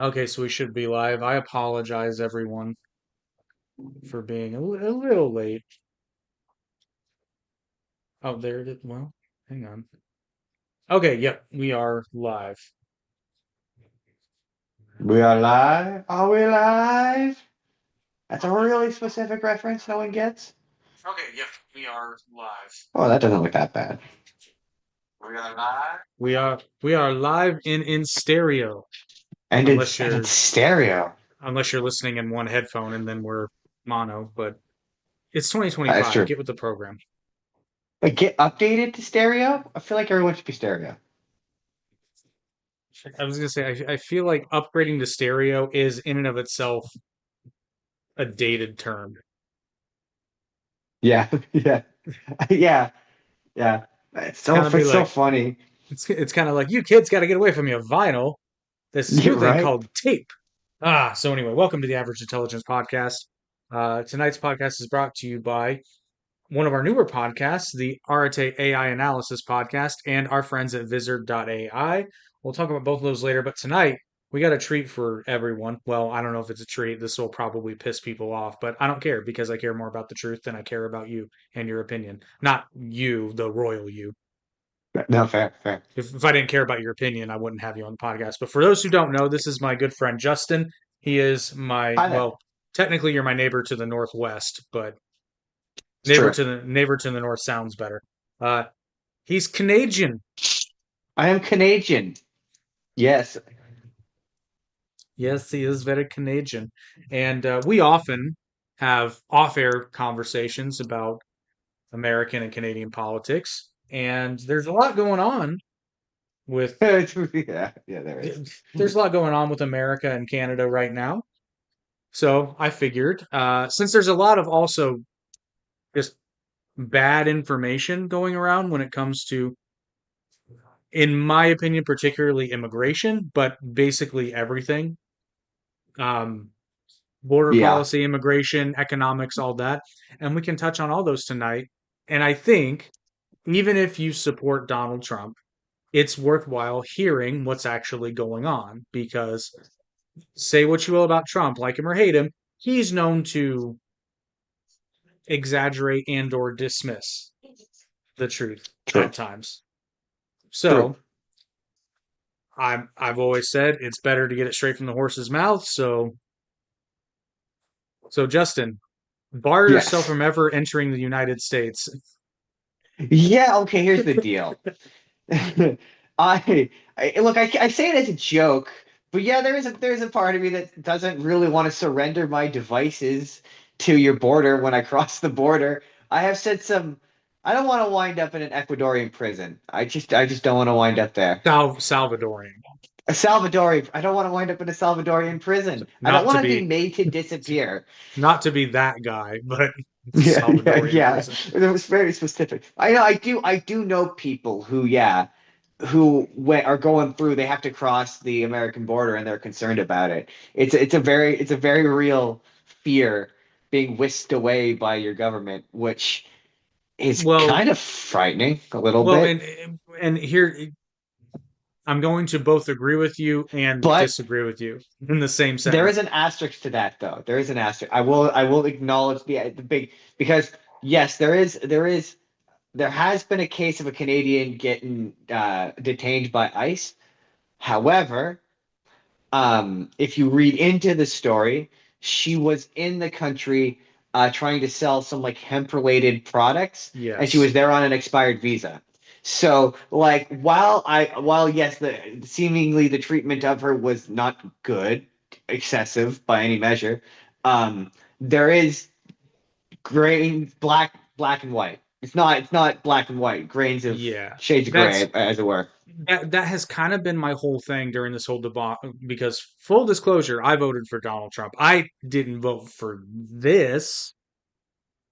Okay, so we should be live. I apologize, everyone, for being a little late. Oh, there it is. Well, hang on. Okay, yep, we are live. We are live. Are we live? That's a really specific reference no one gets. Okay, yep, we are live. Oh, that doesn't look that bad. We are live. We are live in stereo. And Unless it's you're stereo. unless you're listening in one headphone and then we're mono, but it's That's 2025. true. Get with the program. Like get updated to stereo? I feel like everyone should be stereo. I was gonna say I feel like upgrading to stereo is in and of itself a dated term. Yeah, yeah, yeah, yeah. It's kind of be It's so like funny. it's kind of like you kids got to get away from your vinyl. This You're new thing right. called tape. So anyway, welcome to the Average Intelligence Podcast. Tonight's podcast is brought to you by one of our newer podcasts, the Arate AI Analysis Podcast, and our friends at Vizard.ai. We'll talk about both of those later, but tonight we got a treat for everyone. Well, I don't know if it's a treat. This will probably piss people off, but I don't care because I care more about the truth than I care about you and your opinion. Not you, the royal you. No, fair, fair. If I didn't care about your opinion, I wouldn't have you on the podcast. But for those who don't know, this is my good friend Justin. He is my, Hi there. well, technically you're my neighbor to the northwest, but It's true. neighbor to the north sounds better. Uh, he's Canadian. I am Canadian. Yes. Yes, he is very Canadian, and we often have off-air conversations about American and Canadian politics. And there's a lot going on with Yeah, yeah, there is. there's a lot going on with America and Canada right now. So I figured, since there's a lot of also just bad information going around when it comes to, in my opinion, particularly immigration, but basically everything, um, border Yeah. policy, immigration, economics, all that. And we can touch on all those tonight. And I think even if you support Donald Trump, it's worthwhile hearing what's actually going on because say what you will about Trump, like him or hate him, he's known to exaggerate and or dismiss the truth True. at times. True. So I've always said it's better to get it straight from the horse's mouth. So Justin, bar yourself Yes. from ever entering the United States. Yeah, okay, here's the deal. I look, I say it as a joke, but yeah, there's a part of me that doesn't really want to surrender my devices to your border when I cross the border. I have said some, I don't want to wind up in an Ecuadorian prison. I just don't want to wind up there. Salvadorian, A Salvadorian, I don't want to wind up in a Salvadorian prison. I don't not to want to be be made to disappear. not to be that guy, but Yeah, yeah, Salvadorian yeah. prison. It was very specific. I know, I do know people who, yeah, are going through. They have to cross the American border, and they're concerned about it. It's a very real fear being whisked away by your government, which is Well, kind of frightening a little well, bit. and here I'm going to both agree with you and But disagree with you in the same there is sentence. an asterisk to that, though. There is an asterisk. I will acknowledge the big, because yes, there has been a case of a Canadian getting detained by ICE. However, if you read into the story, she was in the country trying to sell some like hemp related products, and she Yes. was there on an expired visa. So, like, while yes, the seemingly the treatment of her was not good, excessive by any measure, there is gray, black and white. It's not black and white, grains of Yeah. shades of That's gray, as it were. that has kind of been my whole thing during this whole debate because full disclosure, I voted for Donald Trump. I didn't vote for this.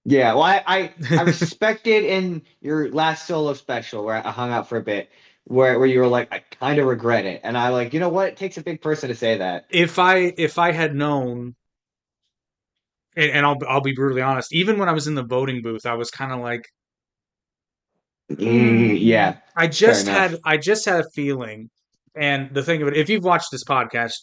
Yeah, well, I respected in your last solo special where I hung out for a bit, where you were like, I kind of regret it, and I like, you know what? It takes a big person to say that. If I had known and I'll be brutally honest, even when I was in the voting booth, I was kind of like, Yeah, fair enough. I just had a feeling. And the thing of it, if you've watched this podcast,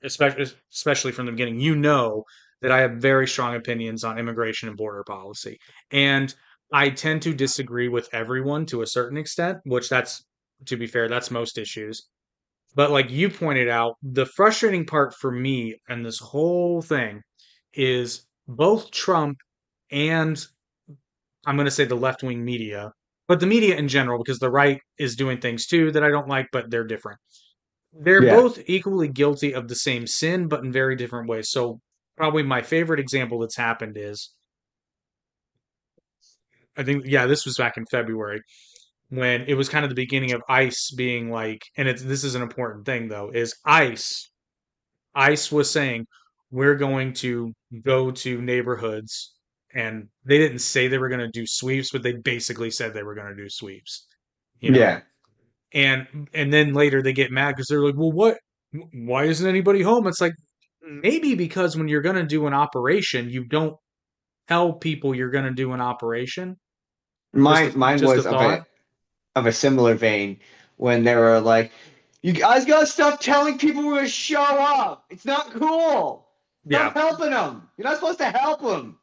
especially from the beginning, you know that I have very strong opinions on immigration and border policy. And I tend to disagree with everyone to a certain extent, which that's, to be fair, that's most issues. But like you pointed out, the frustrating part for me and this whole thing is both Trump and I'm going to say the left wing media, but the media in general, because the right is doing things too that I don't like, but they're different. They're Yeah. both equally guilty of the same sin, but in very different ways. So, probably my favorite example that's happened is I think, yeah, this was back in February when it was kind of the beginning of ICE being like, and this is an important thing though, is ICE was saying, we're going to go to neighborhoods, and they didn't say they were going to do sweeps, but they basically said they were going to do sweeps, you know. Yeah. And then later they get mad because they're like, well, what? Why isn't anybody home? It's like maybe because when you're going to do an operation, you don't tell people you're going to do an operation. Mine Just a was thought. of a similar vein when they were like, "You guys gotta stop telling people we're gonna show up. It's not cool. Yeah, Stop helping them. You're not supposed to help them."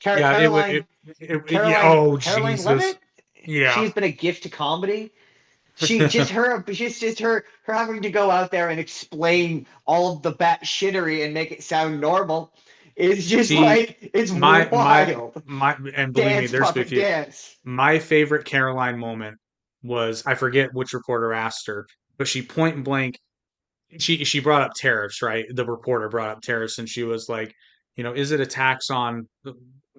Car- yeah. Caroline Yeah. Caroline Oh Caroline Jesus. Levitt, Yeah. she's been a gift to comedy. She just her having to go out there and explain all of the bat shittery and make it sound normal is just See, like it's my my wild. and believe me, Dance there's a puppet few. dance. My favorite Caroline moment was I forget which reporter asked her, but she point blank she brought up tariffs, right? The reporter brought up tariffs, and she was like, is it a tax on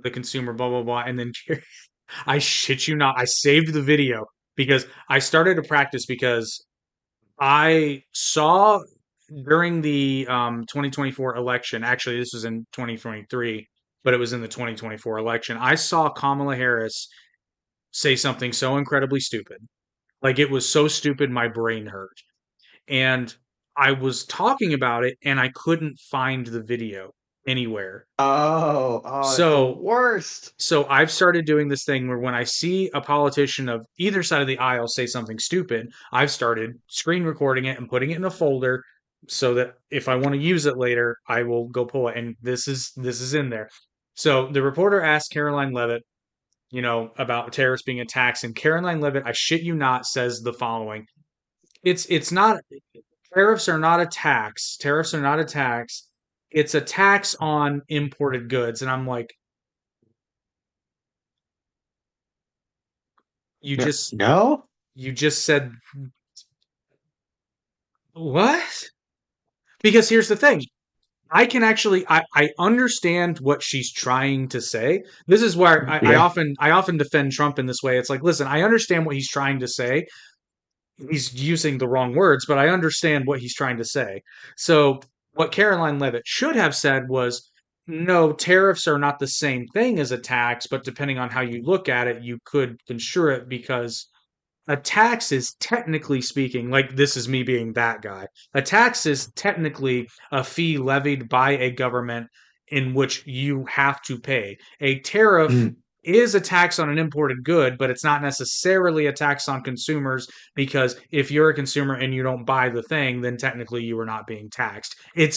the consumer, blah blah blah. And then I shit you not, I saved the video because I started to practice because I saw during the 2024 election, actually this was in 2023, but it was in the 2024 election. I saw Kamala Harris say something so incredibly stupid. Like it was so stupid my brain hurt. And I was talking about it and I couldn't find the video anywhere. That's the So worst. so I've started doing this thing where when I see a politician of either side of the aisle say something stupid, I've started screen recording it and putting it in a folder so that if I want to use it later, I will go pull it. And this is in there. So the reporter asked Caroline Levitt, about tariffs being a tax, and Caroline Levitt, I shit you not, says the following: It's not tariffs are not a tax. Tariffs are not a tax. It's a tax on imported goods. And I'm like, you No, just no? you just said what? Because here's the thing. I understand what she's trying to say. This is where Yeah. I often defend Trump in this way. It's like, listen, I understand what he's trying to say. He's using the wrong words, but I understand what he's trying to say. So what Caroline Levitt should have said was, no, tariffs are not the same thing as a tax, but depending on how you look at it, you could construe it because a tax is technically speaking, like this is me being that guy. A tax is technically a fee levied by a government in which you have to pay. A tariff Mm. is a tax on an imported good, but it's not necessarily a tax on consumers because if you're a consumer and you don't buy the thing, then technically you are not being taxed.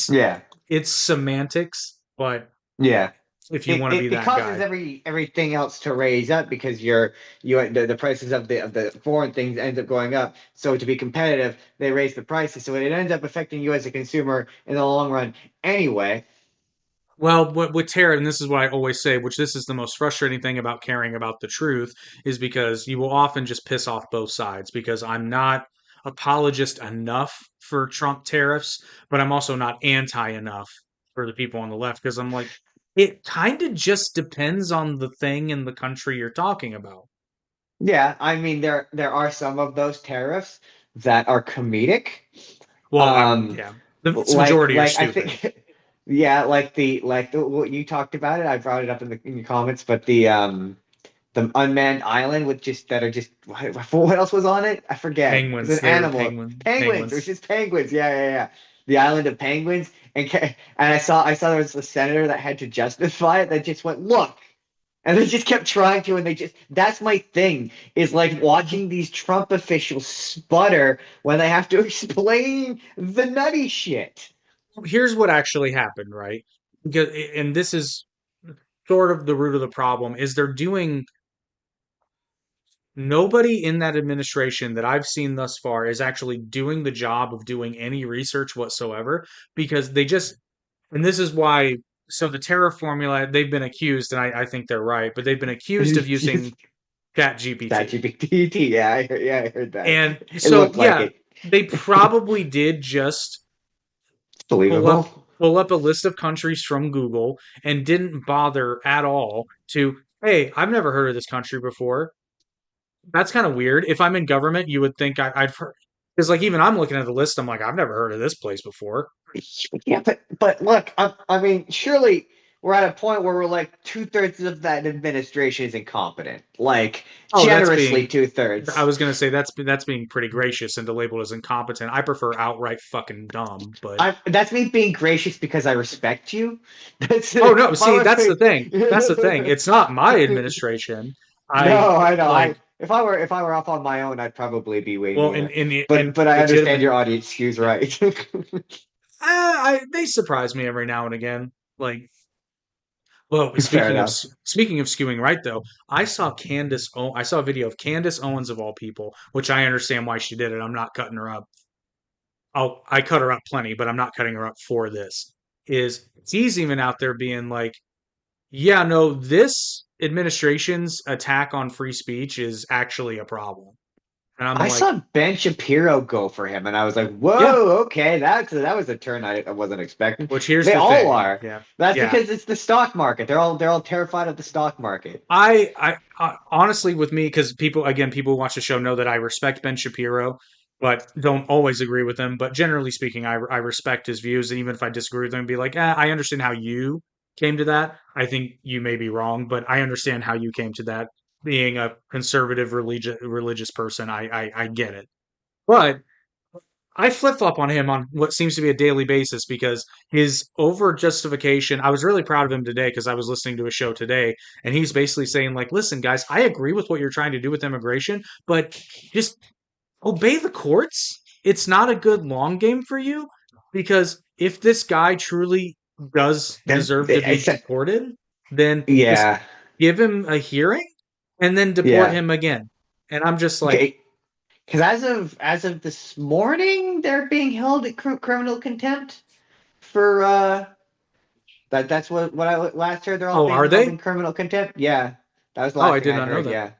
Yeah. It's semantics, but Yeah. if you It, want to be it, it that causes guy. everything else to raise up because the prices of the foreign things ends up going up. So to be competitive, they raise the prices. So it ends up affecting you as a consumer in the long run anyway. Well, with tariff, and this is what I always say, which this is the most frustrating thing about caring about the truth, is because you will often just piss off both sides. Because I'm not apologist enough for Trump tariffs, but I'm also not anti enough for the people on the left. Because I'm like, it kind of just depends on the thing and the country you're talking about. Yeah, I mean there are some of those tariffs that are comedic. Well, Um, yeah, the vast like majority are like I stupid. think yeah, like the what you talked about it. I brought it up in the comments, but the unmanned island with just that are just what else was on it? I forget. It's Penguins, an they were animal. Penguins. It was penguins. just penguins. Yeah, yeah, yeah. The island of penguins. And I saw there was a senator that had to justify it that just went, look. And they just kept trying to, and that's my thing, is like watching these Trump officials sputter when they have to explain the nutty shit. here's what actually happened, right? Because, and this is sort of the root of the problem, is they're doing nobody in that administration that I've seen thus far is actually doing the job of doing any research whatsoever because they just, and this is why, so the Terra formula, they've been accused, and I think they're right, but they've been accused of using ChatGPT. ChatGPT. Yeah, I heard that. And It so, looked like yeah, it. they probably did just It's pull up believable. pull up a list of countries from Google and didn't bother at all to, hey, I've never heard of this country before. That's kind of weird. If I'm in government, you would think I'd heard, because like even I'm looking at the list, I'm like, I've never heard of this place before. Yeah, but look, I mean, surely we're at a point where we're like 2/3 of that administration is incompetent. Like Oh, that's generously being, I 2/3. was gonna say that's being pretty gracious and to label as incompetent. I prefer outright fucking dumb, but That's me being gracious because I respect you. That's oh no, if I see, was that's the being, thing. That's the thing. It's not my administration. I no, I know. like, If I were off on my own, I'd probably be way well, meaner. and But I understand legitimate. your audience skews right. They surprise me every now and again. Like, well, Fair enough. speaking of skewing right though, I saw a video of Candace Owens of all people, which I understand why she did it. I'm not cutting her up. I cut her up plenty, but I'm not cutting her up for this. Is she's even out there being like, yeah, no, this administration's attack on free speech is actually a problem. And I'm I like, saw Ben Shapiro go for him, and I was like, yeah, "Whoa, okay, that was a turn I wasn't expecting." which here's They the all thing. are. Yeah. That's Yeah. because it's the stock market. They're all terrified of the stock market. I honestly, with me, because people who watch the show know that I respect Ben Shapiro, but don't always agree with him. But generally speaking, I respect his views, and even if I disagree with him, be like, I understand how you came to that. I think you may be wrong, but I understand how you came to that. Being a conservative religious person, I get it. But I flip flop on him on what seems to be a daily basis because his over justification. I was really proud of him today because I was listening to a show today, and he's basically saying, like, listen, guys, I agree with what you're trying to do with immigration, but just obey the courts. It's not a good long game for you because if this guy truly does Then deserve to I be said, deported, then just yeah, give him a hearing and then deport yeah. him again. And I'm just like, Okay, because as of this morning, they're being held at criminal contempt for that's what I last heard. They're all oh, being are held they? in criminal contempt. Yeah, that was the Oh, last I thing did I'd not know heard. that. Yeah,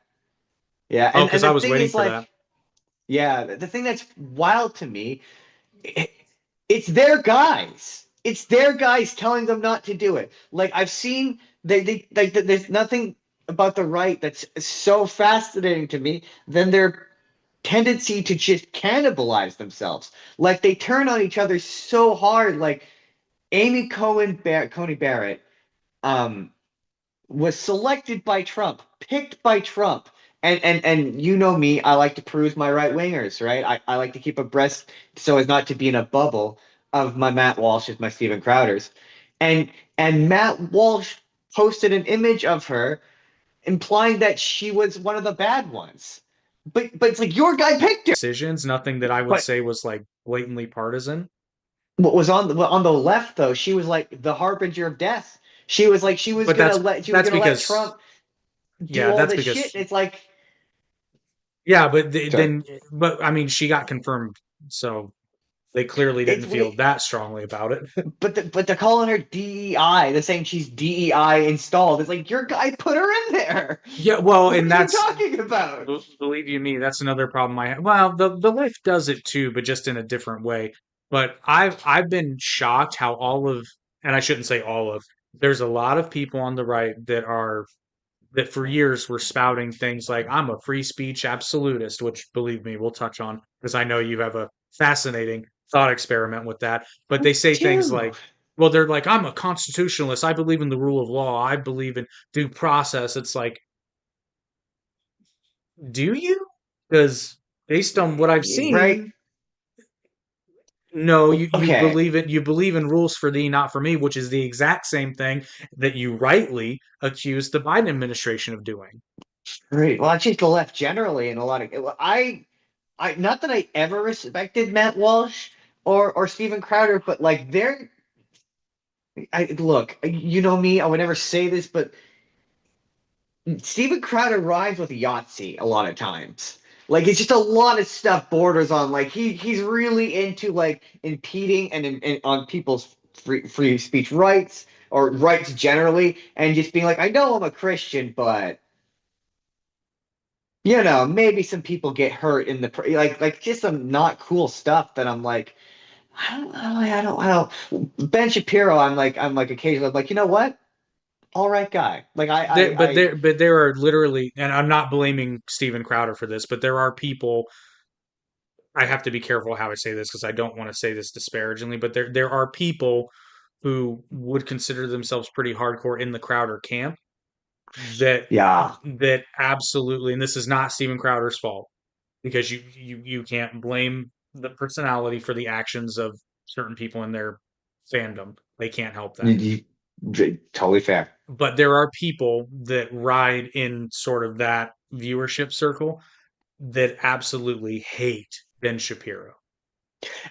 yeah, Oh, and because the I was thing waiting is for that. like, yeah, the thing that's wild to me, it, it's their guys. It's their guys telling them not to do it. Like I've seen they like there's nothing about the right that's so fascinating to me than their tendency to just cannibalize themselves. Like they turn on each other so hard. Like Coney Barrett, um, was selected by Trump, picked by Trump. And you know me, I like to peruse my right wingers, right? I like to keep abreast so as not to be in a bubble of my Matt Walsh's, my Steven Crowder's. And and Matt Walsh posted an image of her implying that she was one of the bad ones. But it's like your guy picked her. Decisions, nothing that I would But say was like blatantly partisan. what was on the left though, she was like the harbinger of death. She was like But she was that's gonna let because Trump do yeah, all that's this shit. because It's like yeah, but sorry. but I mean, she got confirmed, so they clearly didn't It's feel we that strongly about it. but they're calling her DEI. They're saying she's DEI installed. It's like your guy put her in there. Yeah, well, What and are you that's talking about? believe you me, that's another problem I have. Well, the left does it too, but just in a different way. But I've been shocked how all of, and I shouldn't say all of, there's a lot of people on the right that for years were spouting things like I'm a free speech absolutist, which believe me, we'll touch on because I know you have a fascinating thought experiment with that. But I they say things do. like, well, they're like, I'm a constitutionalist. I believe in the rule of law. I believe in due process. It's like, do you? Because based on what I've Right? seen, no, Okay. you believe in rules for thee, not for me, which is the exact same thing that you rightly accused the Biden administration of doing. Right. Well, actually, the left generally in a lot of I not that I ever respected Matt Walsh, or Steven Crowder, but like they're I look, you know me, I would never say this, but Steven Crowder rhymes with Yahtzee a lot of times. Like it's just a lot of stuff borders on like he's really into like impeding and on people's free speech rights or rights generally, and just being like, I know I'm a Christian, but maybe some people get hurt in the like just some not cool stuff that I'm like, I don't. Ben Shapiro, I'm like occasionally I'm like, you know what? All right, guy. Like But there are literally, and I'm not blaming Steven Crowder for this, but there are people. I have to be careful how I say this because I don't want to say this disparagingly, but there are people who would consider themselves pretty hardcore in the Crowder camp that yeah. absolutely, and this is not Steven Crowder's fault because you can't blame the personality for the actions of certain people in their fandom. They can't help that. Totally fair. But there are people that ride in sort of that viewership circle that absolutely hate Ben Shapiro.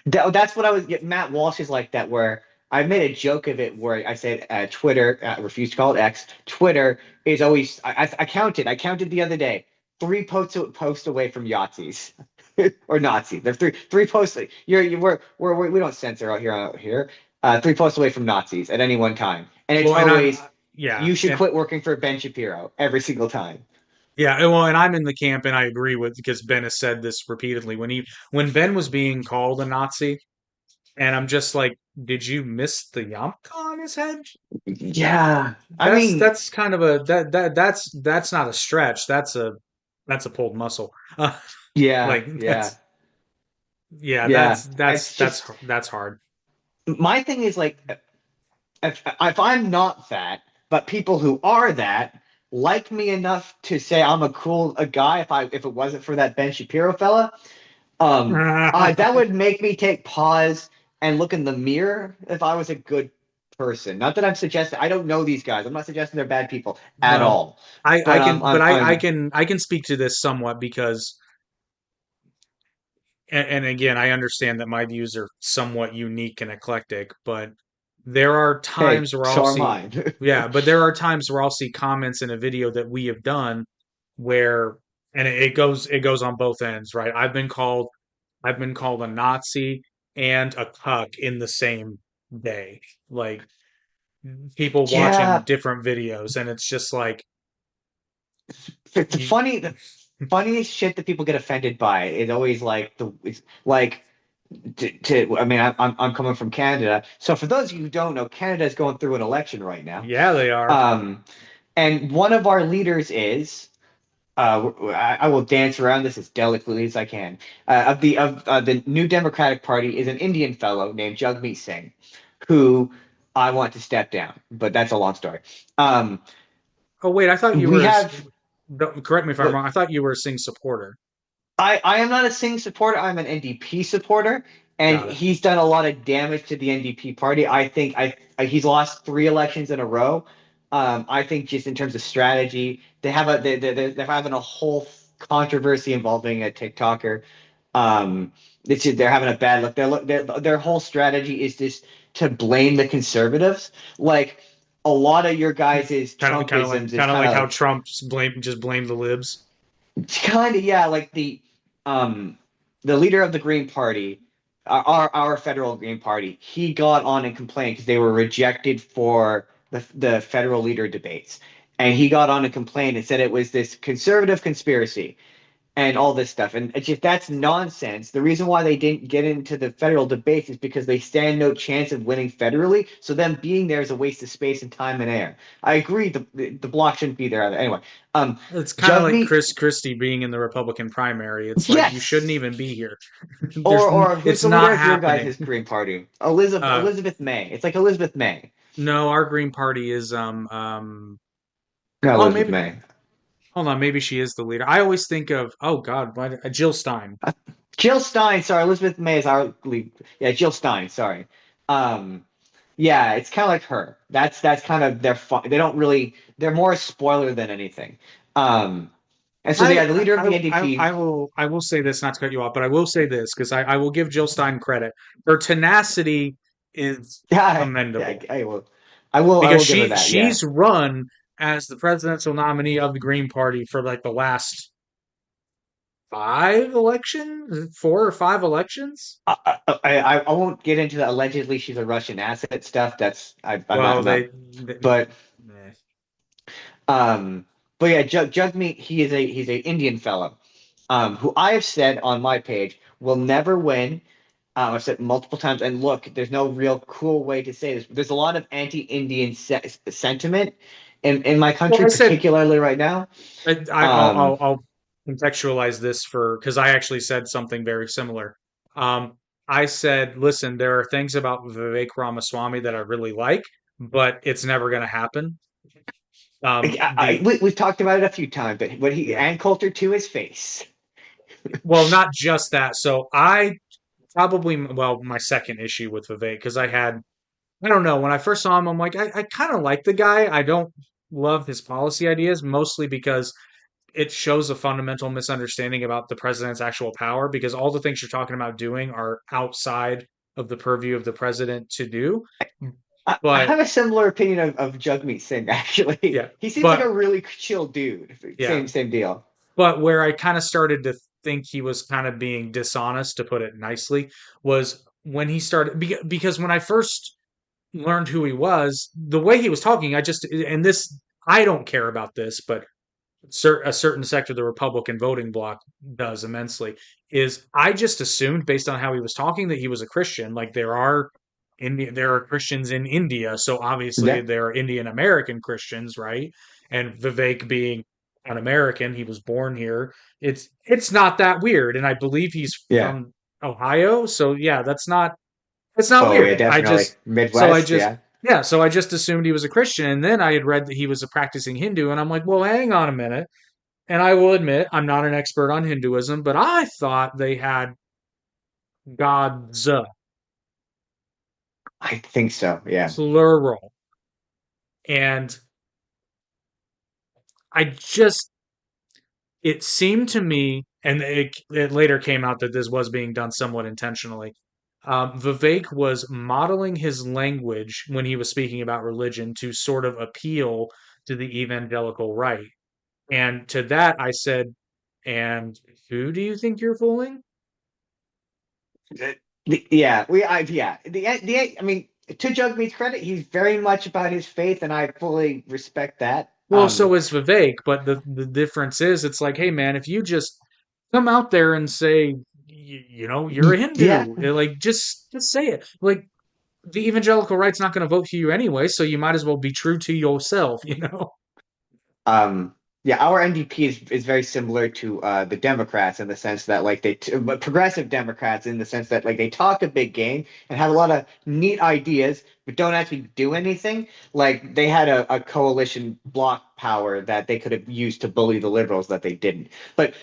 That's what I was. Matt Walsh is like that. Where I made a joke of it, where I said Twitter, refused to call it X. Twitter is always. I counted. I counted the other day. Three posts away from Yahtzees or Nazi. They're three posts. We don't censor out here. Three posts away from Nazis at any one time, and it's Well, and I'm always yeah, you should and quit working for Ben Shapiro every single time. well, and I'm in the camp, and I agree with because Ben has said this repeatedly when Ben was being called a Nazi, and I'm just like, did you miss the yarmulke on his head? Yeah, I mean, That's kind of a that's not a stretch. That's a pulled muscle. yeah, Like yeah, yeah, yeah. It's just that's hard. my thing is like if I'm not that, but people who are that like me enough to say I'm a guy if it wasn't for that Ben Shapiro fella, that would make me take pause and look in the mirror if I was a good person. Not that I'm suggesting I don't know these guys. I'm not suggesting they're bad people at Well, all. But I can speak to this somewhat because and again, I understand that my views are somewhat unique and eclectic, but there are hey, times where I'll so are see, mine. yeah, but there are times where I'll see comments in a video that we have done where, and it goes on both ends, right? I've been called a Nazi and a cuck in the same day. Like people watching Yeah, different videos, and it's just like the you, funniest shit that people get offended by is always like it's like I mean, I'm coming from Canada. So for those of you who don't know, Canada is going through an election right now. yeah, they are. Um, and one of our leaders is, I will dance around this as delicately as I can. Of the New Democratic Party is an Indian fellow named Jagmeet Singh, who I want to step down, but that's a long story. Um, Oh wait, I thought you we were. have Correct me if I'm what wrong. I thought you were a Singh supporter. I am not a Singh supporter. I'm an NDP supporter, and Got it. he's done a lot of damage to the NDP party. I think he's lost three elections in a row. I think just in terms of strategy, they're having a whole controversy involving a TikToker. They're having a bad look. Their whole strategy is just to blame the conservatives. Like a lot of your guys' Trumpisms is Kind of like how kind Trump just blamed the libs. of yeah, like um the leader of the Green Party, our federal Green Party, he got on and complained because they were rejected for the federal leader debates, and he got on and complained and said it was this conservative conspiracy and all this stuff. And it's just that's nonsense. The reason why they didn't get into the federal debates is because they stand no chance of winning federally. So them being there is a waste of space and time and air. I agree. The block shouldn't be there either. Anyway, It's kind of like Jugmeat, Chris Christie being in the Republican primary. It's like you shouldn't yes. even be here. Or who's It's the leader not of your happening. guys' Green Party? Elizabeth Uh, Elizabeth May. It's like Elizabeth May. no, our Green Party is No, oh Elizabeth maybe May. hold on, maybe she is the leader. I always think of oh God, Jill Stein. Jill Stein. Sorry, Elizabeth May is our lead. Yeah, Jill Stein. Sorry. Um, yeah, it's kind of like her. That's kind of their fun. They don't really. They're more a spoiler than anything. Um, And so I, yeah, the leader of the I NDP. will say this, not to cut you off, but I will say this because I will give Jill Stein credit. Her tenacity is Yeah, yeah, commendable I because will give her that. Yeah. she's run as the presidential nominee of the Green Party for like the last 5 elections, 4 or 5 elections. I won't get into the allegedly she's a Russian asset stuff. That's Well, I'm not. they But eh. um, but yeah, Jagmeet, he's a Indian fellow, who I have said on my page will never win. I've said multiple times, and look, there's no real cool way to say this. There's a lot of anti-Indian sentiment in my Well, country, I said particularly right now. Um, I'll contextualize this for because I actually said something very similar. Um, I said, listen, there are things about Vivek Ramaswamy that I really like, but it's never going to happen. The we've talked about it a few times, but what he Yeah, and Coulter to his face. well, not just that. So I probably well my second issue with Vivek because I don't know when I first saw him I'm like I kind of like the guy. I don't love his policy ideas mostly because it shows a fundamental misunderstanding about the president's actual power because all the things you're talking about doing are outside of the purview of the president to do. I But have a similar opinion of Jagmeet Singh, actually. yeah, He seems like but a really chill dude. yeah, Same deal. but where I kind of started to think he was kind of being dishonest, to put it nicely, was when he started because when I first learned who he was, the way he was talking, I just and this I don't care about this, but a certain sector of the Republican voting bloc does immensely, is I just assumed based on how he was talking that he was a Christian. Like there are Christians in India, so obviously Yeah, there are Indian American Christians, right? And Vivek being an American, he was born here. It's not that weird, and I believe he's yeah. from Ohio. So yeah, that's not Oh yeah, weird. definitely. So I Midwest, just yeah. yeah, so I just assumed he was a Christian, and then I had read that he was a practicing Hindu, and I'm like, well, hang on a minute. And I will admit, I'm not an expert on Hinduism, but I thought they had gods, I think so, yeah. plural. And I just, it seemed to me, and it later came out that this was being done somewhat intentionally. Vivek was modeling his language when he was speaking about religion to sort of appeal to the evangelical right. And to that, I said, and who do you think you're fooling? Yeah, yeah. I mean, to Jagmeet's credit, he's very much about his faith, and I fully respect that. Well, so is Vivek, but the difference is it's like, hey man, if you just come out there and say, you're a Yeah. Hindu, like just say it. Like the evangelical right's not going to vote for you anyway, so you might as well be true to yourself, you know? Um, yeah, our NDP is very similar to the Democrats in the sense that like but progressive Democrats in the sense that like they talk a big game and have a lot of neat ideas but don't actually do anything. Like they had a coalition block power that they could have used to bully the liberals that they didn't. But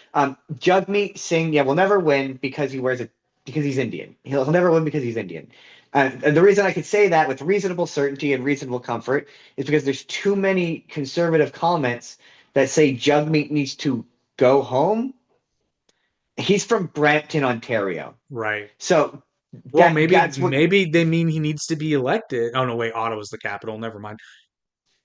Jagmeet Singh, yeah, will never win because he's Indian. He'll never win because he's Indian. And the reason I could say that with reasonable certainty and reasonable comfort is because there's too many conservative comments that say Jugmeat needs to go home. He's from Brampton, Ontario. Right. So Well, maybe that's what maybe they mean he needs to be elected. Oh no, wait, Ottawa's the capital. Never mind.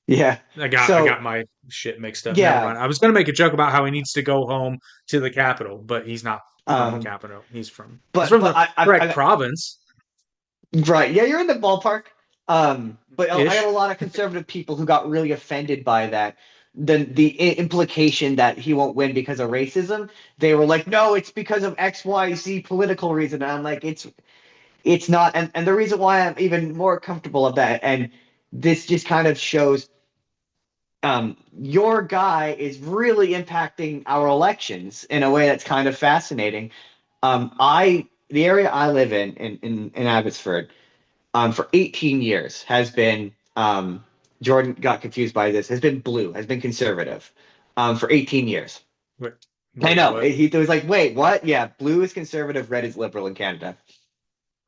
yeah. I got So my shit mixed up. Never yeah. mind. I was gonna make a joke about how he needs to go home to the capital, but he's not from the Um capital. He's but from the correct province right, yeah, you're in the ballpark. But I got ish. a lot of conservative people who got really offended by that. The implication that he won't win because of racism. They were like, no, it's because of XYZ political reason. And I'm like, it's not, and the reason why I'm even more comfortable of that, and this just kind of shows your guy is really impacting our elections in a way that's kind of fascinating. I the area I live in Abbotsford, for 18 years has been Jordan got confused by this, has been blue, has been conservative, for 18 years. Wait, I wait, know. what? He was like, wait, what? Yeah, blue is conservative, red is liberal in Canada.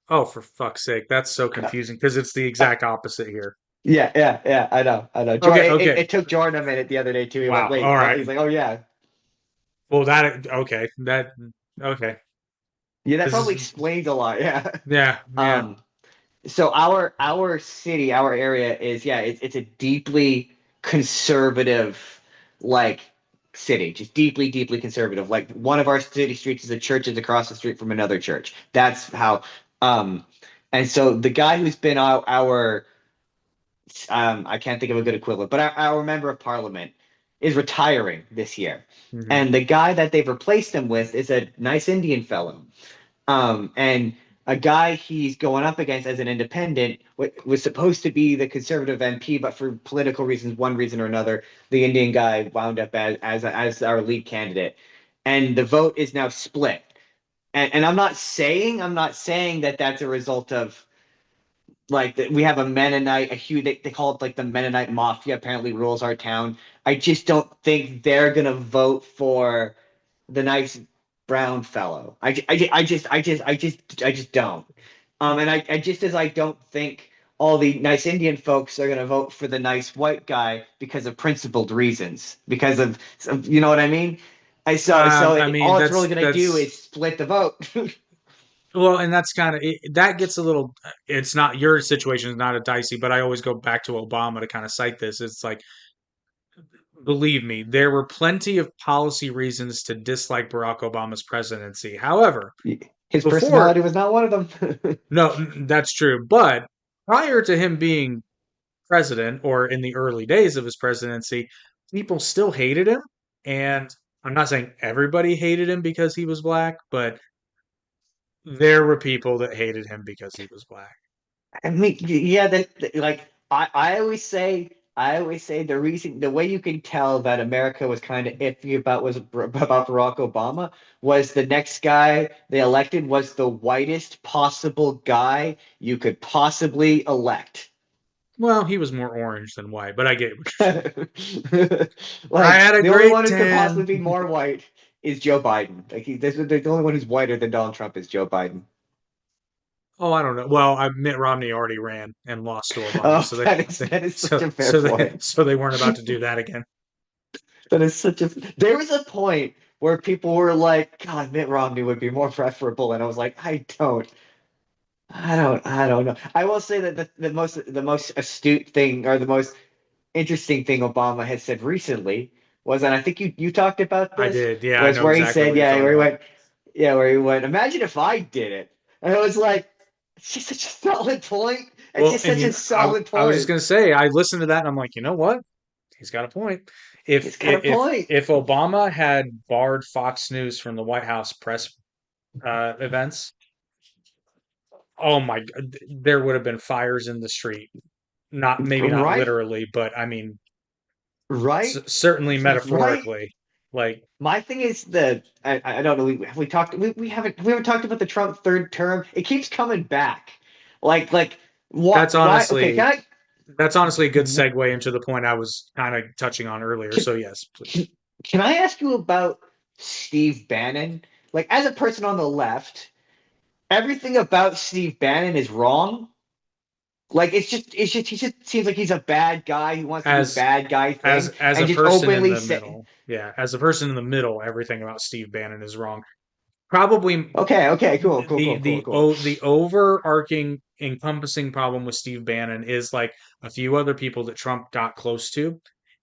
Oh, for fuck's sake, that's so confusing because it's the exact opposite here. Yeah. I know. Okay, Jordan, okay. it took Jordan a minute the other day too. He went, Wow. wait, All what? right. He's like, oh yeah. Well, that okay. That okay. Yeah, that This probably is explains a lot. Yeah. yeah, yeah. Um, so our city, our area is, yeah, it's a deeply conservative like city, just deeply conservative. Like one of our city streets is a church is across the street from another church. That's how um and so the guy who's been our I can't think of a good equivalent, but our member of parliament is retiring this year. Hmm. And the guy that they've replaced him with is a nice Indian fellow. And a guy he's going up against as an independent was supposed to be the conservative MP, but for political reasons, one reason or another, the Indian guy wound up as our lead candidate, and the vote is now split. And I'm not saying that that's a result of like that we have a Mennonite, a huge they call it like the Mennonite mafia apparently rules our town. I just don't think they're gonna vote for the nice brown fellow. I just don't. And I just as I don't think all the nice Indian folks are gonna vote for the nice white guy because of principled reasons, because of you know what I mean. I mean, All it's really gonna do is split the vote. well, and that's kind of that gets a little. It's not your situation is not a dicey, but I always go back to Obama to kind of cite this. It's like, believe me, there were plenty of policy reasons to dislike Barack Obama's presidency. However, His before, personality was not one of them. no, that's true, but prior to him being president or in the early days of his presidency, people still hated him. And I'm not saying everybody hated him because he was black, but there were people that hated him because he was black. I mean, yeah, like I always say the reason, the way you can tell that America was kind of iffy about Barack Obama was the next guy they elected was the whitest possible guy you could possibly elect. Well, he was more orange than white, but I get what you're saying. Like I had a the only great one who could possibly tan. be more white is Joe Biden. The only one who's whiter than Donald Trump is Joe Biden. Oh, I don't know. Well, Mitt Romney already ran and lost to Obama, Oh, that is such a fair point. so they weren't about to do that again. That is such a. There was a point where people were like, "God, Mitt Romney would be more preferable," and I was like, I don't know. I will say that the most astute thing or the most interesting thing Obama has said recently was, and I think you talked about I this, did. Yeah, I was know where he exactly said, what you're yeah, talking about. where he went, imagine if I did it, and I was like, it's just such a solid point. It's Well, just and such you a know, solid I was just point. gonna say, I listened to that and I'm like, you know what? He's got a point. He's got a point. If Obama had barred Fox News from the White House press events, oh my, there would have been fires in the street. Not maybe not Right, literally, but I mean right, certainly right. metaphorically. Like My thing is I don't know we talked we haven't talked about the Trump third term. It keeps coming back. Like that's why okay, honestly that's honestly a good segue into the point I was kind of touching on earlier. can, So yes, can please. can I ask you about Steve Bannon? Like as a person on the left, everything about Steve Bannon is wrong. Like he just seems like he's a bad guy who wants to do As bad guy things as and a just person in openly the say middle, yeah, as a person in the middle, everything about Steve Bannon is wrong. Probably okay, cool. the overarching encompassing problem with Steve Bannon is like a few other people that Trump got close to,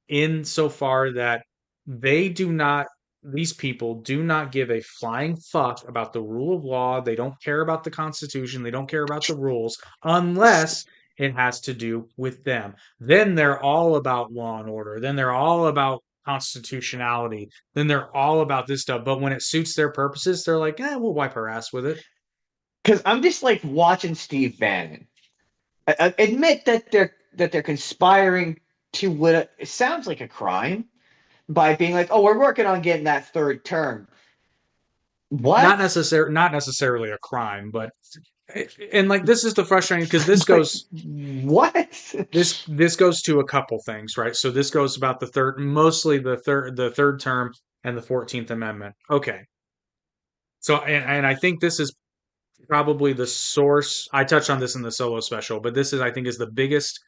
insofar that they do not these people do not give a flying fuck about the rule of law. They don't care about the Constitution. They don't care about the rules unless it has to do with them. Then they're all about law and order. Then they're all about constitutionality. Then they're all about this stuff. But when it suits their purposes, they're like, we'll wipe our ass with it. Because I'm just like watching Steve Bannon. Admit that they're conspiring to what it sounds like a crime by being like, "Oh, we're working on getting that third term." What? Not necessarily a crime, but and like this is the frustrating because Like what? this goes to a couple things, right? So this goes about the third, mostly the third term and the 14th Amendment. Okay. So and I think this is probably the source. I touched on this in the solo special, but this is I think is the biggest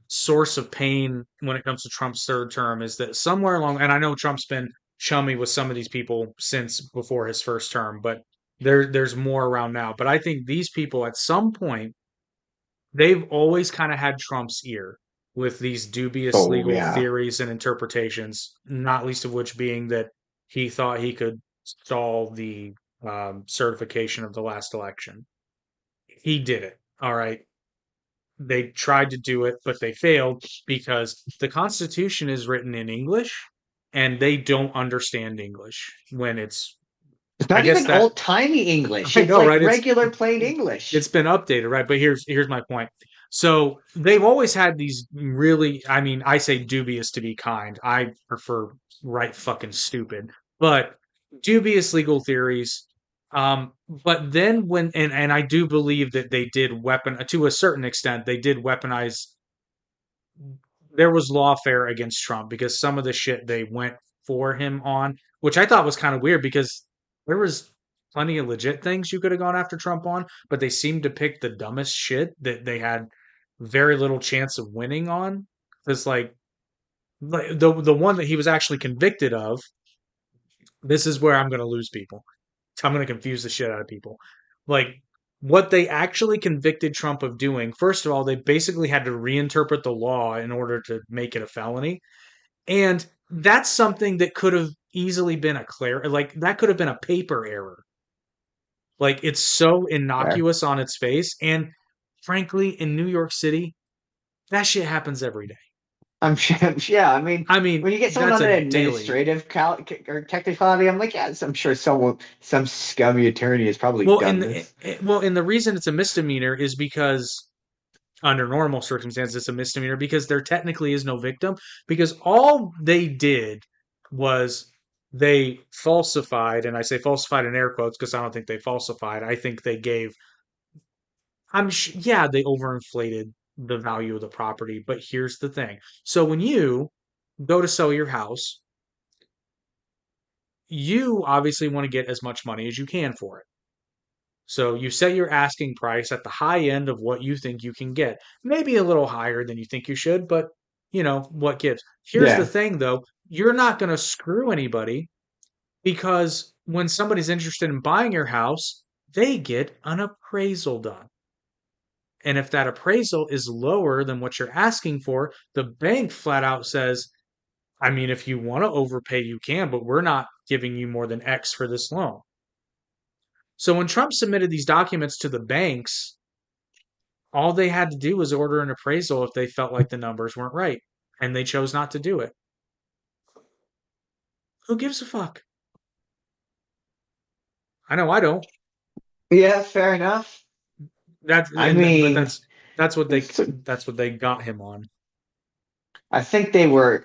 source of pain when it comes to Trump's third term is that somewhere along, and I know Trump's been chummy with some of these people since before his first term, but there's more around now. But I think these people at some point they've always kind of had Trump's ear with these dubious Oh legal yeah. theories and interpretations, not least of which being that he thought he could stall the certification of the last election. He did it. All right. They tried to do it, but they failed because the Constitution is written in English and they don't understand English when It's I not guess even that, old-timey English. I It's know, like right? regular plain It's English. been updated, right? But here's my point. So they've always had these really, I mean, I say dubious to be kind. I prefer right fucking stupid, but dubious legal theories. But then and I do believe that they did weapon to a certain extent, they did weaponize. There was lawfare against Trump because some of the shit they went for him on, which I thought was kind of weird because there was plenty of legit things you could have gone after Trump on, but they seemed to pick the dumbest shit that they had very little chance of winning on. It's like the one that he was actually convicted of. This is where I'm going to lose people. I'm going to confuse the shit out of people. Like what they actually convicted Trump of doing. First of all, they basically had to reinterpret the law in order to make it a felony. And that's something that could have easily been like that could have been a paper error. Like it's so Fair. innocuous on its face. And frankly, in New York City, that shit happens every day. I'm sure. Yeah, I mean, I mean, when you get someone that's on a an daily. administrative or technicality, I'm like, yeah, I'm sure some scummy attorney has probably Well, done this. and the reason it's a misdemeanor is because under normal circumstances it's a misdemeanor because there technically is no victim because all they did was they falsified, and I say falsified in air quotes because I don't think they falsified. I think they gave yeah, they overinflated the value of the property, but here's the thing. So when you go to sell your house, you obviously want to get as much money as you can for it. So you set your asking price at the high end of what you think you can get. Maybe a little higher than you think you should, but what gives. Here's the Yeah. thing though, you're not going to screw anybody because when somebody's interested in buying your house, they get an appraisal done. And if that appraisal is lower than what you're asking for, the bank flat out says, I mean, if you want to overpay, you can, but we're not giving you more than X for this loan. So when Trump submitted these documents to the banks, all they had to do was order an appraisal if they felt like the numbers weren't right, and they chose not to do it. Who gives a fuck? I know I don't. Yeah, fair enough. That's I and but mean, that's what they so that's what they got him on. I think they were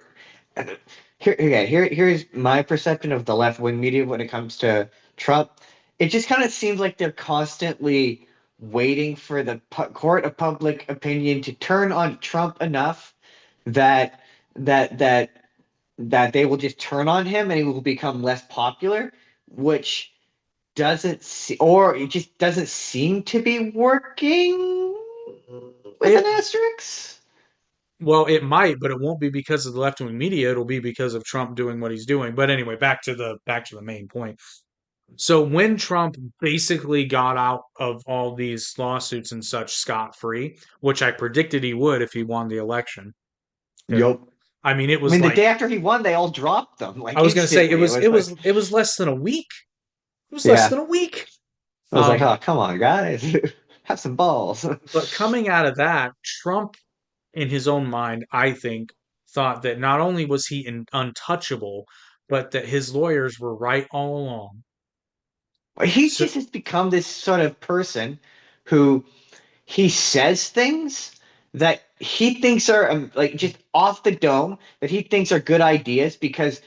here. Okay, here's my perception of the left-wing media when it comes to Trump. It just kind of seems like they're constantly waiting for the court of public opinion to turn on Trump enough that that that that they will just turn on him and he will become less popular, which or it just doesn't seem to be working with an It asterisk. Well, it might, but it won't be because of the left wing media. It'll be because of Trump doing what he's doing. But anyway, back to the main point. So when Trump basically got out of all these lawsuits and such scot free, which I predicted he would if he won the election, because Yup. I mean it I was mean, the like day after he won, they all dropped them I like was gonna say it instantly. It was was it like, was it was less than a week. It was less yeah, than a week. I was like, Um, oh, come on, guys, have some balls. but coming out of that, Trump, in his own mind, I think, thought that not only was he untouchable, but that his lawyers were right all along. He So just has become this sort of person who he says things that he thinks are like just off the dome that he thinks are good ideas because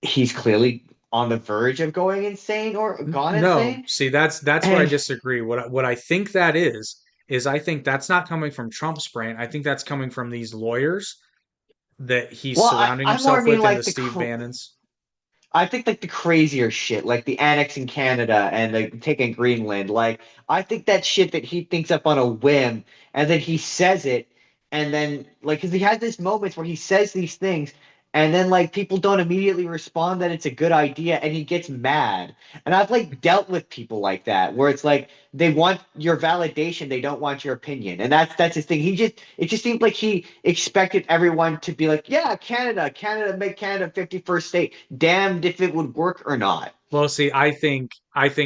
he's clearly on the verge of going insane or gone no, insane. see, that's where I And disagree. What I think that is I think that's not coming from Trump's brain. I think that's coming from these lawyers that he's well, surrounding I more himself mean with and the like Steve Bannons. I think like the crazier shit, like the annexing Canada and like taking Greenland. Like I think that shit that he thinks up on a whim, and then he says it, and then like because he has these moments where he says these things, and then like people don't immediately respond that it's a good idea, and he gets mad. And I've like dealt with people like that where it's like they want your validation, they don't want your opinion, and that's his thing. It just seemed like he expected everyone to be like, yeah, Canada, make Canada 51st state, damned if it would work or not. Well, see, I think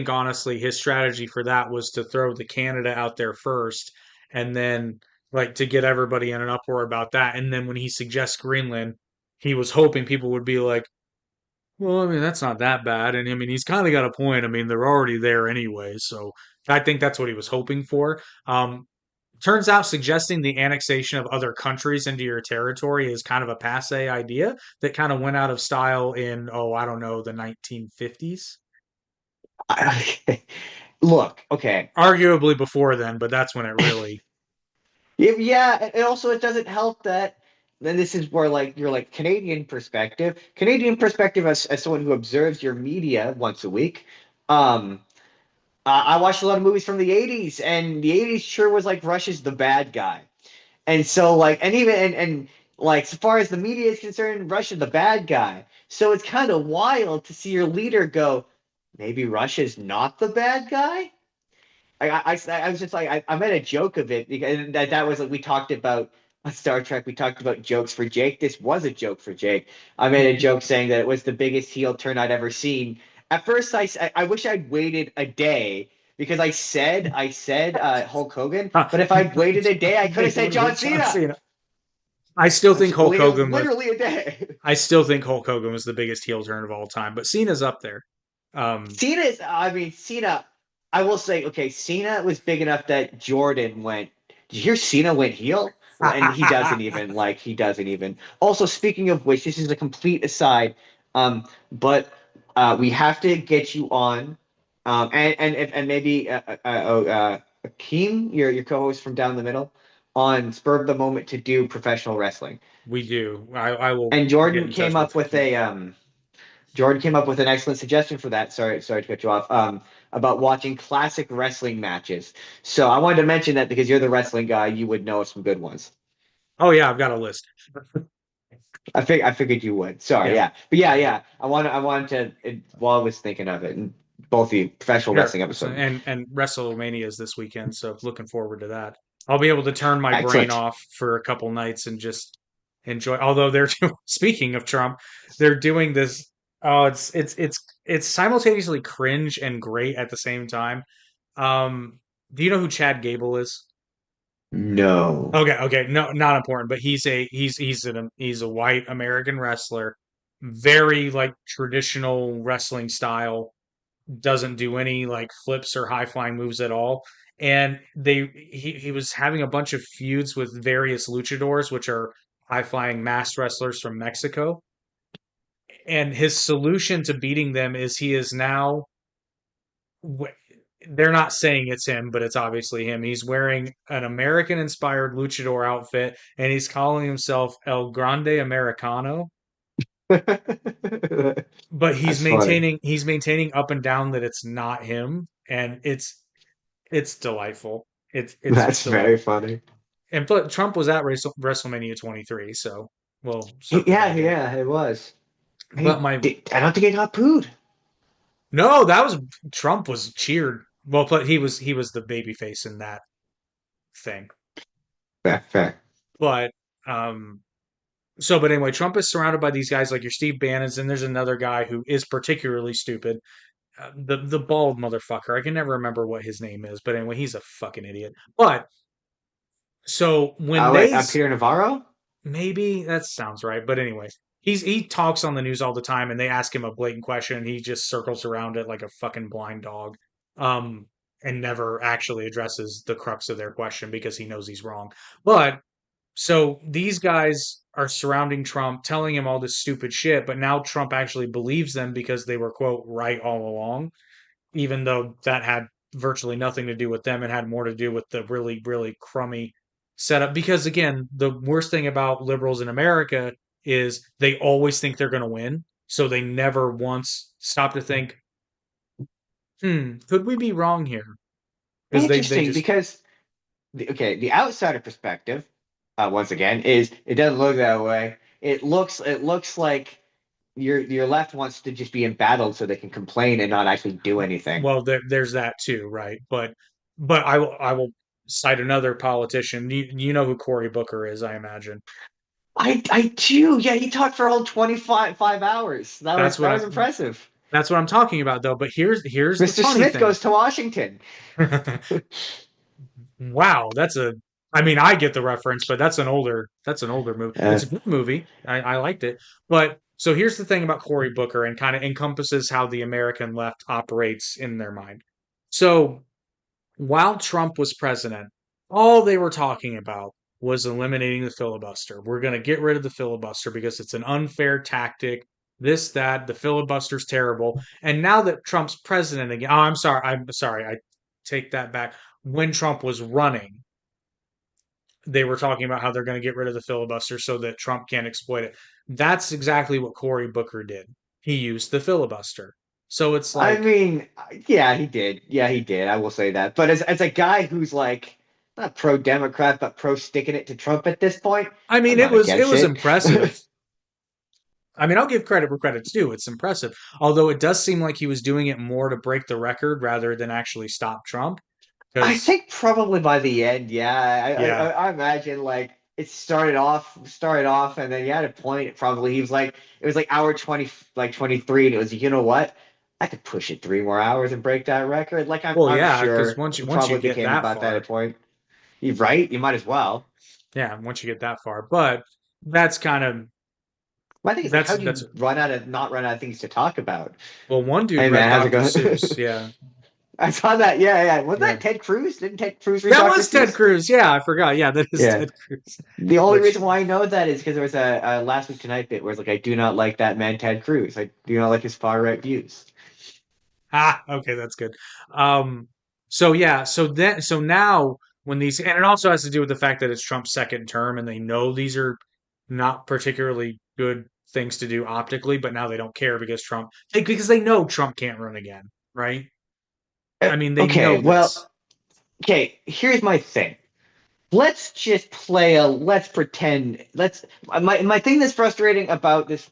honestly his strategy for that was to throw the Canada out there first and then like to get everybody in an uproar about that. And then when he suggests Greenland, he was hoping people would be like, well, I mean, that's not that bad. And I mean, he's kind of got a point. I mean, they're already there anyway. So I think that's what he was hoping for. Turns out suggesting the annexation of other countries into your territory is kind of a passe idea that kind of went out of style in, oh, I don't know, the 1950s. Look, okay. Arguably before then, but that's when it really. Yeah, and also it doesn't help that then this is where like you're like Canadian perspective as someone who observes your media once a week. Um, I watched a lot of movies from the 80s, and the 80s sure was like Russia's the bad guy. And so like and even and like so far as the media is concerned, Russia's the bad guy. So it's kind of wild to see your leader go, maybe Russia's not the bad guy. I was just like I made a joke of it because that was like we talked about on Star Trek. We talked about jokes for Jake. This was a joke for Jake. I made a joke saying that it was the biggest heel turn I'd ever seen. At first, I wish I'd waited a day because I said Hulk Hogan, but if I'd waited a day, I could have said John John Cena. Cena. I still think Hulk Hogan was. Literally a day. I still think Hulk Hogan was the biggest heel turn of all time, but Cena's up there. Um, Cena. I will say, okay, Cena was big enough that Jordan went. Did you hear Cena went heel? And he doesn't even. Also, speaking of which, this is a complete aside. But we have to get you on, and maybe Akeem, your co-host from Down the Middle, on Spur of the Moment to do professional wrestling. we do. I will And get Jordan in touch came with up with Hakeem. an excellent suggestion for that. Sorry to cut you off. About watching classic wrestling matches. So I wanted to mention that because you're the wrestling guy, you would know some good ones. Oh yeah, I've got a list. I figured you would. Sorry, Yeah, yeah, but yeah. I wanted to while I was thinking of it, and both the professional sure. wrestling So, episode. and WrestleMania is this weekend, so looking forward to that. I'll be able to turn my brain Excellent. off for a couple nights and just enjoy. Although they're speaking of Trump, they're doing this. Oh, it's simultaneously cringe and great at the same time. Do you know who Chad Gable is? No. Okay, no, not important, but he's a white American wrestler, very like traditional wrestling style, doesn't do any like flips or high flying moves at all. And he was having a bunch of feuds with various luchadors, which are high flying masked wrestlers from Mexico. And his solution to beating them is he is now w- they're not saying it's him, but it's obviously him. He's wearing an American inspired luchador outfit and he's calling himself El Grande Americano. But That's funny. he's maintaining up and down that it's not him, and it's delightful. It's That's just very delightful. funny. And but Trump was at WrestleMania 23, so we'll circle back in. Yeah, it was. But my I don't think it got pooed. no, that was Trump was cheered. Well, but he was the baby face in that thing. Fair. But um but anyway, Trump is surrounded by these guys like your Steve Bannons, and there's another guy who is particularly stupid. The bald motherfucker. I can never remember what his name is, but anyway, he's a fucking idiot. But so when Wait, they Peter Navarro? maybe that sounds right, but anyway, he talks on the news all the time, and they ask him a blatant question, and he just circles around it like a fucking blind dog, um, and never actually addresses the crux of their question because he knows he's wrong. But so these guys are surrounding Trump, telling him all this stupid shit, but now Trump actually believes them because they were, quote, right all along, even though that had virtually nothing to do with them and had more to do with the really, really crummy setup. Because again, the worst thing about liberals in America is they always think they're going to win. So they never once stop to think, could we be wrong here? Because they Interesting, just, because the outsider perspective, once again, is it doesn't look that way. it looks like your left wants to just be embattled so they can complain and not actually do anything. Well, there's that too, right? But I will cite another politician. You know who Cory Booker is, I imagine. I do. Yeah, he talked for a whole 25 hours. That was That's what that I was impressive. that's what I'm talking about though. But here's the Mr. funny Smith thing. goes to Washington. Wow, that's a I mean, I get the reference, but that's an older movie. Uh, It's a good movie. I liked it. But so here's the thing about Cory Booker and kind of encompasses how the American left operates in their mind. So while Trump was president, all they were talking about was eliminating the filibuster. We're going to get rid of the filibuster because it's an unfair tactic. This, that, the filibuster's terrible. And now that Trump's president again, oh, I'm sorry, I take that back. When Trump was running, they were talking about how they're going to get rid of the filibuster so that Trump can't exploit it. That's exactly what Cory Booker did. He used the filibuster. So it's I like, mean, yeah, he did. Yeah, he did. I will say that. But as a guy who's like not pro Democrat but pro sticking it to Trump at this point, I I'm mean, it not was it against was it. impressive. I mean, I'll give credit where credit's due. It's impressive. Although it does seem like he was doing it more to break the record rather than actually stop Trump. I Because, think probably by the end, yeah. yeah. I imagine like it started off, and then you had a point. Probably he was like it was like hour 20, like 23, and it was, you know what? I could push it 3 more hours and break that record. Like I'm Well, I'm yeah, because sure once you it once you probably get became that about that far, at point. You're right. You might as well. yeah, once you get that far. But that's kind of My thing is like, that's how do that's you not run out of things to talk about? well, one dude Hey read man, how's it Dr. going? Seuss. Yeah, I saw that. Yeah, yeah. Was yeah. that Ted Cruz? Didn't Ted Cruz read That Dr. was Ted Seuss? Cruz. Yeah, I forgot. Yeah, that is Yeah. Ted Cruz. The only Which reason why I know that is because there was a Last Week Tonight bit where it's like, I do not like that man, Ted Cruz. I do not like his far right views. okay, that's good. Um, so yeah, so now when these and it also has to do with the fact that it's Trump's second term and they know these are not particularly good things to do optically, but now they don't care because because they know Trump can't run again, right? I mean, they Okay, know this. well, okay, here's my thing. Let's pretend, my thing that's frustrating about this,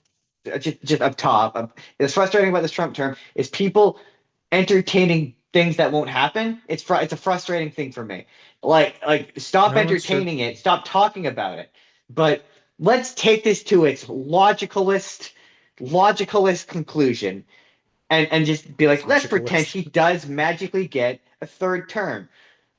just up top, is frustrating about this Trump term is people entertaining things that won't happen. It's a frustrating thing for me. Like stop No, it's true. entertaining it, stop talking about it. But let's take this to its logicalist conclusion, and just be like, let's pretend Logicalist. he does magically get a third term.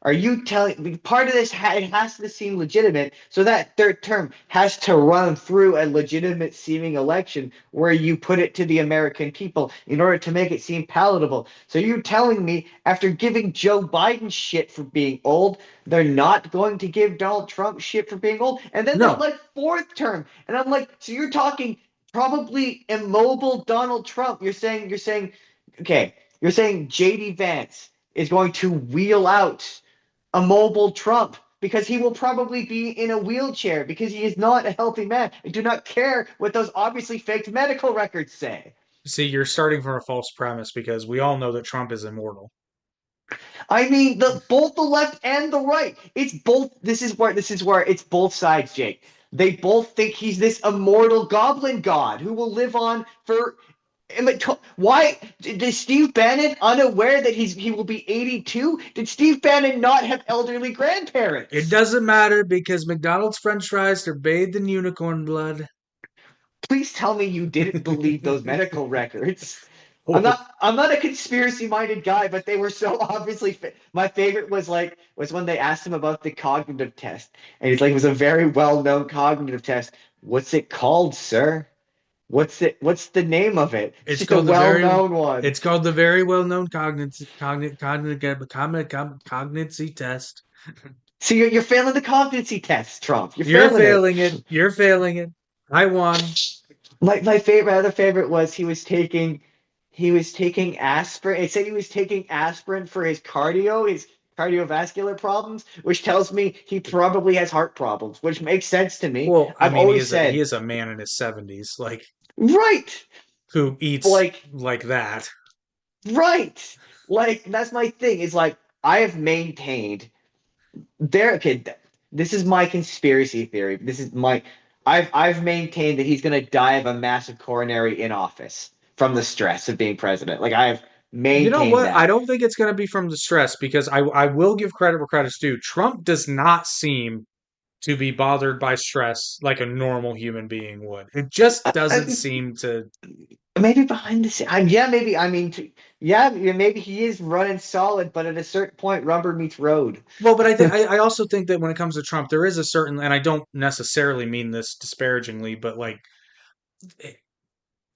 Are you telling me part of this? It has to seem legitimate, so that third term has to run through a legitimate seeming election where you put it to the American people in order to make it seem palatable. So you're telling me after giving Joe Biden shit for being old, they're not going to give Donald Trump shit for being old? And then there's No, like fourth term, and I'm like, so you're talking probably immobile Donald Trump. You're saying, okay, you're saying JD Vance is going to wheel out a mobile Trump because he will probably be in a wheelchair because he is not a healthy man. I do not care what those obviously faked medical records say. see, you're starting from a false premise because we all know that Trump is immortal. I mean, the both the left and the right. It's both. This is where it's both sides, Jake. They both think he's this immortal goblin god who will live on for. Why is Steve Bannon unaware that he will be 82? Did Steve Bannon not have elderly It grandparents? doesn't matter because McDonald's French fries are bathed in unicorn blood. Please tell me you didn't believe those medical records. I'm Oh, not I'm not a conspiracy minded guy, but they were so obviously my favorite was when they asked him about the cognitive test. And he's like, it was a very well-known cognitive test. What's it called, sir? What's the name of it? It's it's just a called the very well-known one. it's called the very well known cognitive test. So you're failing the competency test, Trump. You're You're failing it. failing it. You're failing it. I won. My other favorite was he was taking aspirin. It said he was taking aspirin for his cardiovascular problems, which tells me he probably has heart problems, which makes sense to me. Well, I I've mean, he always is a he said, is a man in his 70s, like right, who eats like like that. right, like that's my thing. Is like I have maintained there. Okay, this is my conspiracy theory. This is my. I've maintained that he's going to die of a massive coronary in office from the stress of being president. Like I've You know maintained what? I that. don't think it's going to be from the stress because I will give credit where credit's due. Trump does not seem to be bothered by stress like a normal human being would. It just doesn't Uh, seem to. maybe behind the scenes, yeah, maybe. I mean, yeah, maybe he is running solid, but at a certain point, rubber meets road. Well, but I also think that when it comes to Trump, there is a certain, and I don't necessarily mean this disparagingly, but like,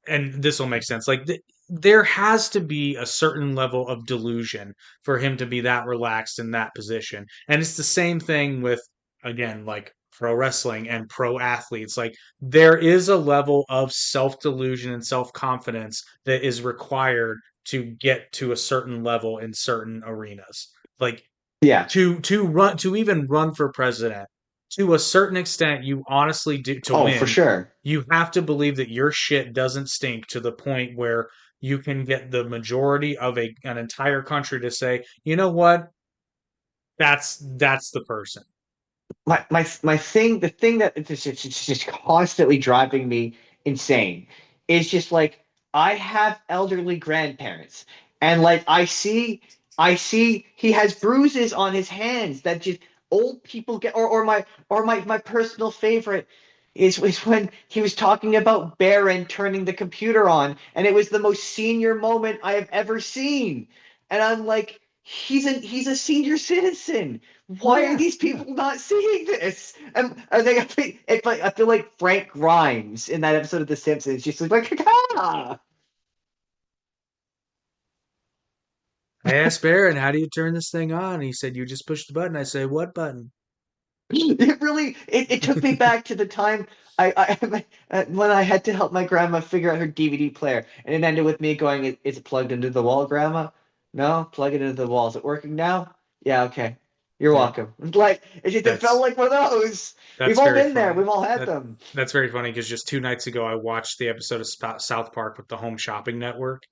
and this will make sense. Like, there has to be a certain level of delusion for him to be that relaxed in that position. And it's the same thing with, again, like pro wrestling and pro athletes. Like, there is a level of self delusion and self confidence that is required to get to a certain level in certain arenas. Like, Yeah. to even run for president, to a certain extent you honestly do, to Oh, for win, sure. you have to believe that your shit doesn't stink to the point where you can get the majority of an entire country to say, you know what, that's the person. My thing, the thing that it's just constantly driving me insane is just like I have elderly grandparents, and like I see he has bruises on his hands that just old people get, or my personal favorite is when he was talking about Barron turning the computer on, and it was the most senior moment I have ever seen, and I'm like, he's a senior citizen. Well, Why are yeah, these yeah. people not seeing this? And are they? I feel like Frank Grimes in that episode of The Simpsons, just like ah. I asked Barron, how do you turn this thing on? He said, you just push the button. I say, what button? It really it took me back to the time when I had to help my grandma figure out her DVD player, and it ended with me going, Is it plugged into the wall, Grandma? No, plug it into the wall. Is it working now? Yeah, okay. You're Yeah, welcome. Like it felt that's like one of those. We've that's all very been there. funny. We've all had That them. that's very funny because just 2 nights ago I watched the episode of South Park with the Home Shopping Network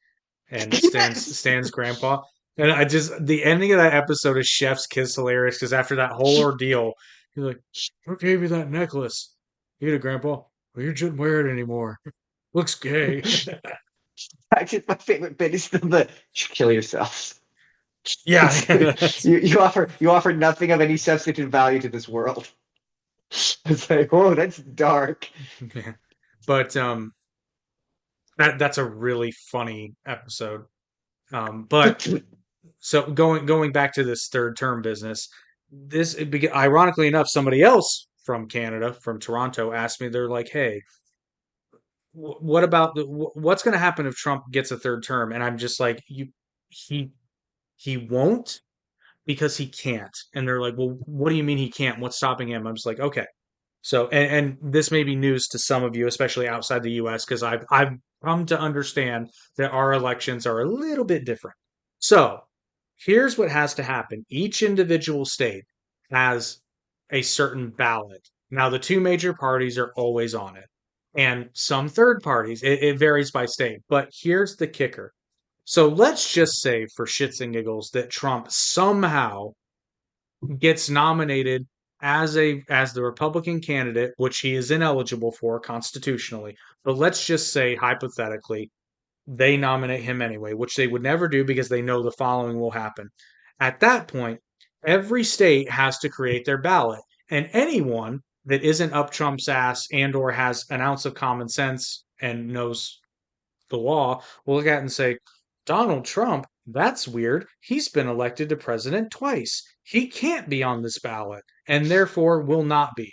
and Yes. Stan's grandpa. And I just the ending of that episode is Chef's Kiss hilarious because after that whole ordeal, he's like, "Who gave you that necklace?" You, Grandpa. Well, you shouldn't wear it anymore. Looks gay. Actually, my favorite bit is still the "You kill yourself." Yeah, It's, that's, you offer nothing of any substantive value to this world. It's like, oh, that's dark. yeah. But that's a really funny episode. But But so going back to this third term business, ironically enough, somebody else from Canada, from Toronto, asked me. They're like, "Hey, what about what's going to happen if Trump gets a third term?" And I'm just like, he he won't because he can't. And they're like, "Well, what do you mean he can't? What's stopping him?" I'm just like, "Okay." So, and this may be news to some of you, especially outside the U.S., because I've come to understand that our elections are a little bit different. So, here's what has to happen. Each individual state has a certain ballot. Now, the two major parties are always on it, and some third parties, it varies by state. But here's the kicker. So, let's just say, for shits and giggles, that Trump somehow gets nominated as the Republican candidate, which he is ineligible for constitutionally. But let's just say hypothetically they nominate him anyway, which they would never do because they know the following will happen. At that point, every state has to create their ballot, and anyone that isn't up Trump's ass and or has an ounce of common sense and knows the law will look at it and say, Donald Trump, that's weird. He's been elected to president twice. He can't be on this ballot and therefore will not be.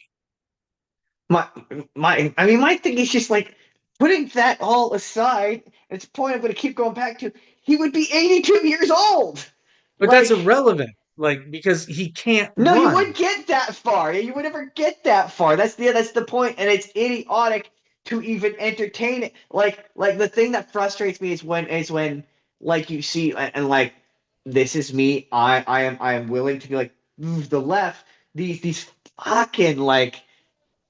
my my thing is just like putting that all aside. It's a point I'm going to keep going back to. He would be 82 years old. But that's Like, irrelevant, like, because he can't no, you run. wouldn't get that far. You would never get that far. That's the point, and it's idiotic to even entertain it. Like the thing that frustrates me is when like you see and like this is me. I am willing to be like the left. These fucking like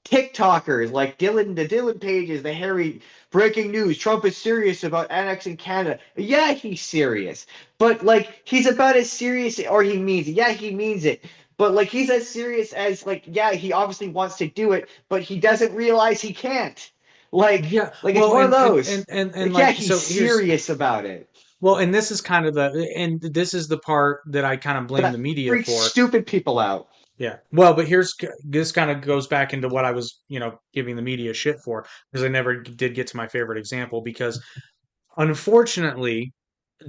TikTokers like the Dylan pages, the Harry breaking news. Trump is serious about annexing Canada. Yeah, he's serious, but like he's about as serious, or he means it. Yeah, he means it. but like he's as serious as like yeah, he obviously wants to do it, but he doesn't realize he can't. Yeah, Like it's well, one of those. and Like yeah, like he's so here's serious about it. well, and this is kind of and this is the part that I kind of But blame the that media freaks for. stupid people out. Yeah. Well, but this kind of goes back into what I was, giving the media shit for because I never did get to my favorite example because unfortunately,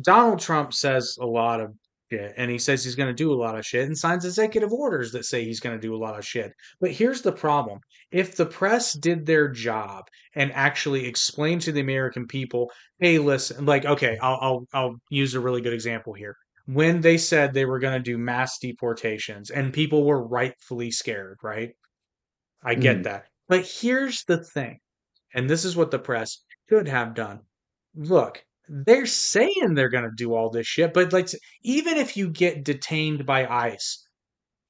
Donald Trump says a lot of shit and he says he's going to do a lot of shit and signs executive orders that say he's going to do a lot of shit. But here's the problem. If the press did their job and actually explained to the American people, hey, listen, like, okay, I'll use a really good example here. When they said they were going to do mass deportations and people were rightfully scared, right? I get Mm. that. But here's the thing, and this is what the press should have done. Look, they're saying they're going to do all this shit, but like even if you get detained by ICE,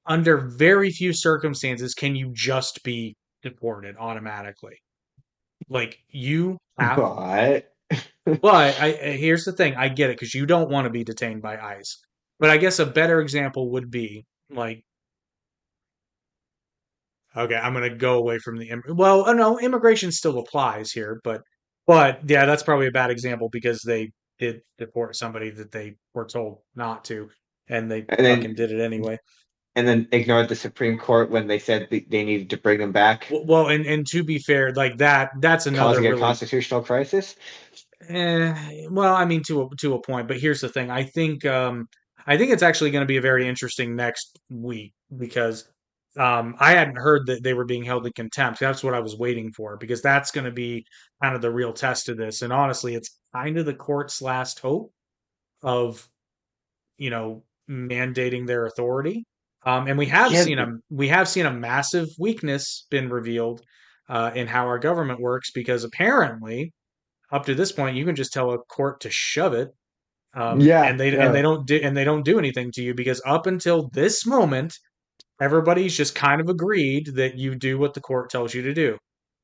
under very few circumstances can you just be deported automatically. Like you have, But but here's the thing, I get it because you don't want to be detained by ICE. But I guess a better example would be like, okay, I'm gonna go away from well, no, immigration still applies here, but yeah, that's probably a bad example because they did deport somebody that they were told not to, and they and fucking then did it anyway. ignored the Supreme Court when they said they needed to bring them back, Well, and to be fair, like that's another causing a really constitutional crisis. well, I mean to a point, but here's the thing. I think it's actually going to be a very interesting next week because I hadn't heard that they were being held in contempt. That's what I was waiting for because that's going to be kind of the real test of this. And honestly, it's kind of the court's last hope of, mandating their authority. And Yeah, we have seen a massive weakness been revealed in how our government works because apparently up to this point, you can just tell a court to shove it, yeah, yeah. and they don't do anything to you because up until this moment, everybody's just kind of agreed that you do what the court tells you to do.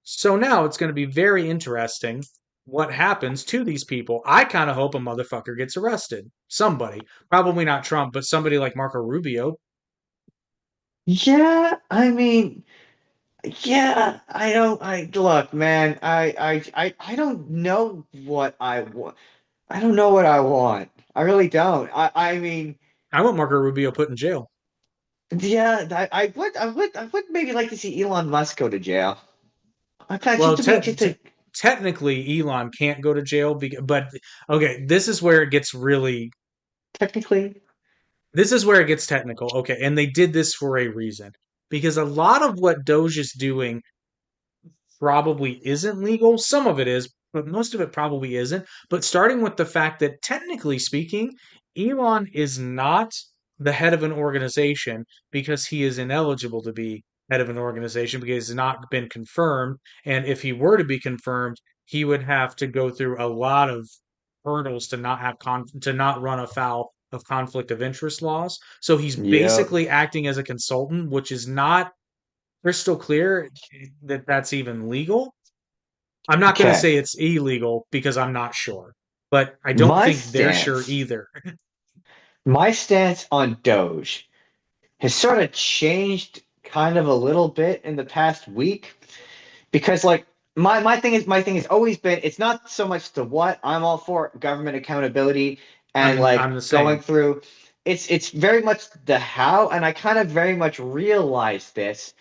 So now it's going to be very interesting what happens to these people. I kind of hope a motherfucker gets arrested. Somebody, probably not Trump, but somebody like Marco Rubio. Yeah, I mean, yeah, I don't. I look, man. I don't know what I want. I don't know what I want. I really don't. I mean, I want Marco Rubio put in jail. yeah, I would maybe like to see Elon Musk go to jail. I kind just Well, to be just to technically, Elon can't go to jail, but okay, this is where it gets really technically, This is where it gets technical. Okay, and they did this for a reason. Because a lot of what Doge is doing probably isn't legal. Some of it is, but most of it probably isn't. But starting with the fact that technically speaking, Elon is not the head of an organization because he is ineligible to be head of an organization because it's not been confirmed. And if he were to be confirmed, he would have to go through a lot of hurdles to not have to not run afoul of conflict of interest laws. So he's yep. basically acting as a consultant, which is not crystal clear that that's even legal. I'm not going to Okay. say it's illegal because I'm not sure, but I don't My think they're sure stance, either. my stance on Doge has sort of changed kind of a little bit in the past week because like my thing has always been it's not so much the what I'm all for government accountability and I'm like the going same. through it's very much the how, and I kind of very much realized this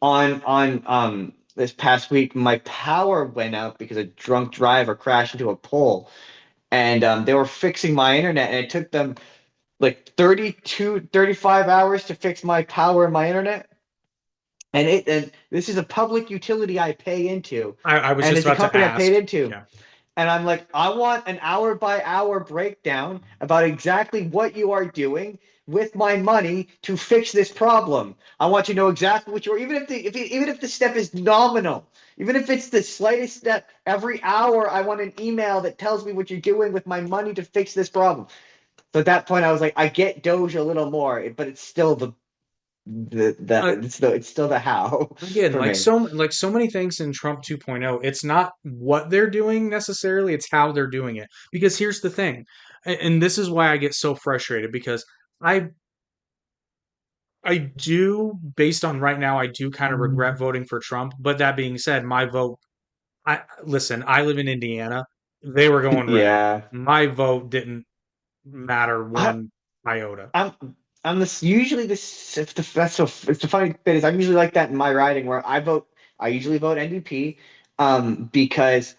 on this past week. My power went out because a drunk driver crashed into a pole, and they were fixing my internet, and it took them like 35 hours to fix my power and my internet. And this is a public utility I pay into, I was and just it's a about to company I ask. paid into. Yeah. And I'm like, I want an hour by hour breakdown about exactly what you are doing with my money to fix this problem. I want you to know exactly what you're, even if even if the step is nominal, even if it's the slightest step, every hour I want an email that tells me what you're doing with my money to fix this problem. So at that point, I was like, I get Doge a little more, but it's still Uh, it's still the how Again, for me. like so many things in Trump 2.0, it's not what they're doing necessarily, it's how they're doing it. Because here's the thing, and this is why I get so frustrated because I I do, based on right now, I do kind of regret Mm. voting for Trump. But that being said, my vote, I listen, I live in Indiana. They were going red. Yeah. My vote didn't matter I, one iota. I'm I'm this usually this if the that's so it's the funny bit is I'm usually like that in my riding where I usually vote NDP because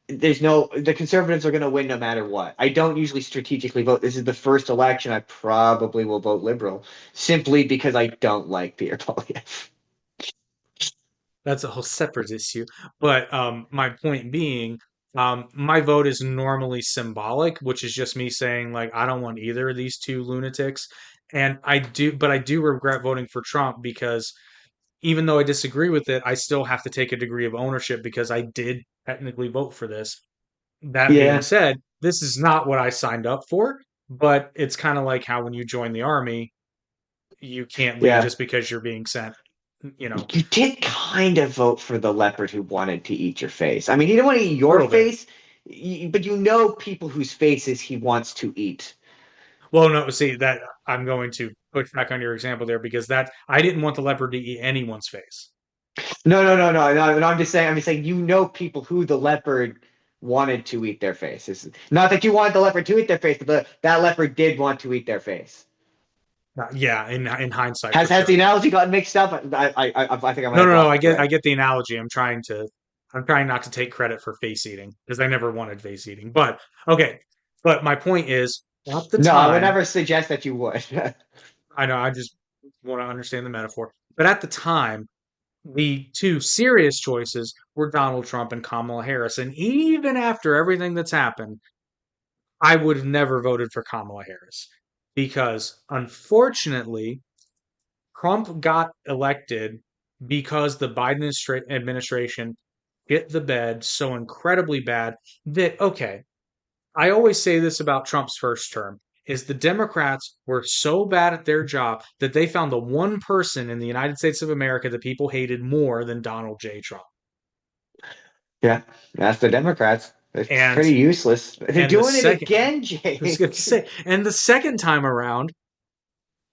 there's no the conservatives are going to win no matter what. I don't usually strategically vote. This is the first election I probably will vote liberal simply because I don't like Pierre Poilievre. That's a whole separate issue. But my point being, my vote is normally symbolic, which is just me saying like I don't want either of these two lunatics. And I do regret voting for Trump because even though I disagree with it, I still have to take a degree of ownership because I did technically vote for this. That being Yeah. said, this is not what I signed up for, but it's kind of like how when you join the army, you can't leave Yeah. just because you're being sent, you know, You did kind of vote for the leopard who wanted to eat your face. I mean, he didn't want to eat a your little bit. face, but you know people whose faces he wants to eat. Well, no, see that I'm going to push back on your example there because that I didn't want the leopard to eat anyone's face. No. I'm just saying, you know people who the leopard wanted to eat their face. It's not that you wanted the leopard to eat their face, but that leopard did want to eat their face. Yeah, in hindsight for Has the sure. analogy gotten mixed up? I think I might No, have no, no. got the I thread. get the analogy. I'm trying not to take credit for face eating because I never wanted face eating. But okay. But my point is, at the No, I would time, never suggest that you would. I know I just want to understand the metaphor. But at the time, the two serious choices were Donald Trump and Kamala Harris. And even after everything that's happened, I would have never voted for Kamala Harris because unfortunately, Trump got elected because the Biden administration hit the bed so incredibly bad that, okay, I always say this about Trump's first term is the Democrats were so bad at their job that they found the one person in the United States of America that people hated more than Donald J. Trump. Yeah, that's the Democrats. It's And pretty useless. They're and the doing it second again, I was going to Jake. say, and the second time around,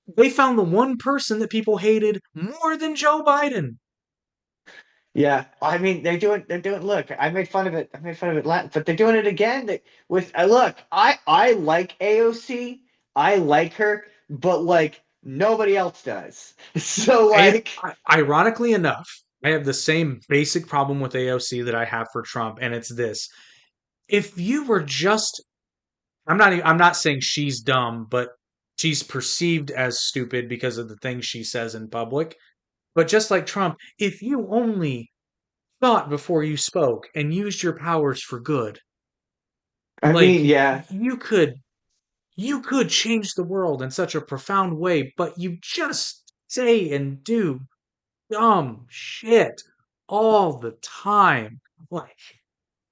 they found the one person that people hated more than Joe Biden. Yeah, I mean they're doing. Look, I made fun of it, but they're doing it again. With look, I like AOC, I like her, but like nobody else does. So like, Ironically enough, I have the same basic problem with AOC that I have for Trump, and it's this: if you were just, I'm not saying she's dumb, but she's perceived as stupid because of the things she says in public. But just like Trump, if you only thought before you spoke and used your powers for good, I mean, like yeah, you could change the world in such a profound way, but you just say and do dumb shit all the time. Like,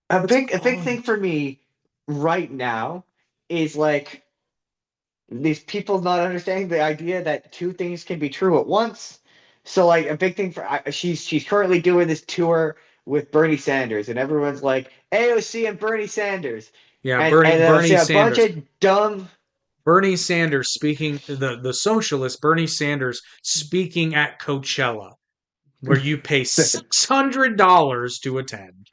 what's a big wrong thing with for me right now is like these people not understanding the idea that two things can be true at once. So like a big thing for she's currently doing this tour with Bernie Sanders, and everyone's like AOC and Bernie Sanders, you? Yeah, and then see Bernie a bunch Sanders. of dumb. Bernie Sanders speaking the socialist Bernie Sanders speaking at Coachella, where you pay That $600 to attend.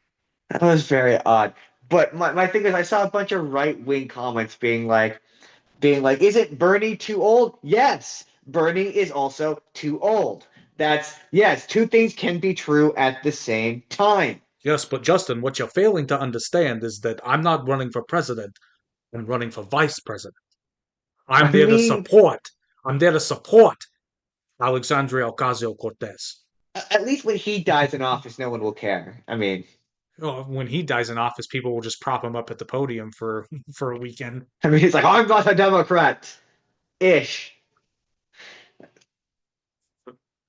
was very odd. But my thing is, I saw a bunch of right wing comments being like, isn't Bernie too old? Yes, Bernie is also too old. That's yes, two things can be true at the same time. Yes, but Justin, what you're failing to understand is that I'm not running for president. I'm running for vice president. I'm I there to mean, support. I'm there to support Alexandria Ocasio Cortez. at least when he dies in office, no one will care. I mean, When he dies in office, people will just prop him up at the podium for for a weekend. he's like, I'm not a Democrat, ish.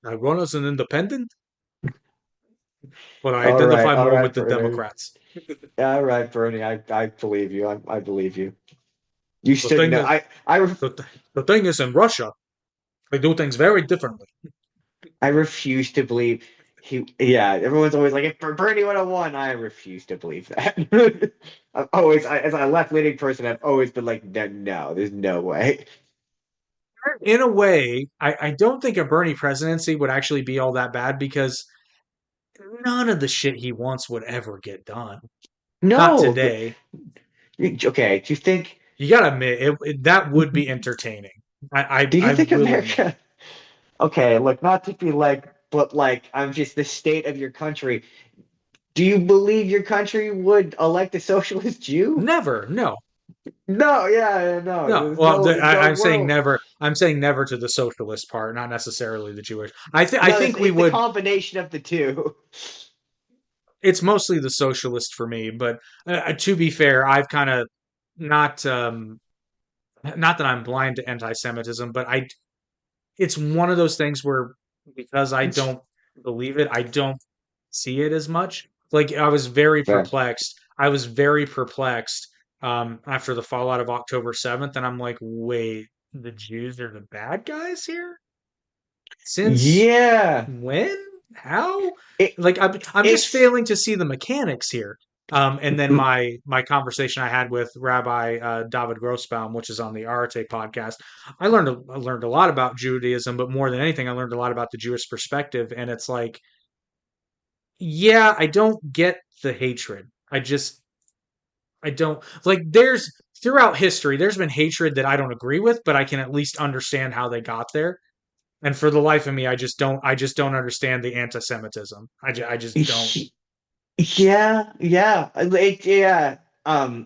I run as an independent, but I identify All more with right, the Bernie. Democrats. All right, Bernie. I believe you. I believe you. You The should thing know. is, the thing is, in Russia, they do things very differently. I refuse to believe he. Yeah, everyone's always like, if Bernie would have won, I refuse to believe that. I've always, as a left leaning person, I've always been like, no, no, there's no way. In a way, I don't think a Bernie presidency would actually be all that bad because none of the shit he wants would ever get done. Not No, today. okay. Do you think? You gotta admit, that would be entertaining. Do you I think will admit. America? Okay, look, not to be like, but like, I'm just the state of your country. Do you believe your country would elect a socialist Jew? Never, no, No, yeah, no. no. There's Well, no I'm saying world. never. I'm saying never to the socialist part, not necessarily the Jewish. I No, think we it's the would. combination of the two. It's mostly the socialist for me, but to be fair, I've kind of not not that I'm blind to anti-Semitism, but I it's one of those things where because I don't believe it, I don't see it as much. Like I was very Fair. perplexed. I was very perplexed after the fallout of October 7th, and I'm like, wait, the Jews are the bad guys here? Since Yeah. when? How? It Like I'm just it's failing to see the mechanics here. And then my conversation I had with Rabbi David Grossbaum, which is on the Arte podcast, I learned a lot about Judaism, but more than anything, I learned a lot about the Jewish perspective. And it's like, yeah, I don't get the hatred. I don't like. There's throughout history, there's been hatred that I don't agree with, but I can at least understand how they got there. And for the life of me, I just don't understand the anti-Semitism. I just don't. yeah, yeah. Yeah.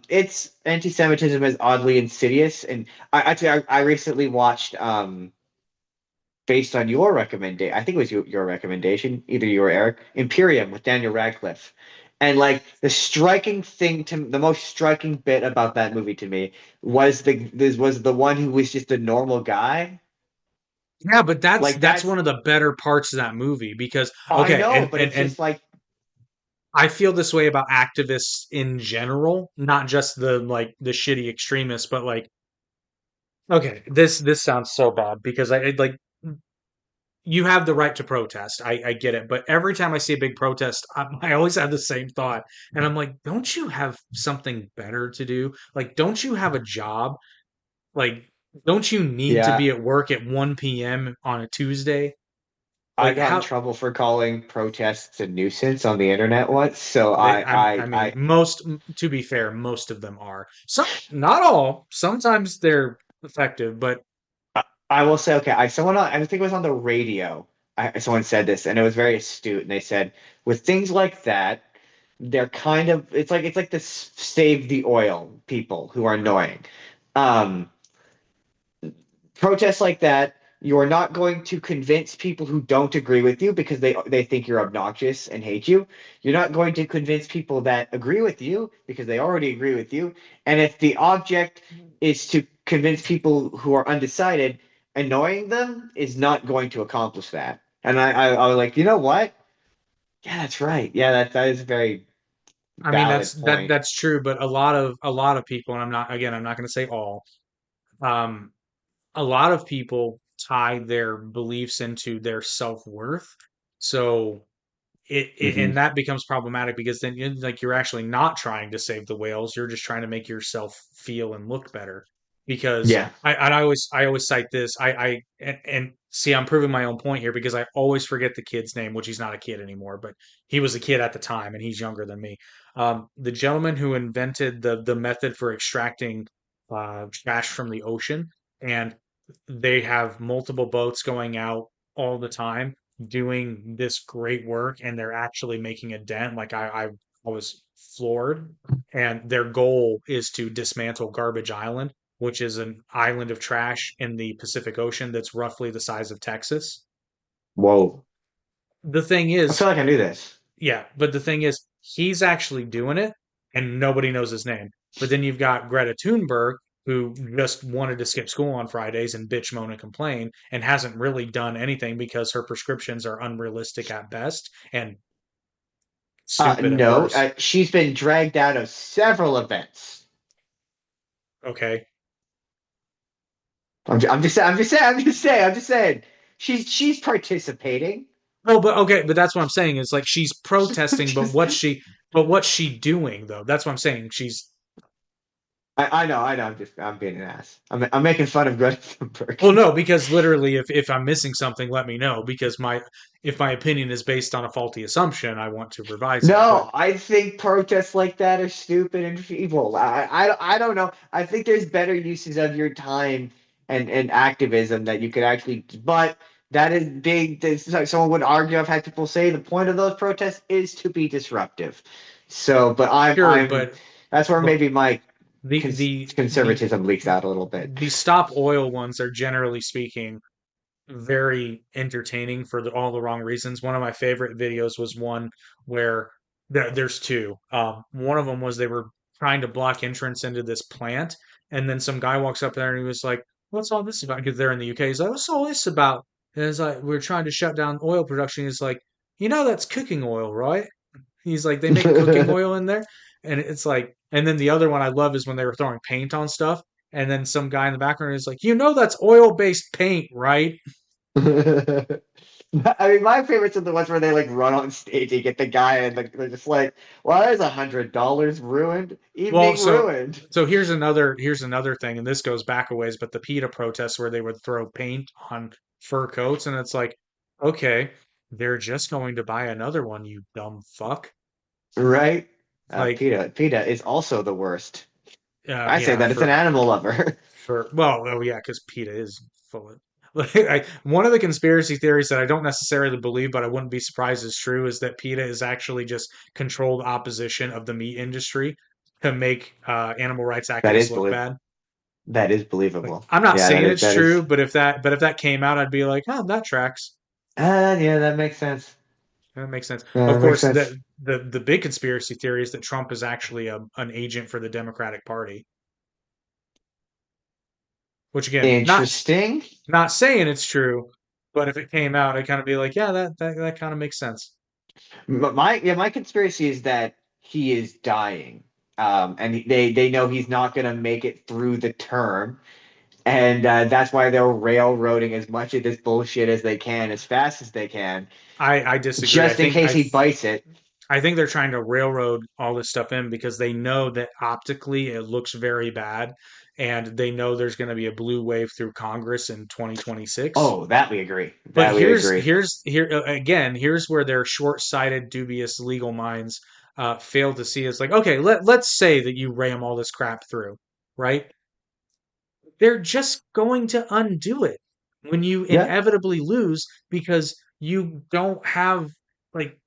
It's anti-Semitism is oddly insidious, and I recently watched based on your recommendation. I think it was your recommendation, either you or Eric, Imperium with Daniel Radcliffe. And like the most striking bit about that movie to me was the one who was just a normal guy. Yeah, but Like that's that's one of the better parts of that movie because I okay, know, but it's and just like I feel this way about activists in general, not just the like the shitty extremists, but like okay, this sounds so bad because like you have the right to protest. I get it, but every time I see a big protest, I always have the same thought, and I'm like, don't you have something better to do? Like, don't you have a job? Like, don't you need to yeah. be at work at 1 p.m. on a Tuesday? I Like, got in how trouble for calling protests a nuisance on the internet once, so I mean, to be fair, most of them are. Some, not all. Sometimes they're effective, but I will say, okay, I think it was on the radio. Someone said this, and it was very astute. And they said, with things like that, they're kind of it's like the save the oil people who are annoying. Um, Protests like that, you are not going to convince people who don't agree with you because they think you're obnoxious and hate you. You're not going to convince people that agree with you because they already agree with you. And if the object is to convince people who are undecided, annoying them is not going to accomplish that. And I was like, you know what? Yeah, that's right. Yeah, that is a very I mean valid point. that's true. But a lot of people, and I'm not going to say all. Um, a lot of people tie their beliefs into their self-worth. So and Hmm. that becomes problematic because then like you're actually not trying to save the whales. You're just trying to make yourself feel and look better. Because Yeah. I always cite this. And see, I'm proving my own point here because I always forget the kid's name, which he's not a kid anymore, but he was a kid at the time and he's younger than me. The gentleman who invented the method for extracting trash from the ocean, and they have multiple boats going out all the time doing this great work, and they're actually making a dent. Like I was floored, and their goal is to dismantle Garbage Island, which is an island of trash in the Pacific Ocean that's roughly the size of Texas. Whoa. The thing I is, feel like I knew this. yeah, but the thing is, he's actually doing it, and nobody knows his name. But then you've got Greta Thunberg, who just wanted to skip school on Fridays and bitch, moan, and complain, and hasn't really done anything because her prescriptions are unrealistic at best and stupid at No, worst. she's been dragged out of several events. Okay. I'm just saying. She's participating. Well, but okay, but that's what I'm saying is like she's protesting, Just but what's she doing though? That's what I'm saying. She's I know. I'm being an ass. I'm making fun of Greta Thunberg. Well, no, because literally, if I'm missing something, let me know. Because my if my opinion is based on a faulty assumption, I want to revise it. But No, I think protests like that are stupid and evil. I don't know. I think there's better uses of your time and activism that you could actually, but that is big. Someone would argue, I've had people say the point of those protests is to be disruptive. So, but sure, I'm, but that's where but maybe my the the the conservatism leaks out a little bit. the stop oil ones are generally speaking very entertaining for all the wrong reasons. One of my favorite videos was one where there's two. One of them was they were trying to block entrance into this plant, and then some guy walks up there and he was like, "What's all this about?" Because they're in the UK. He's like, "What's all this about?" And it's like, "We're trying to shut down oil production." He's like, "That's cooking oil, right?" He's like, "They make cooking oil in there," and it's like, and then the other one I love is when they were throwing paint on stuff. And then some guy in the background is like, that's oil-based paint, right? I mean, my favorites are the ones where they like run on stage and get the guy and they're just like, "Well, there's $100 ruined, Well, evening so ruined." so here's another thing, and this goes back a ways, but the PETA protests where they would throw paint on fur coats, and it's like, okay, they're just going to buy another one, you dumb fuck. Right? Like, PETA is also the worst. I say yeah, that it's an animal lover. well, oh yeah, because PETA is full of. Like, one of the conspiracy theories that I don't necessarily believe, but I wouldn't be surprised is true, is that PETA is actually just controlled opposition of the meat industry to make animal rights That activists is look bad. that is Like, believable. I'm not Yeah, saying it's that is. true, but if that came out, I'd be like, oh, that tracks. Yeah, that makes sense. That makes sense. Of That makes course, sense. the big conspiracy theory is that Trump is actually an agent for the Democratic Party. Which again, Interesting. not saying it's true, but if it came out, I'd kind of be like, yeah, that kind of makes sense. My conspiracy is that he is dying, and they know he's not going to make it through the term, and that's why they're railroading as much of this bullshit as they can, as fast as they can, I disagree. just in case he bites it. I think they're trying to railroad all this stuff in because they know that optically it looks very bad, and they know there's going to be a blue wave through Congress in 2026. Oh, that we agree. But That we agree. here's where their short-sighted, dubious legal minds fail to see. It's like, okay, let's say that you ram all this crap through, right? They're just going to undo it when you Yeah, inevitably lose because like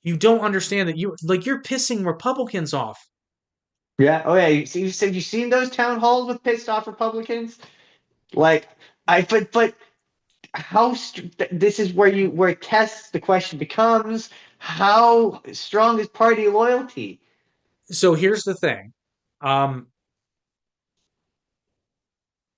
you don't understand that you're pissing Republicans off. yeah. Oh, yeah. You said you seen those town halls with pissed off Republicans? Like, but this is where it tests the question becomes how strong is party loyalty? So here's the thing. Um,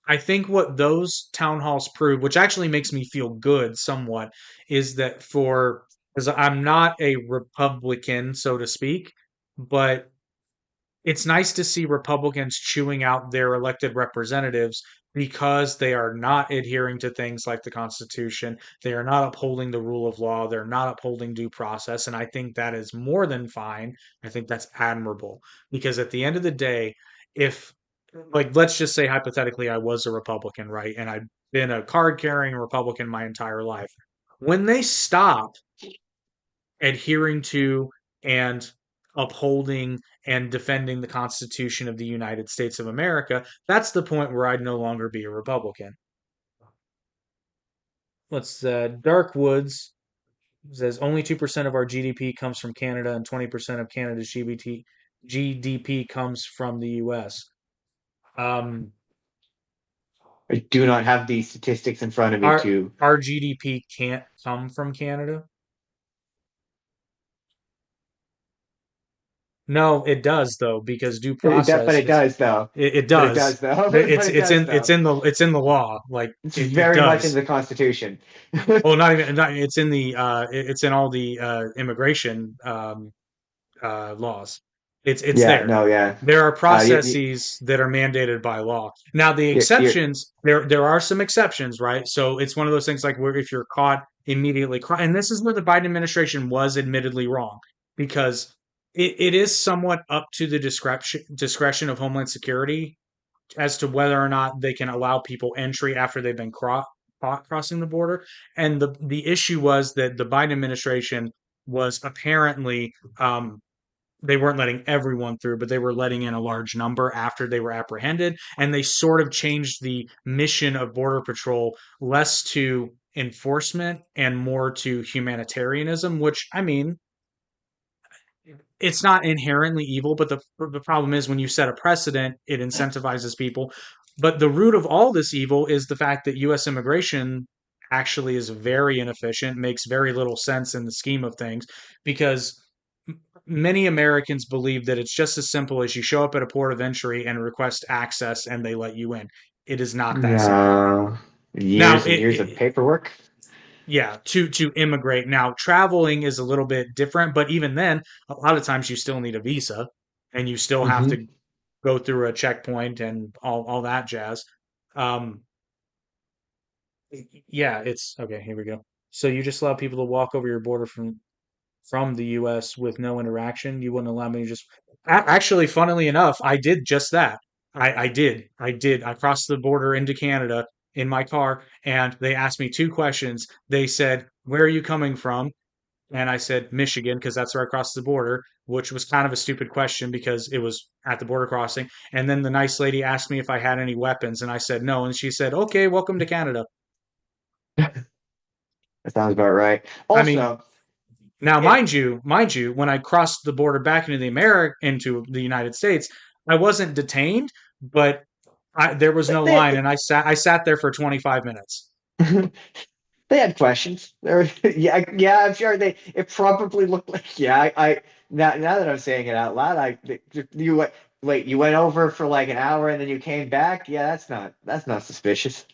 I think what those town halls prove, which actually makes me feel good somewhat, is that because I'm not a Republican, so to speak, but it's nice to see Republicans chewing out their elected representatives because they are not adhering to things like the Constitution. They are not upholding the rule of law. They're not upholding due process. And I think that is more than fine. I think that's admirable because at the end of the day, if, like, let's just say hypothetically, I was a Republican, right? And I've been a card carrying Republican my entire life. When they stop adhering to and upholding and defending the Constitution of the United States of America, that's the point where I'd no longer be a Republican. Dark Woods says only 2% of our GDP comes from Canada and 20% of Canada's GDP comes from the US. Um, I do not have these statistics in front of me our to. our GDP can't come from Canada. No, it does though, because due But process it does though. it But it does. does though. But It's it it's does in though. the law. Like It's it very much in does. the Constitution. Well, it's in it's in all the immigration laws. It's Yeah, there. no, yeah. There are You, processes that are mandated by law. Now, the you're exceptions, there are some exceptions, right? So it's one of those things like where if you're caught immediately, and this is where the Biden administration was admittedly wrong because it is somewhat up to the discretion of Homeland Security as to whether or not they can allow people entry after they've been caught crossing the border. And the issue was that the Biden administration was apparently they weren't letting everyone through, but they were letting in a large number after they were apprehended. And they sort of changed the mission of Border Patrol less to enforcement and more to humanitarianism, which I mean, it's not inherently evil, but the problem is when you set a precedent, it incentivizes people. But the root of all this evil is the fact that U.S. immigration actually is very inefficient, makes very little sense in the scheme of things, because many Americans believe that it's just as simple as you show up at a port of entry and request access and they let you in. It is not that simple. No, Now, years and years of paperwork. yeah, to immigrate. Now, traveling is a little bit different, but even then, a lot of times you still need a visa and you still have Hmm. to go through a checkpoint and all that jazz. Um, yeah, it's okay. Here we go. So you just allow people to walk over your border from the U.S. with no interaction. You wouldn't allow me to just. Actually, funnily enough, I did just that. I did. I did. I crossed the border into Canada in my car, and they asked me two questions. They said, "Where are you coming from?" And I said, "Michigan," because that's where I crossed the border, which was kind of a stupid question because it was at the border crossing. And then the nice lady asked me if I had any weapons, and I said no. And she said, "Okay, welcome to Canada." That sounds about right. I mean, Also, now, if mind you, when I crossed the border back into the United States, I wasn't detained, but there was no line, they, and I sat there for 25 minutes. they had questions. There, yeah, yeah. I'm sure they. It probably looked like. Yeah, now that I'm saying it out loud, you wait. You went over for like an hour and then you came back. Yeah, that's not suspicious.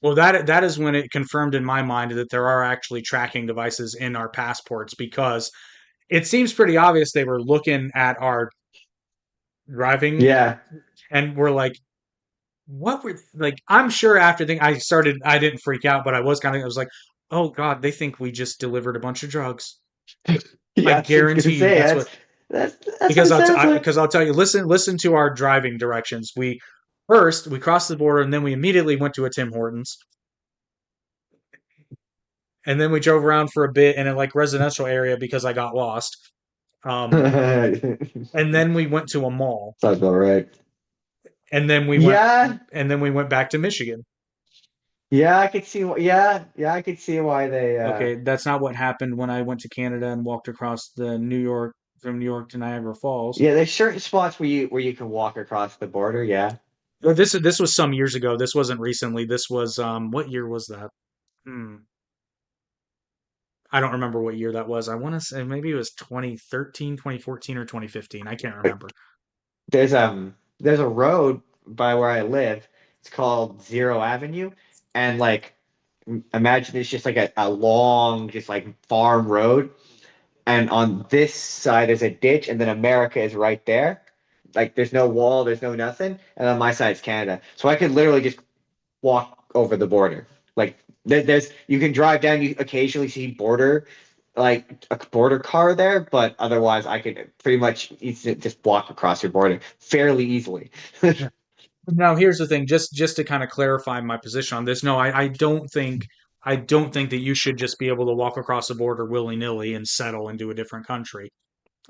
Well, that is when it confirmed in my mind that there are actually tracking devices in our passports because it seems pretty obvious they were looking at our driving Yeah. and were like, what were like I'm sure after I didn't freak out, but I was like, oh God, they think we just delivered a bunch of drugs. I Yeah, I was gonna guarantee you say that's what that's what it sounds like. because I'll tell you, listen to our driving directions. We crossed the border and then we immediately went to a Tim Hortons and then we drove around for a bit in a like residential area because I got lost. Um, and then we went to a mall Sounds about right. and then Yeah, we went back to Michigan. yeah, I could see. Yeah, I could see why they. Okay, that's not what happened when I went to Canada and walked across the New York from New York to Niagara Falls. Yeah, there's certain spots where you can walk across the border. Yeah. But this was some years ago. This wasn't recently. This was what year was that? Hmm. I don't remember what year that was. I want to say maybe it was 2013, 2014, or 2015. I can't remember. There's a road by where I live. It's called Zero Avenue, and like imagine it's just like a long, just like farm road, and on this side is a ditch, and then America is right there. Like there's no wall, there's no nothing, and on my side is Canada. So I could literally just walk over the border. Like there's you can drive down, you occasionally see like a border car there, but otherwise I could pretty much just walk across your border fairly easily. Now, here's the thing, just to kind of clarify my position on this. No, I don't think that you should just be able to walk across the border willy-nilly and settle into a different country.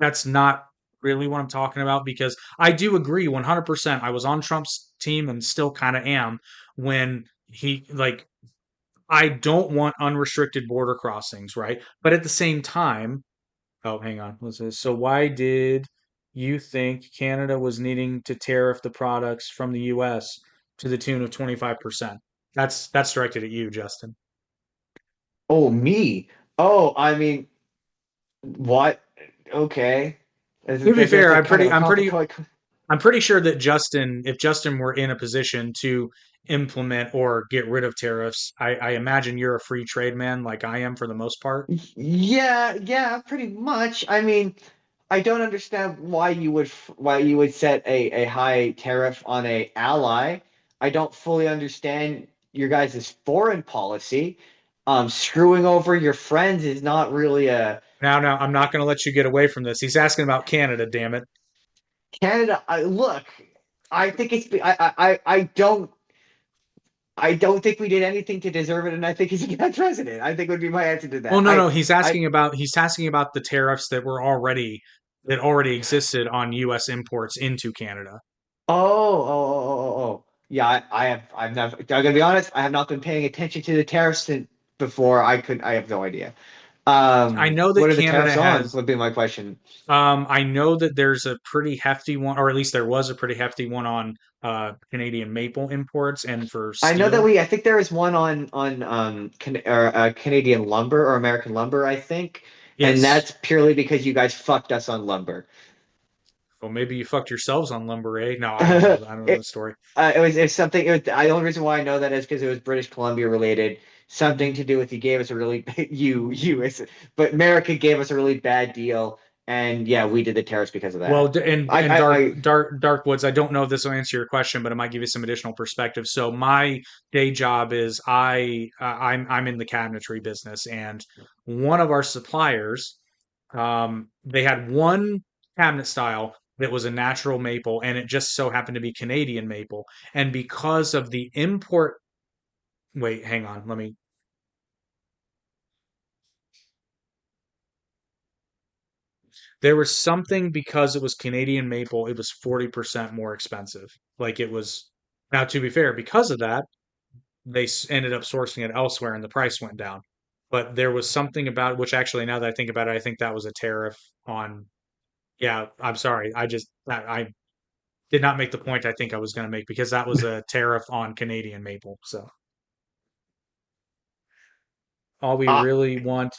That's not really what I'm talking about because I do agree 100%. I was on Trump's team and still kind of am when he like I don't want unrestricted border crossings, right? But at the same time, oh, hang on. What's this? So why did you think Canada was needing to tariff the products from the US to the tune of 25%? That's directed at you, Justin. Oh, me. Oh, I mean, what? Okay. To be There's fair, a kind of a complicated. I'm pretty sure that if Justin were in a position to implement or get rid of tariffs, I imagine you're a free trade man like I am for the most part. Yeah, yeah, pretty much. I mean, I don't understand why you would set a high tariff on a ally. I don't fully understand your guys' foreign policy. Screwing over your friends is not really a Now, I'm not going to let you get away from this. He's asking about Canada, damn it. Canada, look, I think it's I don't think we did anything to deserve it, and I think he's a bad president. I think would be my answer to Well, that. no, no, I he's asking about the tariffs that already existed on U.S. imports into Canada. Yeah, I've never. I'm gonna be honest. I have not been paying attention to the tariffs since before. I have no idea. I know What that are the Canada tariffs on? has. Would be my question. I know that there's a pretty hefty one, or at least there was a pretty hefty one on Canadian maple imports and for I know that steel. I think there is one on Canadian lumber or American lumber, I think, and Yes. that's purely because you guys fucked us on lumber. Well, maybe you fucked yourselves on lumber, eh? No, I don't know. I don't know the It story. it was something. The only reason why I know that is because it was British Columbia related. Something to do with you gave us a really but America gave us a really bad deal, and yeah, we did the tariffs because of Well, that. and I dark woods. I don't know if this will answer your question, but it might give you some additional perspective. So my day job is I'm in the cabinetry business, and one of our suppliers, they had one cabinet style that was a natural maple, and it just so happened to be Canadian maple. And because of the import, wait, hang on, let me. There was something because it was Canadian maple, it was 40% more expensive. Like it was. Now, to be fair, because of that, they ended up sourcing it elsewhere and the price went down. But there was something about which actually, now that I think about it, I think that was a tariff on. Yeah, I'm sorry. I did not make the point I think I was going to make because that was a tariff on Canadian maple. So all we uh, really want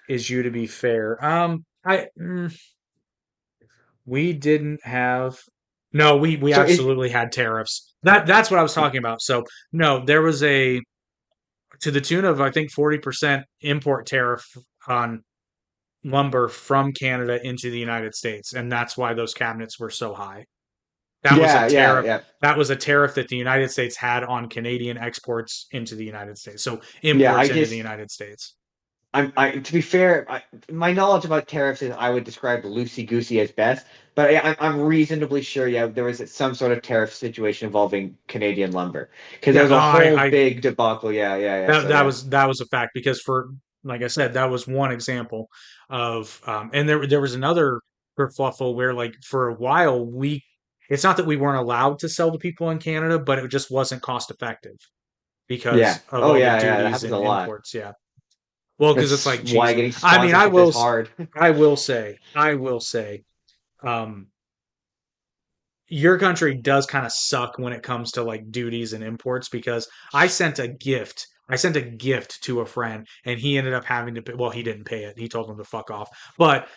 is you to be fair. We didn't have. No, we so is absolutely had tariffs. That's what I was talking about. So no, there was a to the tune of I think 40% import tariff on lumber from Canada into the United States, and that's why those cabinets were so high. That was a tariff. yeah. That was a tariff that the United States had on Canadian exports into the United States. So Yeah, imports into the United States. I to be fair, my knowledge about tariffs is I would describe loosey goosey as best, but I'm reasonably sure, yeah, there was some sort of tariff situation involving Canadian lumber because there Yeah, was no, a whole I big debacle. Yeah. So yeah, that was a fact because for like I said, that was one example of and there was another kerfuffle where like for a while we it's not that we weren't allowed to sell to people in Canada, but it just wasn't cost effective yeah. because of Oh all the yeah. That duties happens a and lot. imports. Yeah. Well, because it's That's like, why geez, getting I mean, sponsorship is hard. I will say, your country does kind of suck when it comes to like duties and imports because I sent a gift. I sent a gift to a friend and he ended up having to pay, well, he didn't pay it. He told him to fuck off. But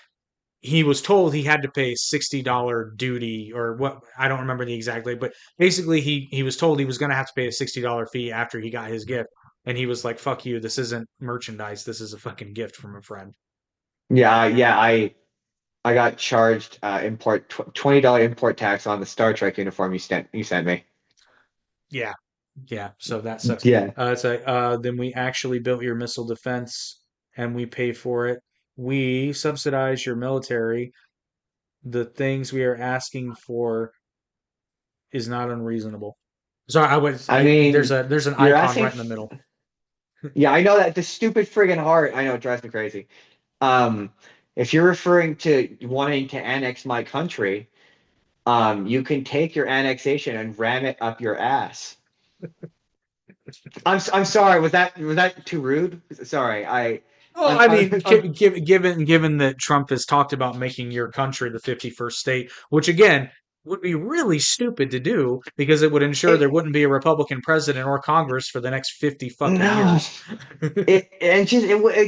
he was told he had to pay $60 duty or what I don't remember the exact date, but basically he was told he was going to have to pay a $60 fee after he got his gift. And he was like, fuck you, this isn't merchandise. This is a fucking gift from a friend. Yeah. I got charged import $20 import tax on the Star Trek uniform you sent me. Yeah. Yeah, so that sucks. Yeah. It's like, then we actually built your missile defense and we pay for it. We subsidize your military. The things we are asking for is not unreasonable. Sorry, I mean, there's an you're icon asking. right in the middle. Yeah, I know that the stupid friggin' heart. I know it drives me crazy. Um, if you're referring to wanting to annex my country, you can take your annexation and ram it up your ass. I'm sorry. Was that too rude? Sorry. Well, I mean, I'm given that Trump has talked about making your country the 51st state, which again would be really stupid to do because it would ensure there it, wouldn't be a Republican president or Congress for the next 50 fucking no. years. It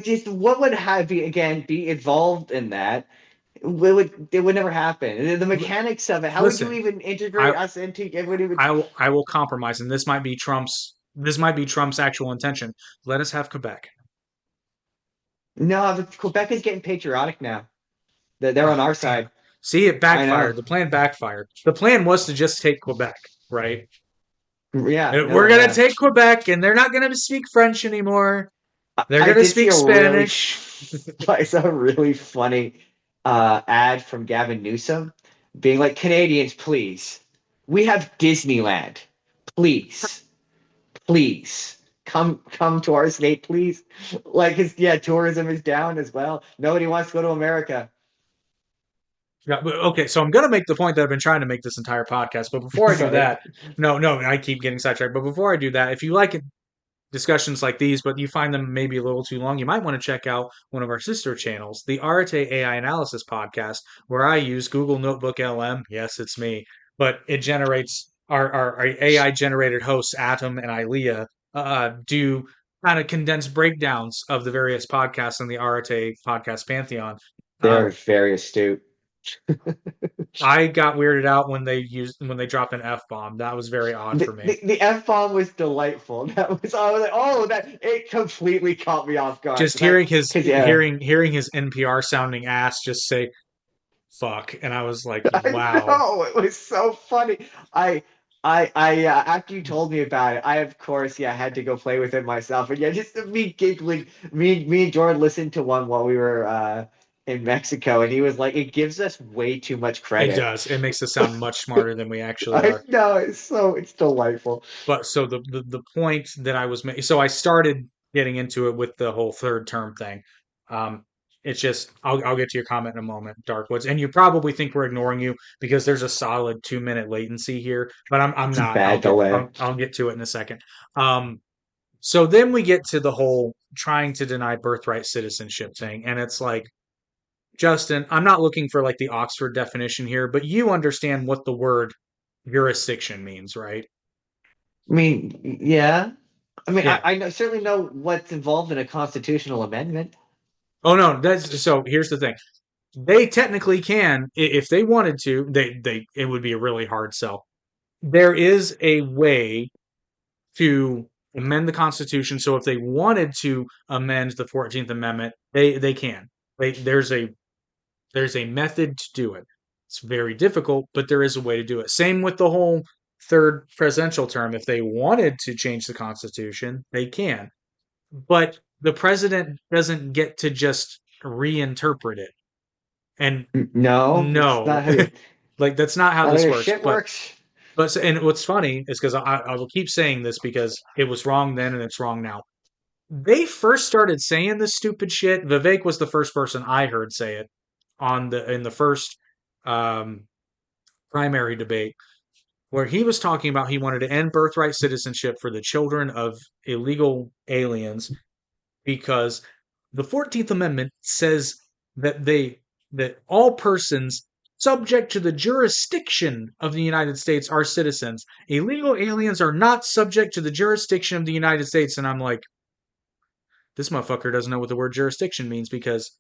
just what would have be involved in that? It would never happen. The mechanics of it. How would you Listen, even integrate I us into it? Would even I will compromise, and this might be Trump's actual intention. Let us have Quebec. no. But Quebec is getting patriotic now. They're on Oh, our damn it. side. See, it I know. backfired. The plan backfired. The plan was to just take Quebec, right? Yeah. And we're No. gonna Yeah. take Quebec, and they're not gonna speak French anymore. They're I gonna did see speak a really, Spanish. I saw a really funny ad from Gavin Newsom being like, Canadians, please, we have Disneyland. Please, please come to our state, please. Like, yeah, tourism is down as well. Nobody wants to go to America. Yeah, but okay, so I'm gonna make the point that I've been trying to make this entire podcast, but before I do Sorry. that, no, I keep getting sidetracked. But before I do that, if you like discussions like these, but you find them maybe a little too long, you might want to check out one of our sister channels, the Arte AI Analysis podcast, where I use Google Notebook LM. Yes, it's me, but it generates our AI generated hosts, Atom and Ilea, do kind of condensed breakdowns of the various podcasts in the Arte podcast pantheon. They're Um, very astute. I got weirded out when they dropped an F bomb. That was very odd for me. The F bomb was delightful. That was I was like, oh, that it completely caught me off guard Just because I hearing his because yeah, hearing his NPR sounding ass just say fuck, and I was like, I wow. know it was so funny. After you told me about it, I of course yeah had to go play with it myself, and yeah, just me giggling. Me and Jordan listened to one while we were in Mexico, and he was like, it gives us way too much It credit. does. It makes us sound much smarter than we actually I are. know it's delightful. But so the point that I was making, so I started getting into it with the whole third term thing. Um, it's just I'll get to your comment in a moment, Darkwoods, and you probably think we're ignoring you because there's a solid 2 minute latency here, but I'm It's a not. bad delay. I'll get to it in a second. Um, so then we get to the whole trying to deny birthright citizenship thing, and it's like, Justin, I'm not looking for like the Oxford definition here, but you understand what the word jurisdiction means, right? I mean, yeah. I mean, Yeah. I know, certainly know what's involved in a constitutional amendment. Oh no, that's so here's the thing. They technically can, if they wanted to, they it would be a really hard sell. There is a way to amend the Constitution. So if they wanted to amend the 14th Amendment, they can. There's a method to do it. It's very difficult, but there is a way to do it. Same with the whole third presidential term. If they wanted to change the Constitution, they can. But the president doesn't get to just reinterpret it. And No, that's no, not how you, like that's not how not how this your works. shit works. And what's funny is because I will keep saying this because it was wrong then and it's wrong now. They first started saying this stupid shit. Vivek was the first person I heard say it on the in the first um, primary debate, where he was talking about he wanted to end birthright citizenship for the children of illegal aliens because the 14th Amendment says that that all persons subject to the jurisdiction of the United States are citizens. Illegal aliens are not subject to the jurisdiction of the United States. And I'm like, this motherfucker doesn't know what the word jurisdiction means because,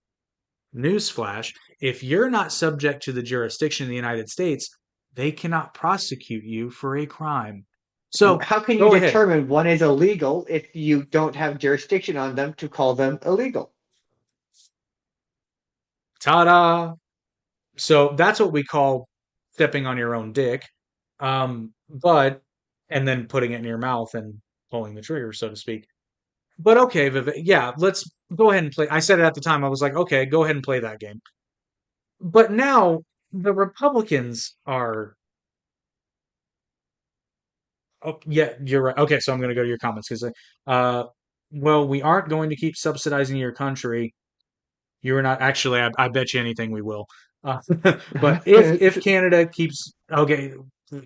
newsflash, if you're not subject to the jurisdiction of the United States, they cannot prosecute you for a crime. So How can you go ahead. determine one is illegal if you don't have jurisdiction on them to call them illegal? Ta da! So that's what we call stepping on your own dick. But and then putting it in your mouth and pulling the trigger, so to speak. But okay, Vivek, yeah, let's go ahead and play. I said it at the time. I was like, okay, go ahead and play that game. But now the Republicans are. Oh, yeah, you're right. Okay, so I'm going to go to your comments because, uh, well, we aren't going to keep subsidizing your country. You're not actually. I bet you anything we will. But if Canada keeps okay,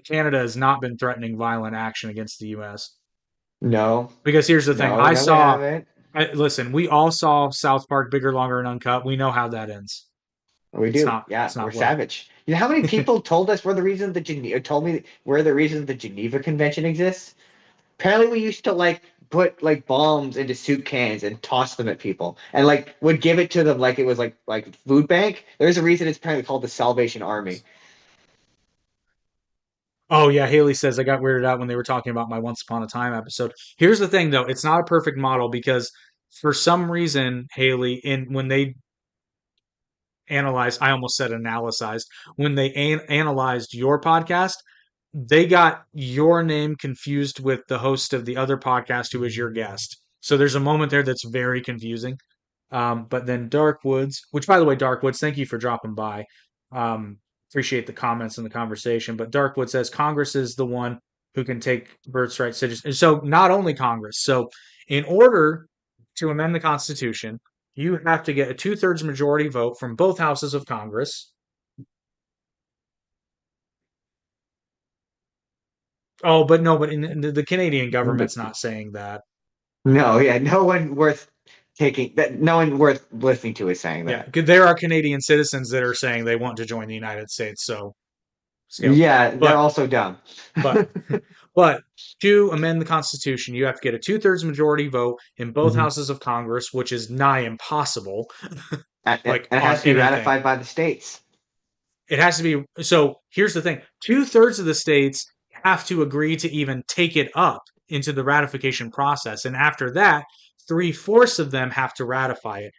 Canada has not been threatening violent action against the U.S. No, Because here's the thing: no, we haven't. listen, we all saw South Park, Bigger, Longer, and Uncut. We know how that ends. We do. It's Yeah, we're not well. savage. You know how many people told us we're the reason the Geneva told me we're the reason the Geneva Convention exists? Apparently, we used to like put like bombs into soup cans and toss them at people, and like would give it to them like it was like food bank. There's a reason it's apparently called the Salvation Army. Oh yeah, Haley says I got weirded out when they were talking about my Once Upon a Time episode. Here's the thing though, it's not a perfect model because for some reason, Haley, in when they analyzed, I almost said analyzed, when they analyzed your podcast, they got your name confused with the host of the other podcast who was your guest. So there's a moment there that's very confusing. But then Dark Woods, which by the way, Dark Woods, thank you for dropping by. Um, Appreciate the comments and the conversation. But Dark Woods says Congress is the one who can take birthright citizens. So not only Congress. So in order to amend the Constitution, you have to get a two-thirds majority vote from both houses of Congress. Oh, but no, but in the Canadian government's not saying that. No, yeah, no one worth taking that. No one worth listening to is saying Yeah, that. there are Canadian citizens that are saying they want to join the United States. So scales back. Yeah, they're But also dumb. but but to amend the Constitution, you have to get a two-thirds majority vote in both Mhm. houses of Congress, which is nigh impossible. And Like it on has to be anything, ratified by the states. it has to be. So here's the thing: two-thirds of the states have to agree to even take it up into the ratification process, and after that, three-fourths of them have to ratify it.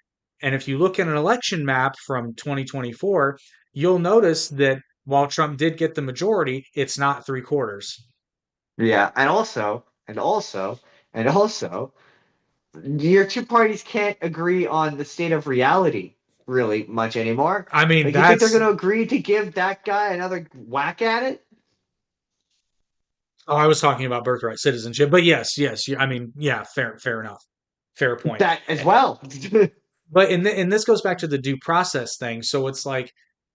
And if you look at an election map from 2024, you'll notice that while Trump did get the majority, it's not three-quarters. Yeah, and also, your two parties can't agree on the state of reality really much anymore. I mean, Like, you think they're that's going to agree to give that guy another whack at it? oh, I was talking about birthright citizenship, but yes, yes, I mean, yeah, fair enough, fair point. That as Eh, well. But and this goes back to the due process thing. So it's like,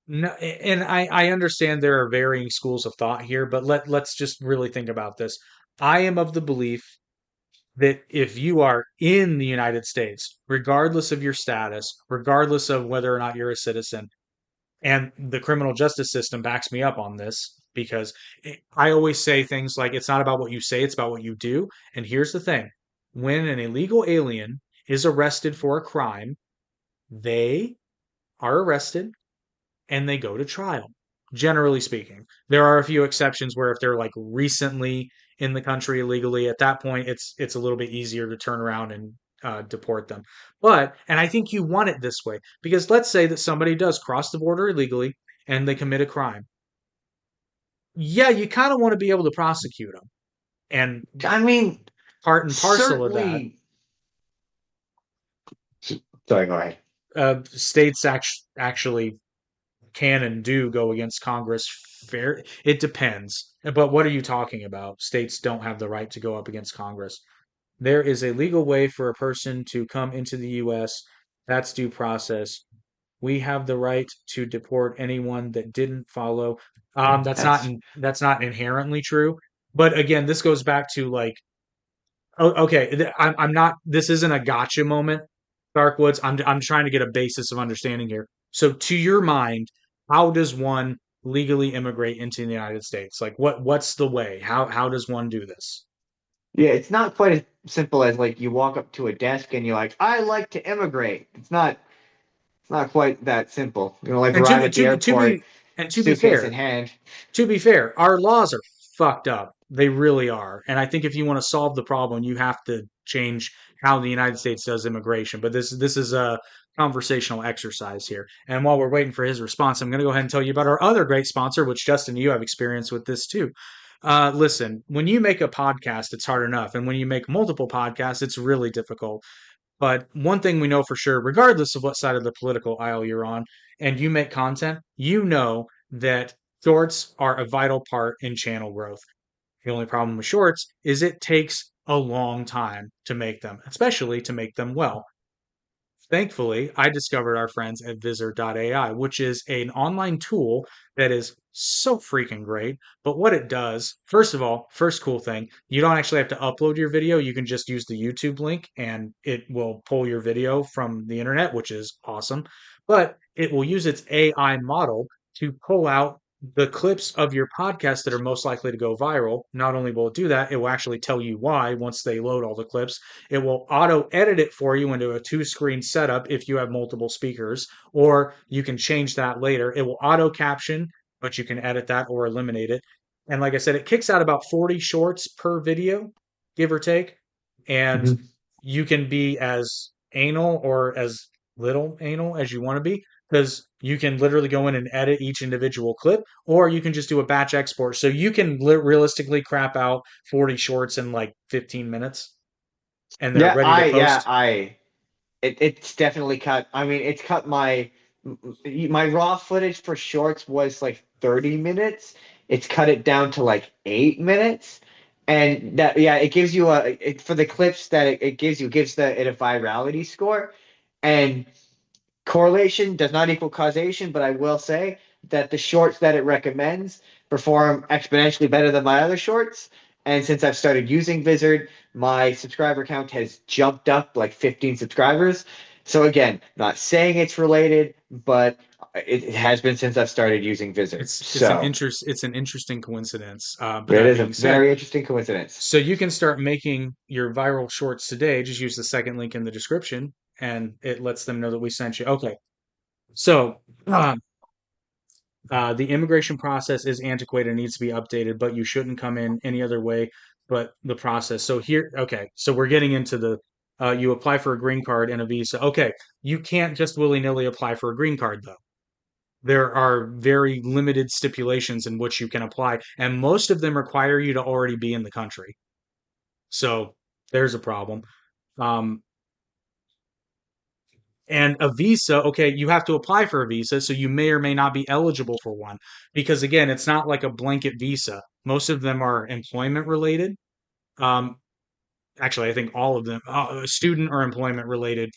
no, and I understand there are varying schools of thought here, but let's just really think about this. I am of the belief that if you are in the United States, regardless of your status, regardless of whether or not you're a citizen, and the criminal justice system backs me up on this because I always say things like it's not about what you say, it's about what you do. And here's the thing: when an illegal alien is arrested for a crime, they are arrested and they go to trial. Generally speaking, there are a few exceptions where if they're like recently in the country illegally, at that point it's a little bit easier to turn around and deport them. But and I think you want it this way because let's say that somebody does cross the border illegally and they commit a crime. Yeah, you kind of want to be able to prosecute them, and I mean, part and parcel of that, certainly. Sorry, go ahead. states actually can and do go against Congress. Fair, it depends. But what are you talking about? States don't have the right to go up against Congress. There is a legal way for a person to come into the U.S. That's due process. We have the right to deport anyone that didn't follow. That's That's not inherently true. But again, this goes back to like, oh, okay, I'm not. This isn't a gotcha moment, Darkwoods. I'm trying to get a basis of understanding here. So, to your mind, how does one legally immigrate into the United States? Like, what's the way? How does one do this? yeah. It's not quite as simple as like you walk up to a desk and you're like, "I like to immigrate." It's not. It's not quite that simple. You know, like And arrive at the airport, to be suitcase in fair, hand. our laws are fucked up. They really are. And I think if you want to solve the problem, you have to change how the United States does immigration. But this is a conversational exercise here. And while we're waiting for his response, I'm going to go ahead and tell you about our other great sponsor, which Justin, you have experience with this too. Listen, when you make a podcast, it's hard enough. And when you make multiple podcasts, it's really difficult. But one thing we know for sure, regardless of what side of the political aisle you're on, and you make content, you know that shorts are a vital part in channel growth. The only problem with shorts is it takes a long time to make them, especially to make them well. Thankfully, I discovered our friends at Visor.ai, which is an online tool that is so freaking great. But what it does, first of all, first cool thing, you don't actually have to upload your video. You can just use the YouTube link and it will pull your video from the internet, which is awesome. But it will use its AI model to pull out the clips of your podcast that are most likely to go viral. Not only will it do that, it will actually tell you why once they load all the clips. It will auto edit it for you into a two-screen setup if you have multiple speakers, or you can change that later. It will auto caption, but you can edit that or eliminate it. And like I said, it kicks out about 40 shorts per video, give or take. And Mhm. you can be as anal or as little anal as you want to be because you can literally go in and edit each individual clip, or you can just do a batch export. So you can realistically crap out 40 shorts in like 15 minutes. and they're Yeah, ready to post. it's definitely cut. I mean, it's cut my raw footage for shorts was like 30 minutes. It's cut it down to like 8 minutes. And that, yeah, it gives you for the clips that it gives you, gives it a virality score. And correlation does not equal causation, but I will say that the shorts that it recommends perform exponentially better than my other shorts. And since I've started using Vizard, my subscriber count has jumped up like 15 subscribers. So again, not saying it's related, but it has been since I've started using Vizard. So It's an interesting coincidence. But it that is a being said, very interesting coincidence. so you can start making your viral shorts today. Just use the second link in the description, and it lets them know that we sent you. Okay, so the immigration process is antiquated and needs to be updated, but you shouldn't come in any other way but the process. So here, okay, so we're getting into the you apply for a green card and a visa. Okay, you can't just willy-nilly apply for a green card though. There are very limited stipulations in which you can apply, and most of them require you to already be in the country. So there's a problem. Um, and a visa, okay, you have to apply for a visa, so you may or may not be eligible for one. Because again, it's not like a blanket visa. Most of them are employment related. Um, Actually, I think all of them, student or employment related,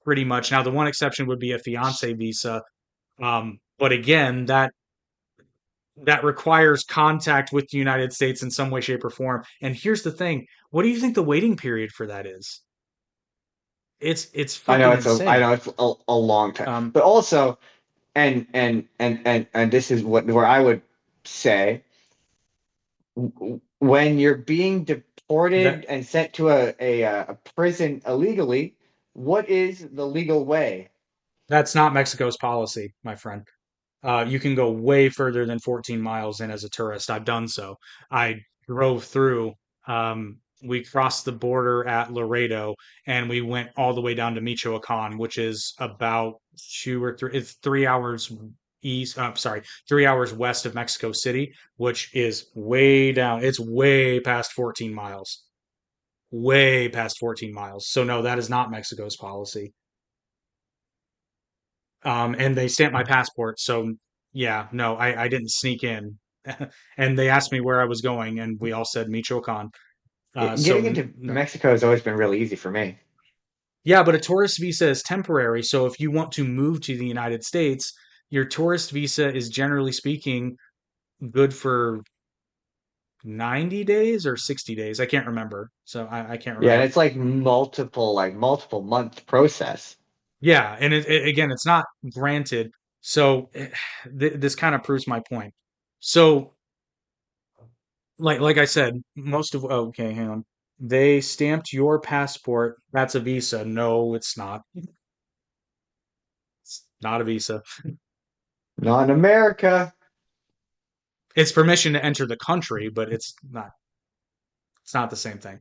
pretty much. Now, the one exception would be a fiance visa. But again, that requires contact with the United States in some way, shape, or form. And here's the thing: what do you think the waiting period for that is? It's freaking I insane. know it's a long time, Um, but also, and this is where I would say when you're being that deported and sent to a prison illegally, what is the legal way? that's not Mexico's policy, my friend. You can go way further than 14 miles in as a tourist. I've done so. I drove through. We crossed the border at Laredo, and we went all the way down to Michoacan, which is about 2 or 3. It's 3 hours east. Sorry, 3 hours west of Mexico City, which is way down. It's way past 14 miles. Way past 14 miles. So no, that is not Mexico's policy. And they stamped my passport. So yeah, no, I didn't sneak in. And they asked me where I was going, and we all said Michoacan. Getting into No. Mexico has always been really easy for me. Yeah, but a tourist visa is temporary. So if you want to move to the United States, your tourist visa is generally speaking good for 90 days or 60 days. I can't remember. So I can't Yeah, and remember. it's multiple month process. Yeah, and again, it's not granted. So this kind of proves my point. So like I said, most of okay, hang on. They stamped your passport. That's a visa. No, it's not. It's not a visa. Not in America. It's permission to enter the country, but it's not. It's not the same thing.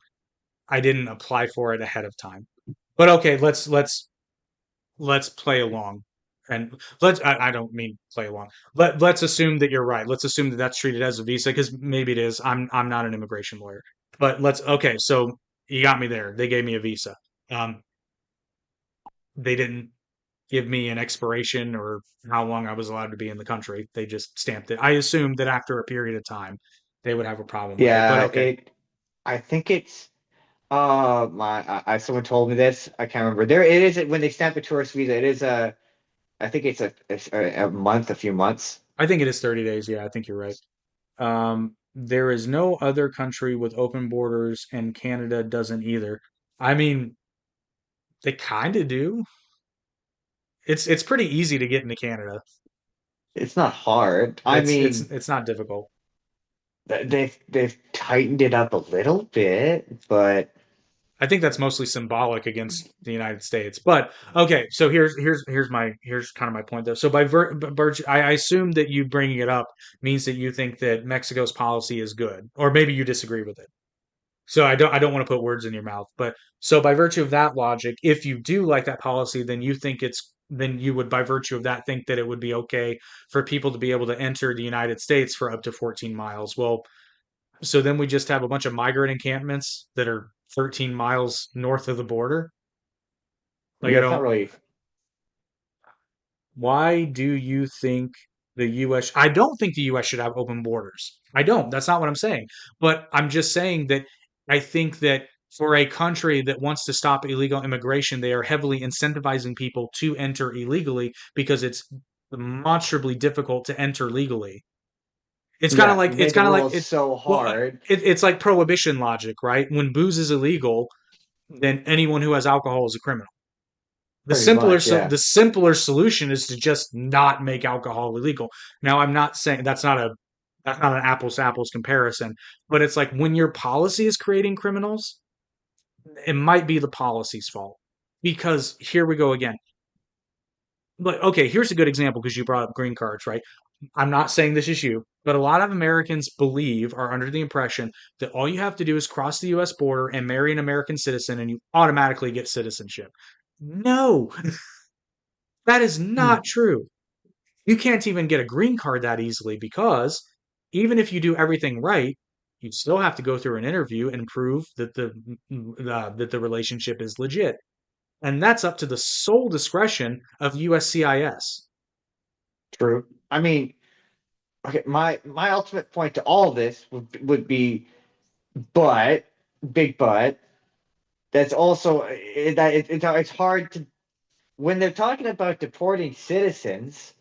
I didn't apply for it ahead of time. But okay, let's play along, and I don't mean play along. Let's assume that you're right. Let's assume that that's treated as a visa because maybe it is. I'm not an immigration lawyer, but let's okay. So you got me there. They gave me a visa. Um, they didn't give me an expiration or how long I was allowed to be in the country. They just stamped it. I assumed that after a period of time, they would have a problem with it. But Yeah, okay, I think it's someone told me this. I can't remember. There it is when they stamp a tourist visa. It is I think it's a month, a few months. I think it is 30 days. Yeah, I think you're right. There is no other country with open borders, and Canada doesn't either. I mean, they kind of do. It's pretty easy to get into Canada. It's not hard. I It's mean, it's not difficult. they've tightened it up a little bit, but I think that's mostly symbolic against the United States. But okay, so here's kind of my point though. So virtue, I assume that you bringing it up means that you think that Mexico's policy is good, or maybe you disagree with it. So I don't want to put words in your mouth, but so by virtue of that logic, if you do like that policy, then you would by virtue of that think that it would be okay for people to be able to enter the United States for up to 14 miles. Well, so then we just have a bunch of migrant encampments that are 13 miles north of the border. Like, I Yeah, it's not don't, really. why do you think the US, I don't think the US should have open borders. I don't. That's not what I'm saying. But I'm just saying that I think that for a country that wants to stop illegal immigration, they are heavily incentivizing people to enter illegally because it's demonstrably difficult to enter legally. Yeah, you It's made the kind of like rules it. so Well, hard. it's like prohibition logic, right? When booze is illegal, then anyone who has alcohol is a criminal. Pretty much, yeah. The simpler solution is to just not make alcohol illegal. Now, I'm not saying that's not an apples to apples comparison, but it's like when your policy is creating criminals, it might be the policy's fault. Because here we go again. But okay, here's a good example because you brought up green cards, right? I'm not saying this is you, but a lot of Americans believe are under the impression that all you have to do is cross the US border and marry an American citizen and you automatically get citizenship. No, that is Hmm. not true. You can't even get a green card that easily because even if you do everything right, you still have to go through an interview and prove that that the relationship is legit. And that's up to the sole discretion of USCIS. True. I mean, okay, my ultimate point to all this would be, but big but that's also that it's hard to when they're talking about deporting citizens.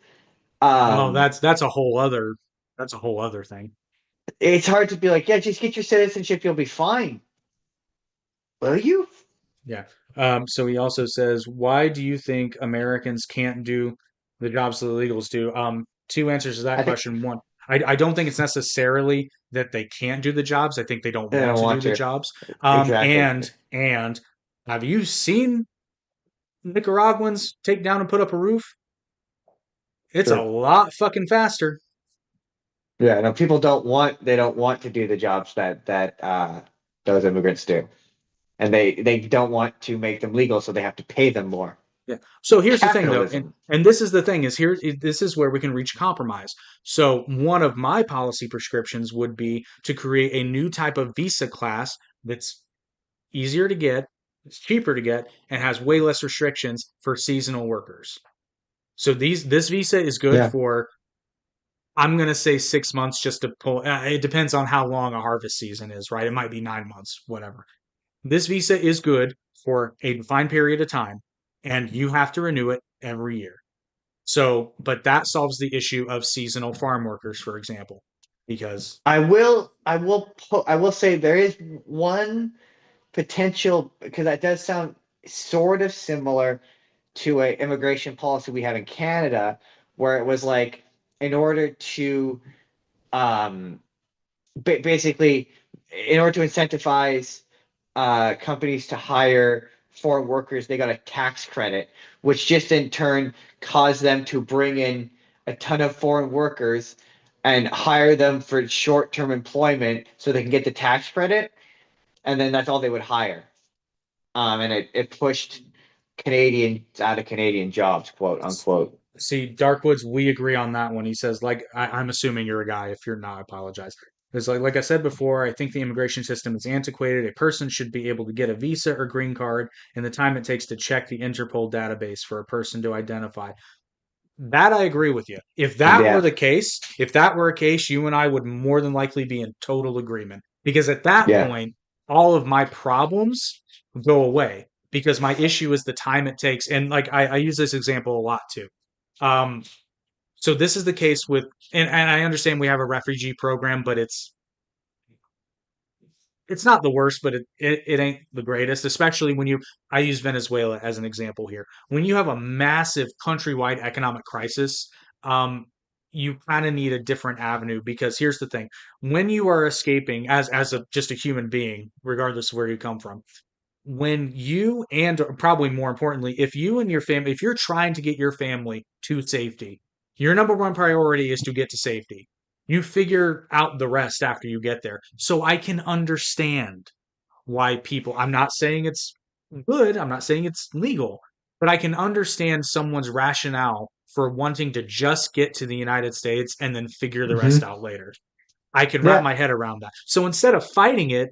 Well, Um, that's a whole other thing. it's hard to be like, yeah, just get your citizenship, you'll be fine. Will you? Yeah. So he also says, why do you think Americans can't do the jobs that the illegals do? Two answers to that I think question. One, I don't think it's necessarily that they can't do the jobs. I think they don't they want don't to do want the to. jobs. Exactly. And have you seen Nicaraguans take down and put up a roof? It's a True. lot fucking faster. Yeah, no, people they don't want to do the jobs that those immigrants do. And they don't want to make them legal, so they have to pay them more. Yeah. So here's the thing, though, Capitalism. and this is the thing is here this is where we can reach compromise. So one of my policy prescriptions would be to create a new type of visa class that's easier to get, it's cheaper to get, and has way less restrictions for seasonal workers. So this visa is good Yeah. for I'm gonna say 6 months just to pull. It depends on how long a harvest season is, right? It might be 9 months, whatever. This visa is good for a defined period of time, and you have to renew it every year. So, but that solves the issue of seasonal farm workers, for example, because I will say there is one potential because that does sound sort of similar to a immigration policy we have in Canada, where it was like in order to um basically in order to incentivize companies to hire foreign workers, they got a tax credit, which just in turn caused them to bring in a ton of foreign workers and hire them for short-term employment so they can get the tax credit, and then that's all they would hire. And it pushed Canadians out of Canadian jobs, quote unquote. see, Darkwoods, we agree on that one. He says, like, I'm assuming you're a guy. If you're not, I apologize. It's like I said before, I think the immigration system is antiquated. A person should be able to get a visa or green card in the time it takes to check the Interpol database for a person to identify. That I agree with you. Yeah. If that were a case, you and I would more than likely be in total agreement. Because at that Yeah. point, all of my problems go away. Because my issue is the time it takes. And like I use this example a lot too. Um, so this is the case with, and I understand we have a refugee program, but it's not the worst, but it ain't the greatest, especially when I use Venezuela as an example here. When you have a massive countrywide economic crisis, um, you kind of need a different avenue because here's the thing. When you are escaping as just a human being, regardless of where you come from, when you and probably more importantly, if you and your family, if you're trying to get your family to safety, your number one priority is to get to safety. You figure out the rest after you get there. So I can understand why people, I'm not saying it's good, I'm not saying it's legal, but I can understand someone's rationale for wanting to just get to the United States and then figure the rest Hmm. out later. I can wrap Yeah. my head around that. So instead of fighting it,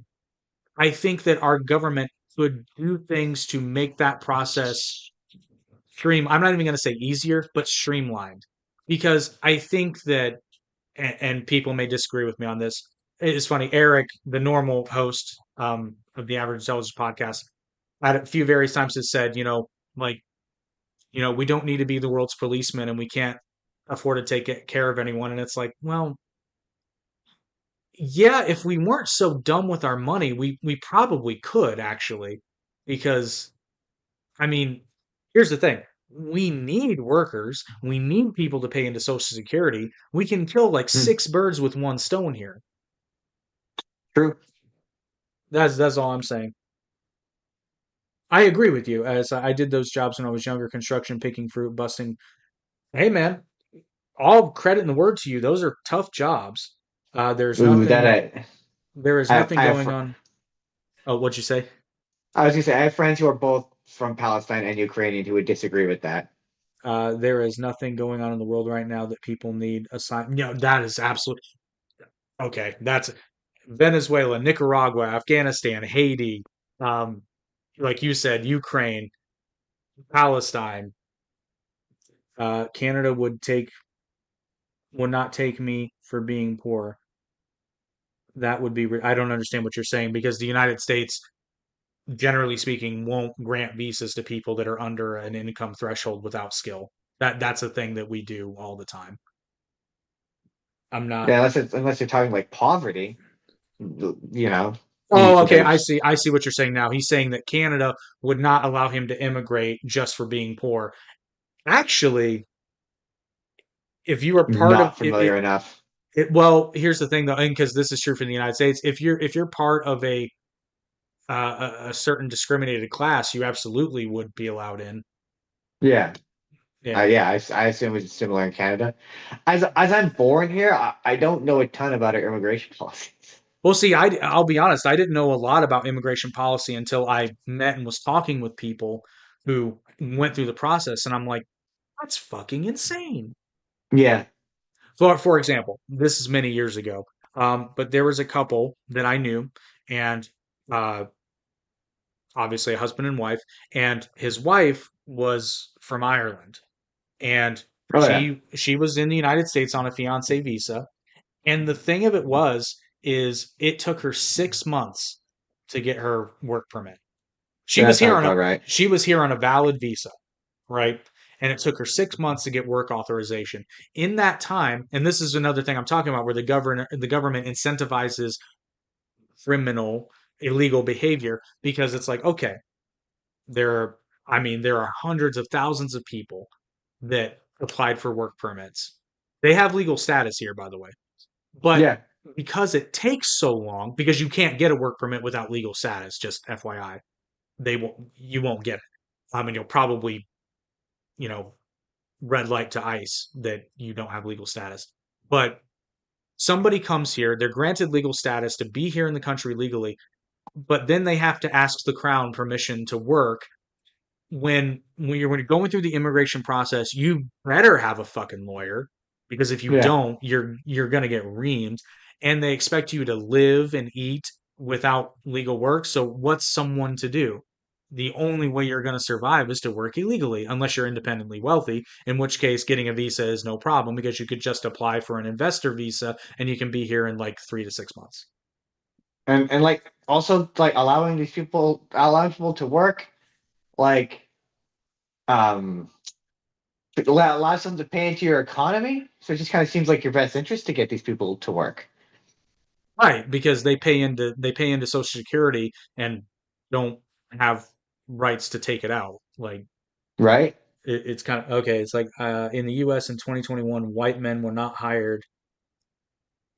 I think that our government could do things to make that process I'm not even going to say easier, but streamlined. Because I think that, and people may disagree with me on this. It's funny, Eric, the normal host of the Average Intelligence podcast, at a few various times has said, like, we don't need to be the world's policeman and we can't afford to take care of anyone. And it's like, well, yeah, if we weren't so dumb with our money, we probably could actually, because I mean, here's the thing. We need workers. We need people to pay into Social Security. We can kill like Hmm. six birds with one stone here. True. That's all I'm saying. I agree with you. As I did those jobs when I was younger, construction, picking fruit, busting. Hey man, all credit in the world to you. Those are tough jobs. There's Ooh, nothing. There is nothing I have going on. Oh, what'd you say? I was gonna say I have friends who are both from Palestine and Ukrainian who would disagree with that. There is nothing going on in the world right now that people need a sign. That is absolute. Okay, that's Venezuela, Nicaragua, Afghanistan, Haiti, um, like you said, Ukraine, Palestine. Canada would not take me for being poor. That would be. I don't understand what you're saying because the United States, generally speaking, won't grant visas to people that are under an income threshold without skill. That's a thing that we do all the time. I'm not. Yeah, unless you're talking like poverty, you know, Oh, okay. I there's see. I see what you're saying now. He's saying that Canada would not allow him to immigrate just for being poor. Actually, if you are part of not familiar enough. well, here's the thing though, and because this is true for the United States, if you're part of a certain discriminated class, you absolutely would be allowed in. Yeah. Yeah. Yeah, I assume it's similar in Canada. As I'm born here, I don't know a ton about our immigration policies. Well, see, I'll be honest, I didn't know a lot about immigration policy until I met and was talking with people who went through the process, and I'm like, that's fucking insane. Yeah. For example, this is many years ago, but there was a couple that I knew, and uh, obviously a husband and wife, and his wife was from Ireland, and Oh yeah. she was in the United States on a fiance visa, and the thing of it is it took her 6 months to get her work permit. She That was here sounds on a about right. she was here on a valid visa, right? And it took her 6 months to get work authorization. In that time, and this is another thing I'm talking about, where the government incentivizes criminal, illegal behavior because it's like, okay, there are, there are hundreds of thousands of people that applied for work permits. They have legal status here, by the way, but Yeah. because it takes so long, because you can't get a work permit without legal status, just FYI, you won't get it. You'll probably, you know, red light to ICE that you don't have legal status. But somebody comes here, they're granted legal status to be here in the country legally, but then they have to ask the crown permission to work. When you're going through the immigration process, you better have a fucking lawyer because if you Yeah. don't, you're gonna get reamed, and they expect you to live and eat without legal work. So what's someone to do? The only way you're going to survive is to work illegally, unless you're independently wealthy, in which case getting a visa is no problem because you could just apply for an investor visa and you can be here in like 3 to 6 months. And like also like allowing people to work, like um it allows them to pay into your economy. So it just kind of seems like your best interest to get these people to work. Right, because they pay into Social Security and don't have rights to take it out. Like Right? it's kind of okay. It's like in the U.S. in 2021, white men were not hired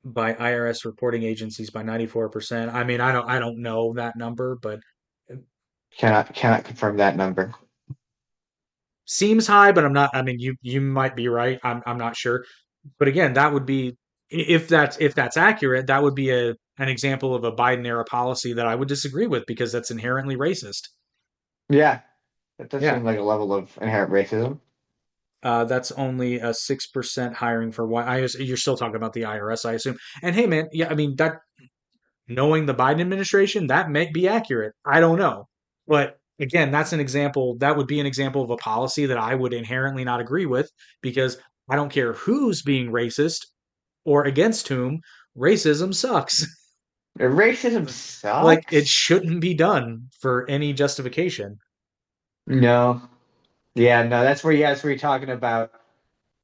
by IRS reporting agencies by 94%. I don't know that number, but it Cannot confirm that number. seems high. But I'm not. You might be right. I'm not sure. But again, that would be if that's accurate, that would be an example of a Biden era policy that I would disagree with because that's inherently racist. Yeah. That does Yeah. seem like a level of inherent racism. That's only a 6% hiring for white. You're still talking about the IRS, I assume. And hey, man, yeah, that. Knowing the Biden administration, that may be accurate. I don't know. But again, that's an example, that would be an example of a policy that I would inherently not agree with because I don't care who's being racist or against whom, racism sucks. Racism Like it sucks. shouldn't be done for any justification. No. Yeah, no, that's where you're talking about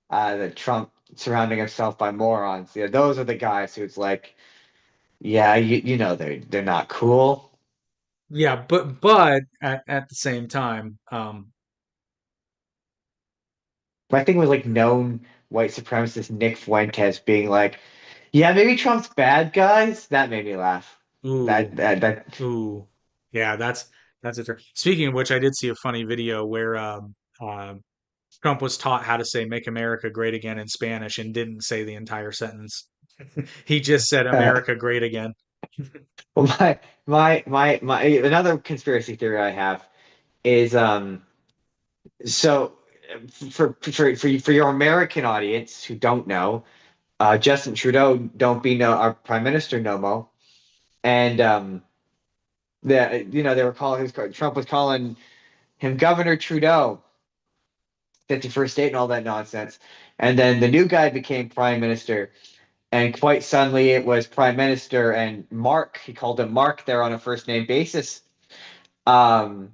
the Trump surrounding himself by morons. Yeah, those are the guys who's like, yeah, you know they're not cool. Yeah, but at the same time, My thing was like known white supremacist Nick Fuentes being like, yeah, maybe Trump's bad guys. That made me laugh. ooh, That ooh, yeah, that's a Speaking of which, I did see a funny video where Trump was taught how to say "Make America Great Again" in Spanish and didn't say the entire sentence. He just said "America Great Again." well, my another conspiracy theory I have is so for your American audience who don't know, Justin Trudeau don't be no our prime minister no mo, and they were calling Trump was calling him Governor Trudeau, 51st state and all that nonsense, and then the new guy became prime minister. And quite suddenly, it was Prime Minister and Mark. He called him Mark there on a first name basis. Um,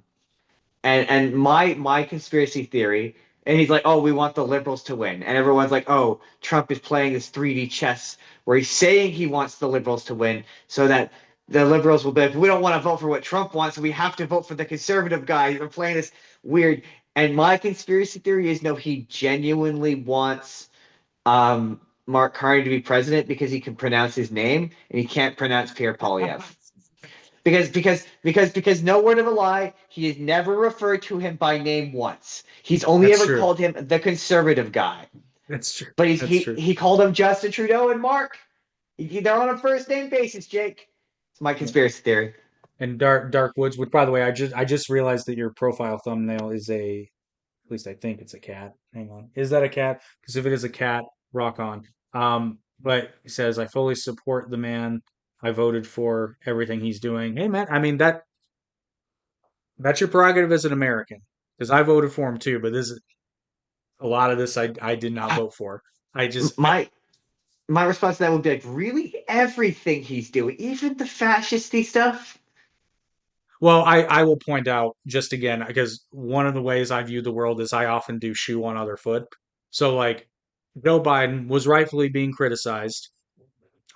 and my conspiracy theory, and he's like, oh, we want the liberals to win, and everyone's like, oh, Trump is playing this 3D chess where he's saying he wants the liberals to win so that the liberals will be like, we don't want to vote for what Trump wants, so we have to vote for the conservative guy. They're playing this weird. And my conspiracy theory is no, he genuinely wants Mark Carney to be president because he can pronounce his name and he can't pronounce Pierre Polyev. Because no word of a lie, he has never referred to him by name once. He's only That's ever true. called him the conservative guy. That's true. But That's true. he called him Justin Trudeau and Mark. They're on a first name basis, Jake. It's my Yeah. conspiracy theory. And Dark Woods, which by the way, I just realized that your profile thumbnail is at least I think it's a cat. Hang on. Is that a cat? Because if it is a cat, rock on. But he says, I fully support the man. I voted for everything he's doing. Hey man, I mean that's your prerogative as an American. Because I voted for him too, but this is a lot of this I did not vote for. I just My my response to that would be like, really? Everything he's doing, even the fascisty stuff? well, I will point out just again, because one of the ways I view the world is I often do shoe one other foot. So like Joe Biden was rightfully being criticized.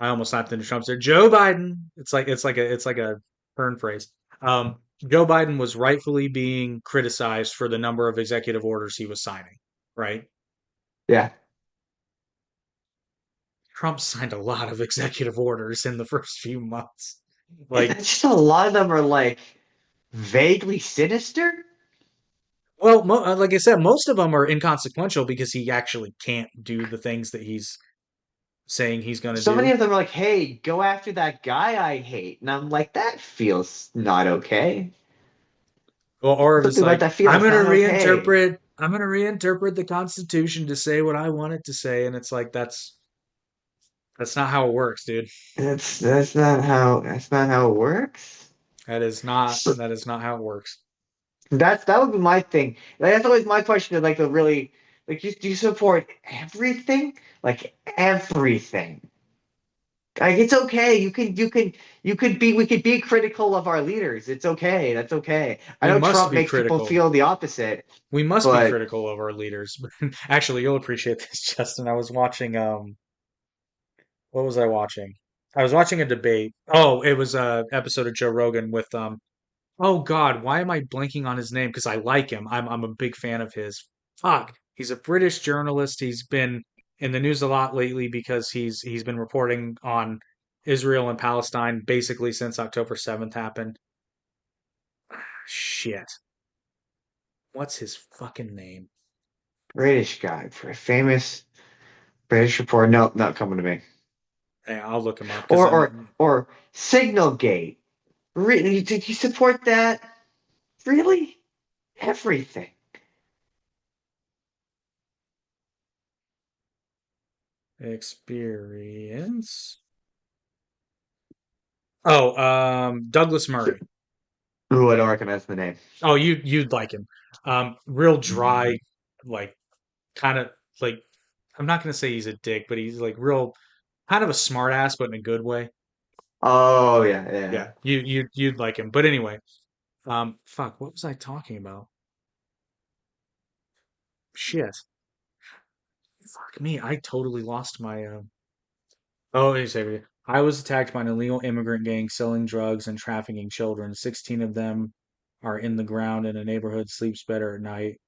I almost slapped into Trump's there. Joe Biden. It's like a turn phrase. Joe Biden was rightfully being criticized for the number of executive orders he was signing. Right. Yeah. Trump signed a lot of executive orders in the first few months. And Like, that's just a lot of them are like vaguely sinister. well, like I said, most of them are inconsequential because he actually can't do the things that he's saying he's going to So many do. of them are like, hey, go after that guy I hate. And I'm like, that feels not okay. Or if it's Something about like, that feels not okay. I'm going to reinterpret the Constitution to say what I want it to say, and it's like that's not how it works, dude. That's not how it works. So That is not how it works. that would be my thing. Like, that's always my question. Like the really like do you support everything? Like everything. Like it's okay. You could be we could be critical of our leaders. It's okay. That's okay. I We know must Trump be makes people critical. feel the opposite, We must be but critical of our leaders. Actually, you'll appreciate this, Justin. I was watching what was I watching? I was watching a debate. Oh, it was a episode of Joe Rogan with oh God, why am I blanking on his name? Because I like him. I'm a big fan of his. Fuck. He's a British journalist. He's been in the news a lot lately because he's been reporting on Israel and Palestine basically since October 7th happened. Shit. What's his fucking name? British guy for a famous British reporter. No, not coming to me. Hey, I'll look him up because Or I'm Signalgate. Really? Did you support that? Really? Everything. experience. Oh, Douglas Murray. Ooh, I don't recognize the name. Oh, you'd like him. Real dry, like kind of like I'm not gonna say he's a dick, but he's like real kind of a smart ass, but in a good way. Oh yeah, yeah. Yeah, you'd like him. But anyway, fuck, what was I talking about? Shit, fuck me, I totally lost my. Oh, hey, Xavier. I was attacked by an illegal immigrant gang selling drugs and trafficking children. 16 of them are in the ground in a neighborhood sleeps better at night,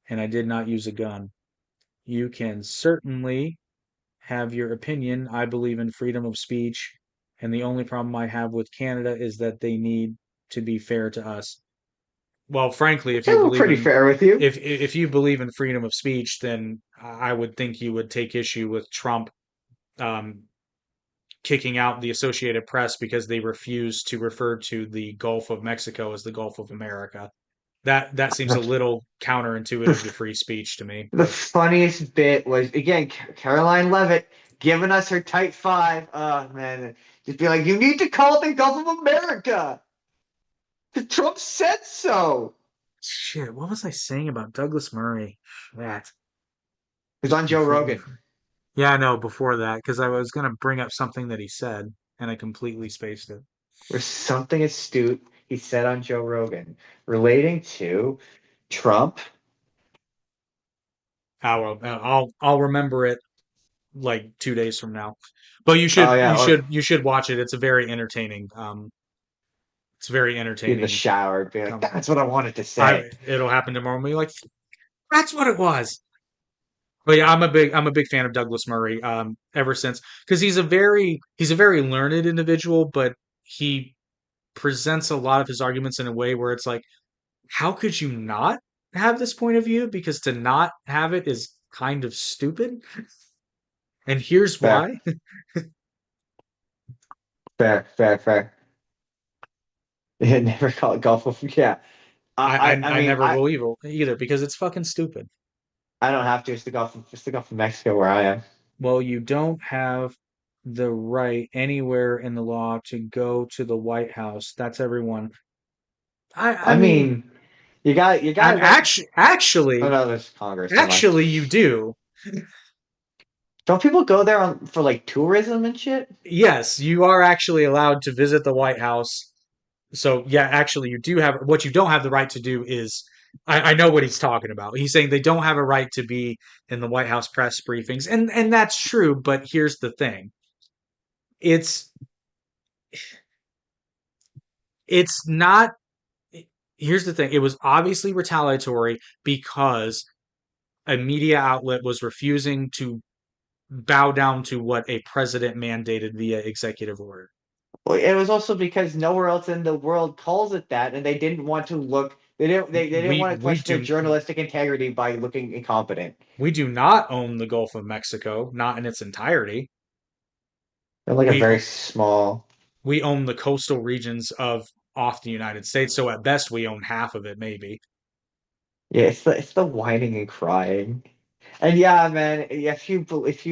and I did not use a gun. You can certainly have your opinion. I believe in freedom of speech, and the only problem I have with Canada is that they need to be fair to us. Well, frankly, if you Yeah, we're believe pretty in fair with you. if you believe in freedom of speech, then I would think you would take issue with Trump um, kicking out the Associated Press because they refuse to refer to the Gulf of Mexico as the Gulf of America. That seems a little counterintuitive to The, free speech to me, the but funniest bit was again Caroline Levitt giving us her tight five. Oh man, just be like, you need to call it the Gulf of America. Trump said so. shit, what was I saying about Douglas Murray? That He's on Joe completely. Rogan. Yeah, I know before that because I was gonna bring up something that he said and I completely spaced it. There's something astute he said on Joe Rogan relating to Trump. I'll remember it like 2 days from now. But you Oh should yeah, you or should you should watch it. It's a very entertaining. It's very in the entertaining. shower, be like, Com- that's what I wanted to I say. it'll happen tomorrow. And be like, that's what it was. But yeah, I'm a big fan of Douglas Murray. Ever since because he's a very learned individual, but he presents a lot of his arguments in a way where it's like, how could you not have this point of view? Because to not have it is kind of stupid. And here's Fair, why. fair, fair, fair. Never call it Gulf of yeah. I I, I, I I mean, never will either because it's fucking stupid. I don't have to. It's the Gulf of Mexico where I am. Well, you don't have the right anywhere in the law to go to the White House. That's everyone. I I mean, mean, you got I'm what? Oh actually no, there's Congress. Never mind. actually you do. Don't people go there for like tourism and shit? Yes, you are actually allowed to visit the White House. So yeah, actually you do have what you don't have the right to do is I know what he's talking about. He's saying they don't have a right to be in the White House press briefings. And that's true, but here's the thing. It's it's not here's the thing. It was obviously retaliatory because a media outlet was refusing to bow down to what a president mandated via executive order. Well, it was also because nowhere else in the world calls it that, and they didn't want to look. They didn't We want to we question their do journalistic integrity by looking incompetent. we do not own the Gulf of Mexico, not in its entirety. They're like a We very small. we own the coastal regions of off the United States, so at best we own half of it, maybe. Yeah, it's the whining and crying. And yeah, man, if you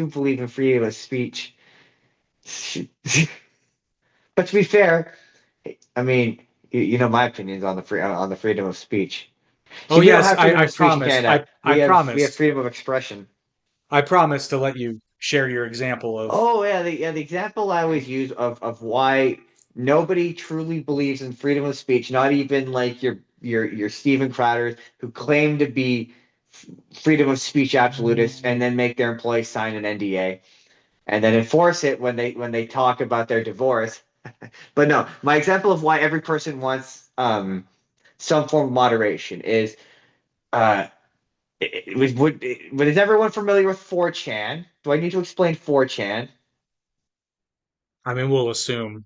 believe in freedom of speech, but to be fair, I mean, you know my opinions on the freedom of speech. Oh See, we don't yes, have freedom I of speech in promised. I Canada. I We have promised. freedom of expression. I promised to let you share your example of. Oh yeah, the example I always use of why nobody truly believes in freedom of speech, not even like your Stephen Crowders who claim to be freedom of speech absolutists and then make their employees sign an NDA and then enforce it when they talk about their divorce. But no, my example of why every person wants some form of moderation is uh it was would is everyone familiar with 4chan? Do I need to explain 4chan? I mean, I we'll assume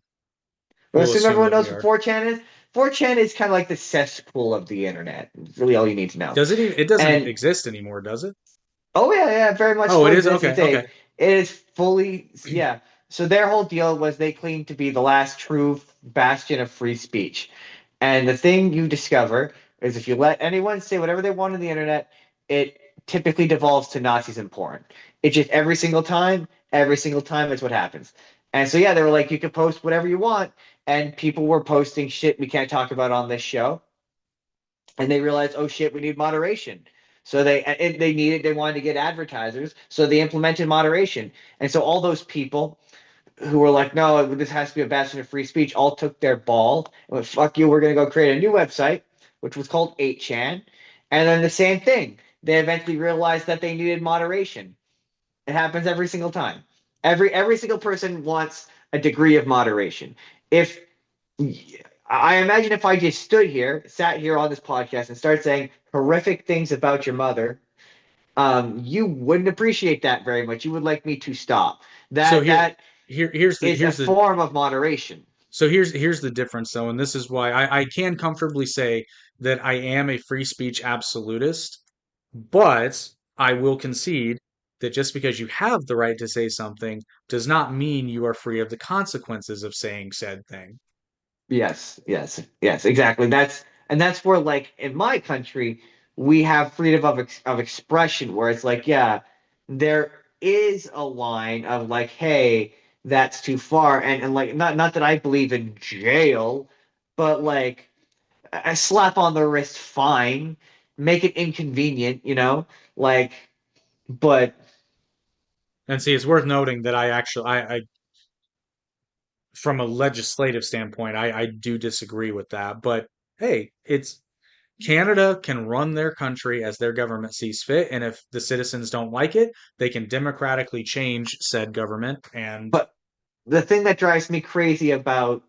assume everyone that knows we what are. 4chan is. 4chan is kind of like the cesspool of the internet. It's really all you need to know. Does it even? It doesn't And exist anymore, does it? oh yeah, very much Oh, still it is. exists. Okay, okay. It is fully yeah. So their whole deal was they claimed to be the last true bastion of free speech. And the thing you discover is if you let anyone say whatever they want on the internet, it typically devolves to Nazis and porn. It's just every single time it's what happens. And so yeah, they were like, you can post whatever you want, and people were posting shit we can't talk about on this show, and they realized, oh shit, we need moderation. So they wanted to get advertisers, so they implemented moderation, and so all those people who were like, no, this has to be a bastion of free speech, all took their ball and went, fuck you, we're going to go create a new website, which was called 8chan. And then the same thing. They eventually realized that they needed moderation. It happens every single time. Every single person wants a degree of moderation. If I imagine if I just sat here on this podcast and started saying horrific things about your mother, you wouldn't appreciate that very much. You would like me to stop. So That is a here's the form of moderation. so here's the difference though, and this is why I can comfortably say that I am a free speech absolutist, but I will concede that just because you have the right to say something does not mean you are free of the consequences of saying said thing. Yes, yes, yes, exactly. That's where, like, in my country, we have freedom of expression, where it's like, yeah, there is a line of like, hey, that's too far, and like, not that I believe in jail, but like a slap on the wrist, fine, make it inconvenient, like, but And see, it's worth noting that I from a legislative standpoint, I do disagree with that. But hey, it's Canada can run their country as their government sees fit, and if the citizens don't like it, they can democratically change said government. And but the thing that drives me crazy about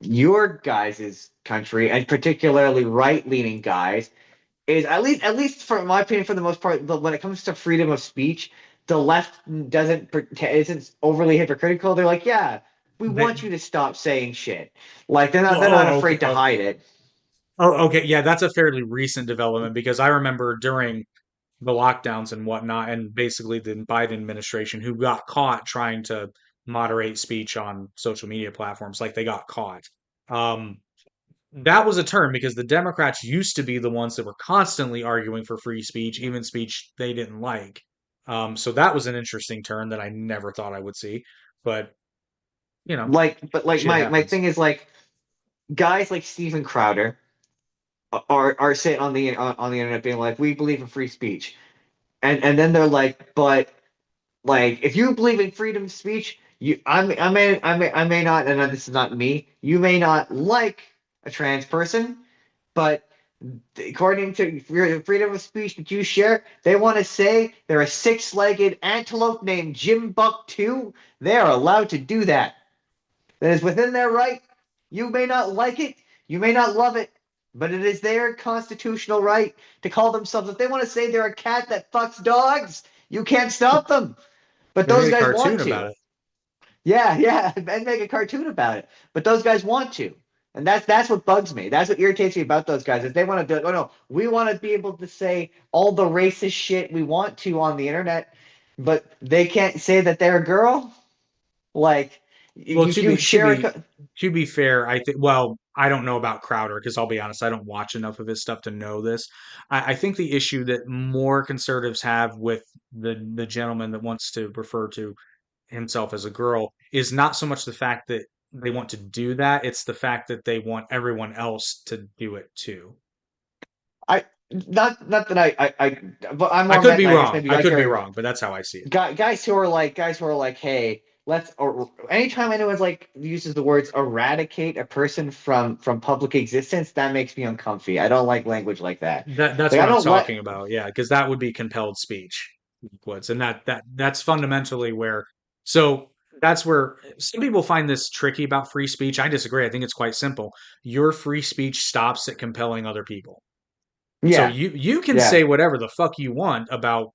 your guys' country, and particularly right-leaning guys, is at least for my opinion, for the most part, when it comes to freedom of speech, the left isn't overly hypocritical. They're like, yeah, we they, want you to stop saying shit. Like they're not oh, okay, afraid to hide it. okay, yeah, that's a fairly recent development because I remember during the lockdowns and whatnot, and basically the Biden administration, who got caught trying to moderate speech on social media platforms, like they got caught. Um, that was a term because the Democrats used to be the ones that were constantly arguing for free speech, even speech they didn't like. So that was an interesting turn that I never thought I would see. But, you know, But like shit my happens. thing is like guys like Steven Crowder are sitting on the internet being like, we believe in free speech, and then they're like, but like if you believe in freedom of speech, I may not, and this is not me, you may not like a trans person, but according to freedom of speech that you share, they want to say they're a six-legged antelope named Jim Buck too. They are allowed to do that. That is within their right. You may not like it, you may not love it, but it is their constitutional right to call themselves. If they want to say they're a cat that fucks dogs, you can't stop them. But They those made a guys want cartoon about to. it. Yeah, yeah, and make a cartoon about it. But those guys want to. And that's what bugs me. That's what irritates me about those guys. Is they want to be like, oh no, we want to be able to say all the racist shit we want to on the internet, but they can't say that they're a girl. Like Well, if you share a, to be fair, I think well, I don't know about Crowder because I'll be honest, I don't watch enough of his stuff to know this. I think the issue that more conservatives have with the gentleman that wants to refer to himself as a girl is not so much the fact that they want to do that, it's the fact that they want everyone else to do it too. I not that but I'm I more could meant, be I guess wrong. maybe I could be vicarious. wrong, but that's how I see it. Guys who are like, hey, let's, or anytime anyone's like uses the words eradicate a person from public existence, that makes me uncomfy. I don't like language like that. That's Like I what I'm don't talking let about. Yeah, because that would be compelled speech. Woods, and that's fundamentally where. So that's where some people find this tricky about free speech. I disagree. I think it's quite simple. Your free speech stops at compelling other people. So yeah, you can yeah, say whatever the fuck you want about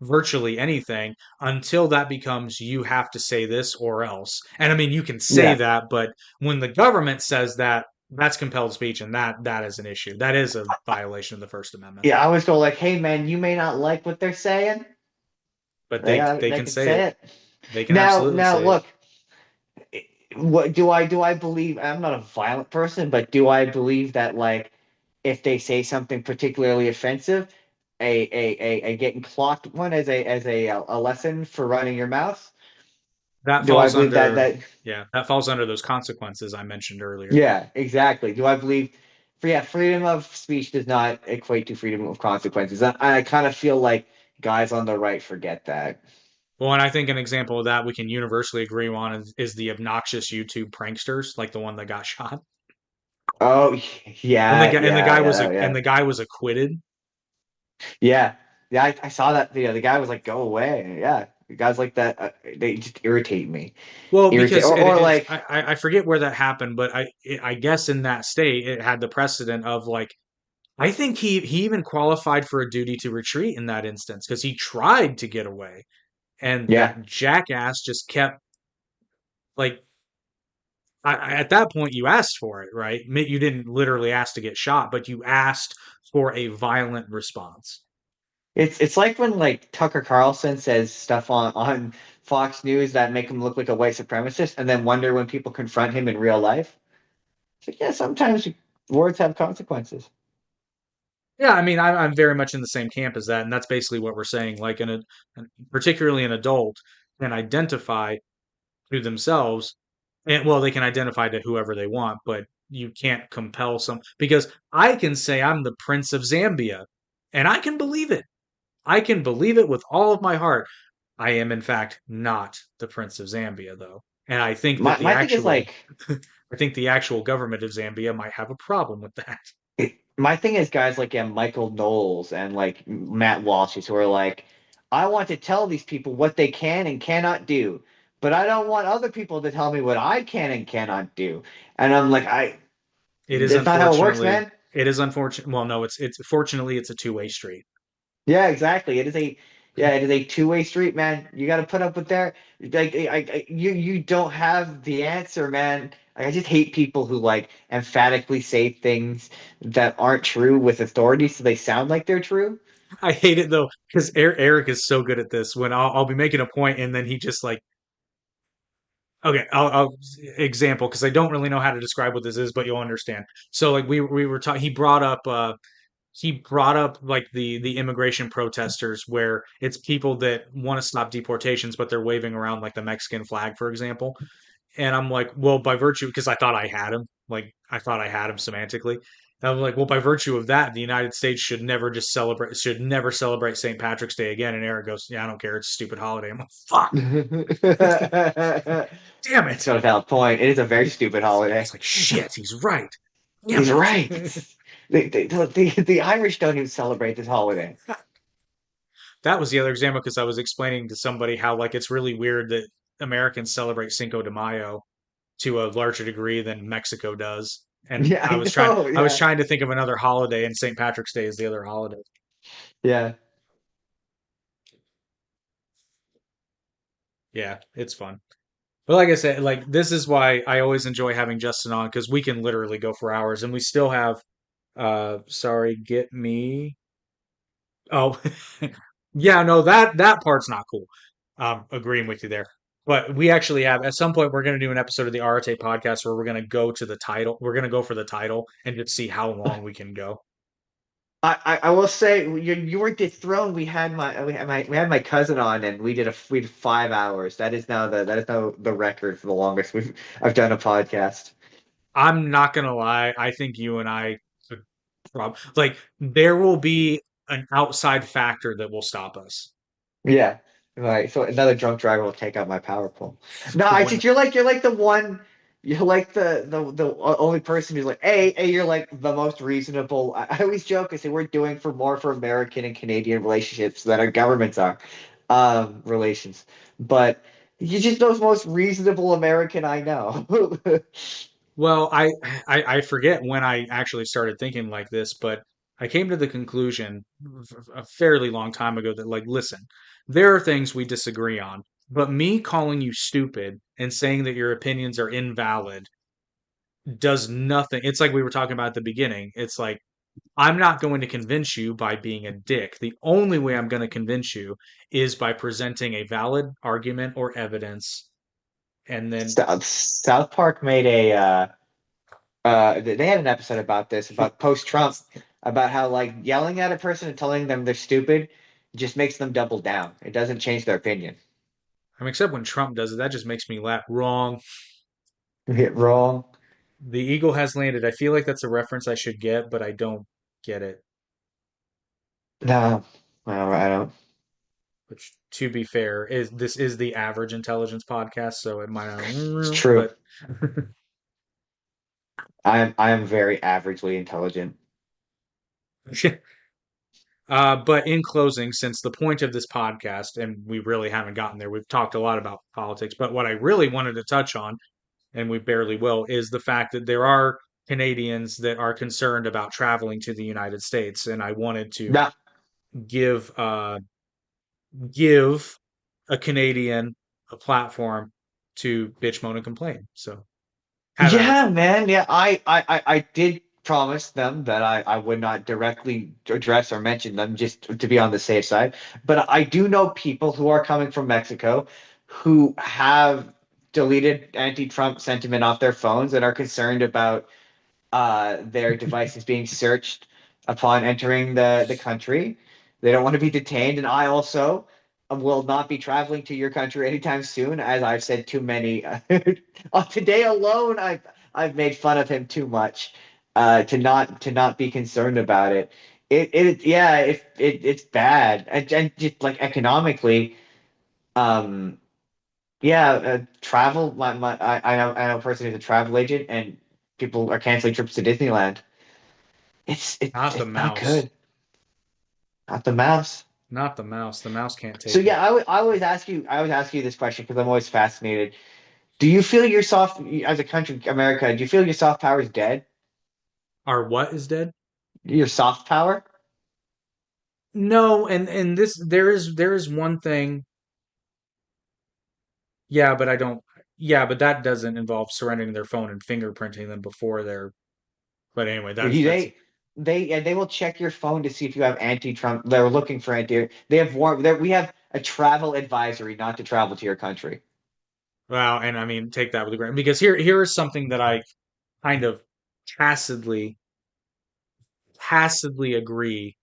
virtually anything until that becomes you have to say this or else. And I mean you can say yeah, that, but when the government says that, that's compelled speech, and that is an issue. That is a violation of the First Amendment. yeah. I always go like, hey man, you may not like what they're saying. But They they they can can say say it. it. They can absolutely Now say it. look, what do I believe? I'm not a violent person, but do I believe that like if they say something particularly offensive, a getting clocked one as a lesson for running your mouth? That Do I falls believe under, that yeah, that falls under those consequences I mentioned earlier. yeah, exactly. Do I believe yeah, freedom of speech does not equate to freedom of consequences. I kind of feel like guys on the right forget that. Well, and I think an example of that we can universally agree on is the obnoxious YouTube pranksters, like the one that got shot. Oh, yeah, And the yeah, guy yeah, was and yeah. the guy was acquitted. Yeah. Yeah, I saw that video. The guy was like, "Go away." Yeah. The guys like that, they just irritate me. Well, Irritate because or it's like I forget where that happened, but I guess in that state it had the precedent of like I think he even qualified for a duty to retreat in that instance because he tried to get away, and yeah. that jackass just kept like at that point you asked for it, right? You didn't literally ask to get shot, but you asked for a violent response. It's like when like Tucker Carlson says stuff on Fox News that make him look like a white supremacist and then wonder when people confront him in real life. It's like, yeah, sometimes words have consequences. Yeah, I mean, I'm very much in the same camp as that, and that's basically what we're saying. Like, particularly an adult can identify to themselves, and well, they can identify to whoever they want, but you can't compel some because I can say I'm the Prince of Zambia, and I can believe it. I can believe it with all of my heart. I am, in fact, not the Prince of Zambia, though, and My thing is like I think the actual government of Zambia might have a problem with that. my thing is guys like Michael Knowles and like Matt Walsh who are like, I want to tell these people what they can and cannot do, but I don't want other people to tell me what I can and cannot do. And I'm like, I It is that's not how it works, unfortunately, man. it is unfortunate. Well, no, it's fortunately it's a two-way street. Yeah, exactly. It is a two-way street, man. You got to put up with that. Like you don't have the answer, man. I just hate people who like emphatically say things that aren't true with authority so they sound like they're true. I hate it though because Eric is so good at this. When I'll be making a point and then he just like, okay, I'll example because I don't really know how to describe what this is, but you'll understand. So like we were talking, he brought up like the immigration protesters where it's people that want to stop deportations, but they're waving around like the Mexican flag, for example. And I'm like, well, by virtue, because I thought I had him, like I thought I had him semantically. And I'm like, well, by virtue of that, the United States should never celebrate St. Patrick's Day again. And Eric goes, yeah, I don't care. It's a stupid holiday. I'm like, fuck, He's damn it. got a valid point. It is a very stupid holiday. It's like, shit, he's right. Damn He's it. right. The Irish don't even celebrate this holiday. That was the other example because I was explaining to somebody how like it's really weird that Americans celebrate Cinco de Mayo to a larger degree than Mexico does. And Yeah, I know. I was Yeah, trying to think of another holiday, and St. Patrick's Day is the other holiday. yeah. Yeah, it's fun. But like I said, like this is why I always enjoy having Justin on because we can literally go for hours, and we still have. Sorry, get me. Oh, yeah, no, that part's not cool. Agreeing with you there. But we actually have at some point we're going to do an episode of the Arate podcast where we're going to go to the title. We're going to go for the title and just see how long we can go. I will say you were dethroned. We had my cousin on and we did 5 hours. That is now the record for the longest I've done a podcast. I'm not going to lie. I think you and I could like there will be an outside factor that will stop us. Yeah. Right. So another drunk driver will take out my power pole. No, I When think you're like the one you're like the only person who's like, hey, you're like the most reasonable. I always joke, I say we're doing for more for American and Canadian relationships than our governments are relations. But you're just the most reasonable American I know. Well, I forget when I actually started thinking like this, but I came to the conclusion a fairly long time ago that, like, listen, there are things we disagree on, but me calling you stupid and saying that your opinions are invalid does nothing. It's like we were talking about at the beginning. It's like, I'm not going to convince you by being a dick. The only way I'm going to convince you is by presenting a valid argument or evidence. And then, South Park made a they had an episode about this about post Trump. about how like yelling at a person and telling them they're stupid just makes them double down. It doesn't change their opinion. I mean, except when Trump does it, that just makes me laugh. Wrong. Hit wrong. The eagle has landed. I feel like that's a reference I should get, but I don't get it. No, I don't. Which, to be fair, is this is the average intelligence podcast, so it might It's not, true. but I am very averagely intelligent. but in closing, since the point of this podcast, and we really haven't gotten there, we've talked a lot about politics, but what I really wanted to touch on, and we barely will, is the fact that there are Canadians that are concerned about traveling to the United States, and I wanted to Yeah, give give a Canadian a platform to bitch, moan, and complain. So had a yeah, man. Yeah, I did promise them that I would not directly address or mention them just to be on the safe side. But I do know people who are coming from Mexico who have deleted anti-Trump sentiment off their phones and are concerned about their devices being searched upon entering the country. They don't want to be detained, and I also will not be traveling to your country anytime soon, as I've said too many. Today alone, I've made fun of him too much to not be concerned about it. It yeah, if it's bad and just like economically, um, yeah, travel. I know a person who's a travel agent, and people are canceling trips to Disneyland. not the It's not mouse, good. Not the mouse. not the mouse. The mouse can't So take it. yeah, I always ask you this question because I'm always fascinated. Do you feel your soft as a country, America? Do you feel your soft power is dead? Our what is dead? Your soft power? No, and this there is one thing. Yeah, but I don't. Yeah, but that doesn't involve surrendering their phone and fingerprinting them before they're. But anyway, that's They will check your phone to see if you have anti-Trump. They're looking for anti. They have warned. We have a travel advisory not to travel to your country. well, and I mean take that with a grain because here is something that I kind of tacitly tacitly agree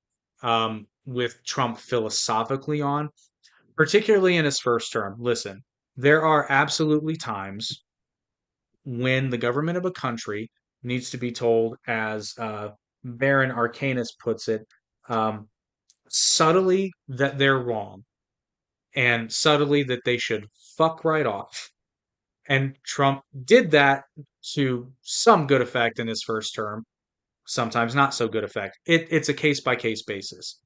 with Trump philosophically on, particularly in his first term. Listen, there are absolutely times when the government of a country needs to be told, as Baron Arcanus puts it, um, subtly that they're wrong and subtly that they should fuck right off. And Trump did that to some good effect in his first term, sometimes not so good effect. It's a case by case basis.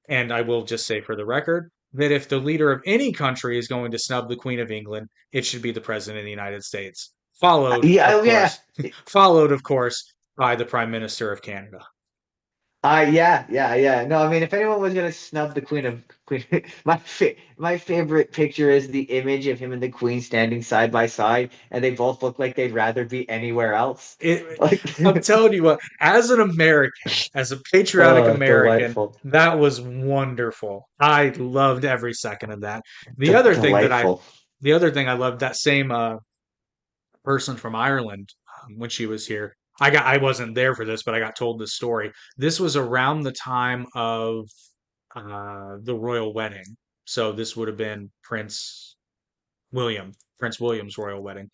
And I will just say for the record that if the leader of any country is going to snub the Queen of England, it should be the President of the United States, Yeah, oh, yeah. followed, of course, by the Prime Minister of Canada. Yeah, yeah, yeah. No, I mean, if anyone was gonna snub the Queen, my favorite picture is the image of him and the Queen standing side by side, and they both look like they'd rather be anywhere else. It, Like, I'm telling you what, as an American, as a patriotic oh, American, delightful, that was wonderful. I loved every second of that. The other thing that I, delightful. the other thing I loved, that same person from Ireland when she was here. I wasn't there for this, but I got told this story. This was around the time of the royal wedding, so this would have been William, Prince William's royal wedding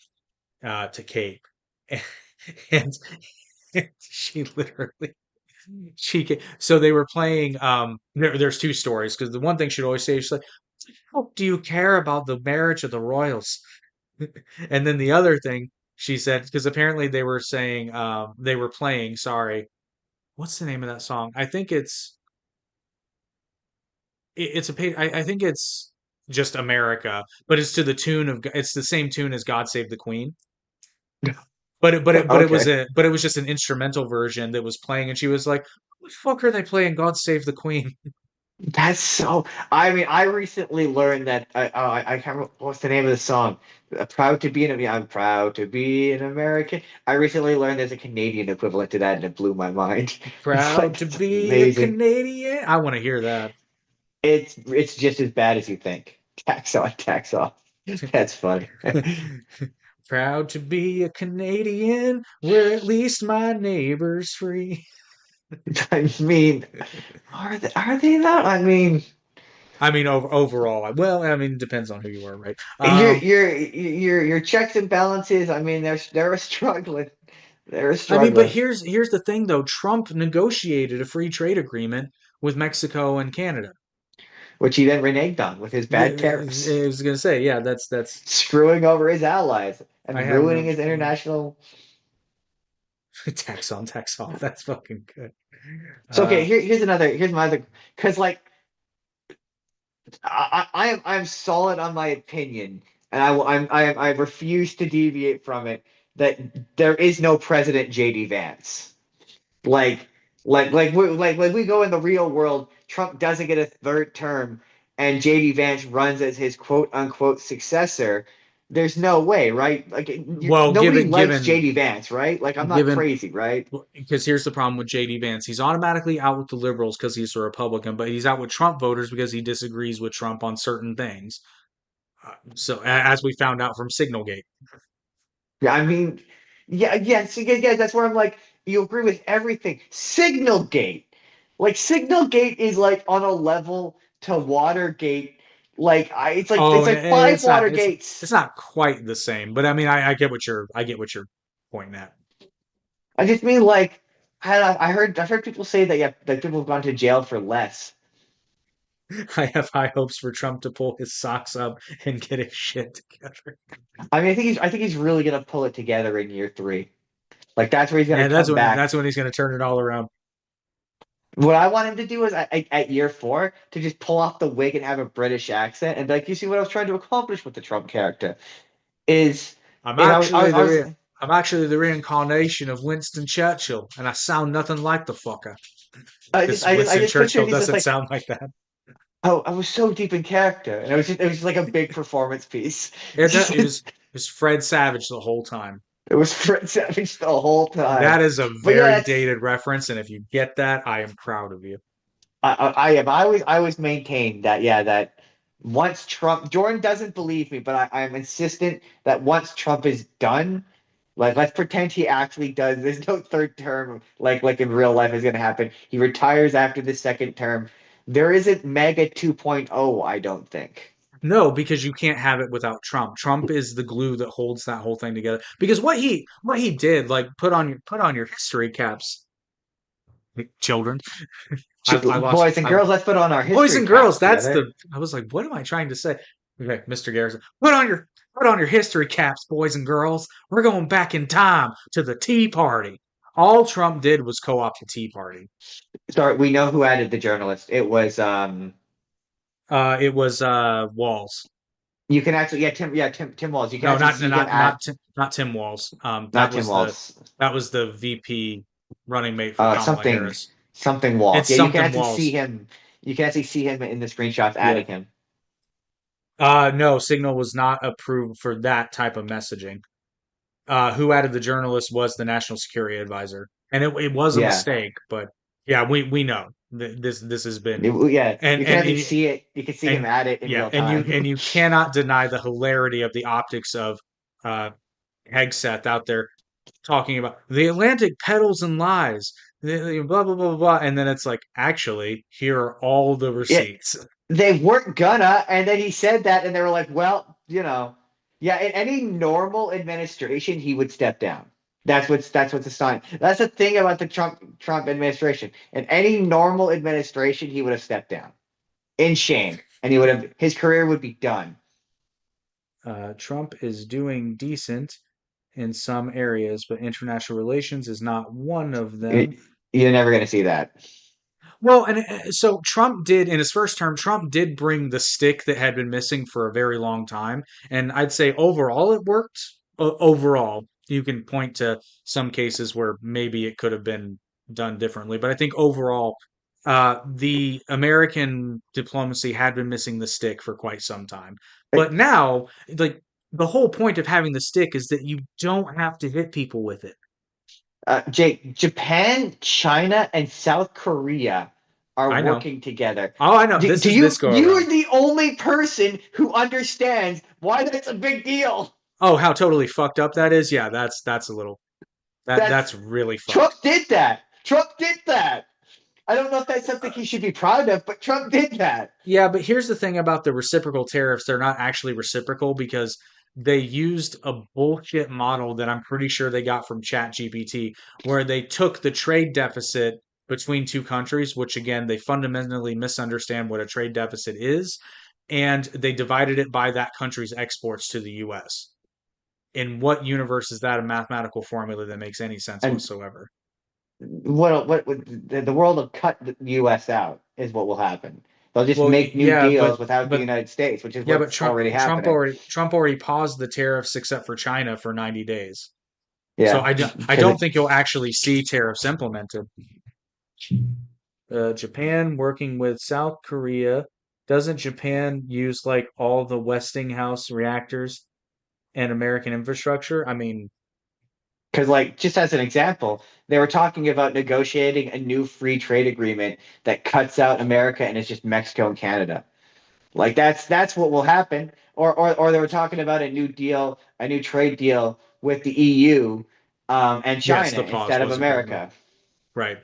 to Kate, and, and she literally so they were playing. There's two stories because the one thing she'd always say, she's like, "How do you care about the marriage of the royals?" And then the other thing she said, because apparently they were playing, sorry, what's the name of that song? I think I think it's just America, but it's to the tune of, it's the same tune as God Save the Queen. Okay. But it was just an instrumental version that was playing, and she was like, "What the fuck are they playing? God Save the Queen." That's so. I mean, I recently learned that. I can't remember what's the name of the song. Proud to be an. I'm proud to be an American. I recently learned there's a Canadian equivalent to that, and it blew my mind. It's Proud like to it's be a amazing. Canadian. I want to hear that. It's just as bad as you think. Tax on, tax off. That's funny. Proud to be a Canadian, where at least my neighbor's free. I mean, are they though? I mean, I mean, overall, well, I mean, it depends on who you are, right? your checks and balances. I mean, they're struggling. They're I mean, but struggling, here's the thing, though. Trump negotiated a free trade agreement with Mexico and Canada. which he then reneged on with his Yeah, bad tariffs, I was gonna say, yeah, that's. screwing over his allies I and have ruining no his international. tax on, tax off. That's fucking good. So okay, Uh, here's my other, because like I'm solid on my opinion, and I refuse to deviate from it. That there is no President JD Vance. Like like we go in the real world. Trump doesn't get a third term, and JD Vance runs as his quote unquote successor. There's no way, right? Like well, nobody given likes given JD Vance, right? Like I'm not given crazy, right? because here's the problem with JD Vance. He's automatically out with the liberals because he's a Republican, but he's out with Trump voters because he disagrees with Trump on certain things. So as we found out from Signalgate. Yeah, I mean, yeah. That's where I'm like, you agree with everything. Signalgate is like on a level to Watergate. Oh, It's and like five it's Watergates. not quite the same, but I mean, I get what you're pointing at. I just mean like, I've heard people say that yeah, that people have gone to jail for less. I have high hopes for Trump to pull his socks up and get his shit together. I mean, I think he's really gonna pull it together in year three. Like that's where he's gonna And come back. that's when he's going to turn it all around. What I want him to do is at year four to just pull off the wig and have a British accent and be like, you see what I was trying to accomplish with the Trump character is I'm is actually I was I'm actually the reincarnation of Winston Churchill, and I sound nothing like the fucker because I Winston just pictured Churchill he's just doesn't like, sound like that. oh, I was so deep in character and it was just like a big performance piece. It was Fred Savage the whole time. It was Fred Savage the whole time. That is a But yeah, very that's dated reference, and if you get that, I am proud of you. I always maintain that yeah that once Trump Jordan doesn't believe me, but I'm insistent that once Trump is done, like let's pretend he actually does. There's no third term like in real life is going to happen. He retires after the second term. There isn't Mega 2.0, I don't think. No, because you can't have it without Trump. Trump is the glue that holds that whole thing together. Because what he did, like put on your history caps, children. I lost Boys and girls, let's put on our boys history and girls. caps That's together. the. I was like, what am I trying to say? Okay, Mr. Garrison, put on your history caps, boys and girls. We're going back in time to the Tea Party. All Trump did was co-opt the Tea Party. Sorry, we know who added the journalist. It was It was Walls. you can actually Tim Walz. You can No, actually see him at Not Tim Walls. not Tim Walz. That was the VP running mate for Kamala Something Harris. something Walz. It's Yeah, you can something actually see Walls. him. You can actually see him in the screenshots Yeah. adding him. No, Signal was not approved for that type of messaging. Who added the journalist was the National Security Advisor, and it was a Yeah. mistake. But yeah, we know this has been Yeah, and you can and actually see it. You can see him and add it in yeah, real time. and you cannot deny the hilarity of the optics of uh Hegseth out there talking about the Atlantic peddles and lies, blah blah blah blah blah, and then it's like actually here are all the Yeah, receipts. they weren't gonna, and then he said that, and they were like, "Well, yeah." In any normal administration, he would step down. That's what's a sign. That's the thing about the Trump administration. In any normal administration, he would have stepped down in shame, and his career would be done. Trump is doing decent in some areas, but international relations is not one of them. You're never gonna see that. Well, and so Trump did in his first term, Trump did bring the stick that had been missing for a very long time, and I'd say overall it worked. Overall, you can point to some cases where maybe it could have been done differently, but I think overall, the American diplomacy had been missing the stick for quite some time. But now, like the whole point of having the stick is that you don't have to hit people with it. Jake, Japan, China, and South Korea are I know. working together. Oh, I know. Do, This do is this you go you are around. the only person who understands why that's a big deal. Oh, how totally fucked up that is. Yeah, that's a little That's that's really Trump fucked. did that. Trump did that. I don't know if that's something he should be proud of, but Trump did that. Yeah, but here's the thing about the reciprocal tariffs. They're not actually reciprocal because they used a bullshit model that I'm pretty sure they got from ChatGPT, where they took the trade deficit between two countries, which again, they fundamentally misunderstand what a trade deficit is, and they divided it by that country's exports to the US. In what universe is that a mathematical formula that makes any sense And whatsoever? what would the world will cut the U.S. out is what will happen. They'll just Well, make new yeah, deals without the but United States, which is yeah, but what's already happening. Trump already paused the tariffs except for China for 90 days. So Yeah, I because don't think you'll actually see tariffs implemented. Japan working with South Korea. Doesn't Japan use like all the Westinghouse reactors and American infrastructure? I mean, like just as an example, they were talking about negotiating a new free trade agreement that cuts out America and it's just Mexico and Canada. Like that's what will happen. Or they were talking about a new deal, a new trade deal with the EU and yes, China the pause instead of was important. America. Right.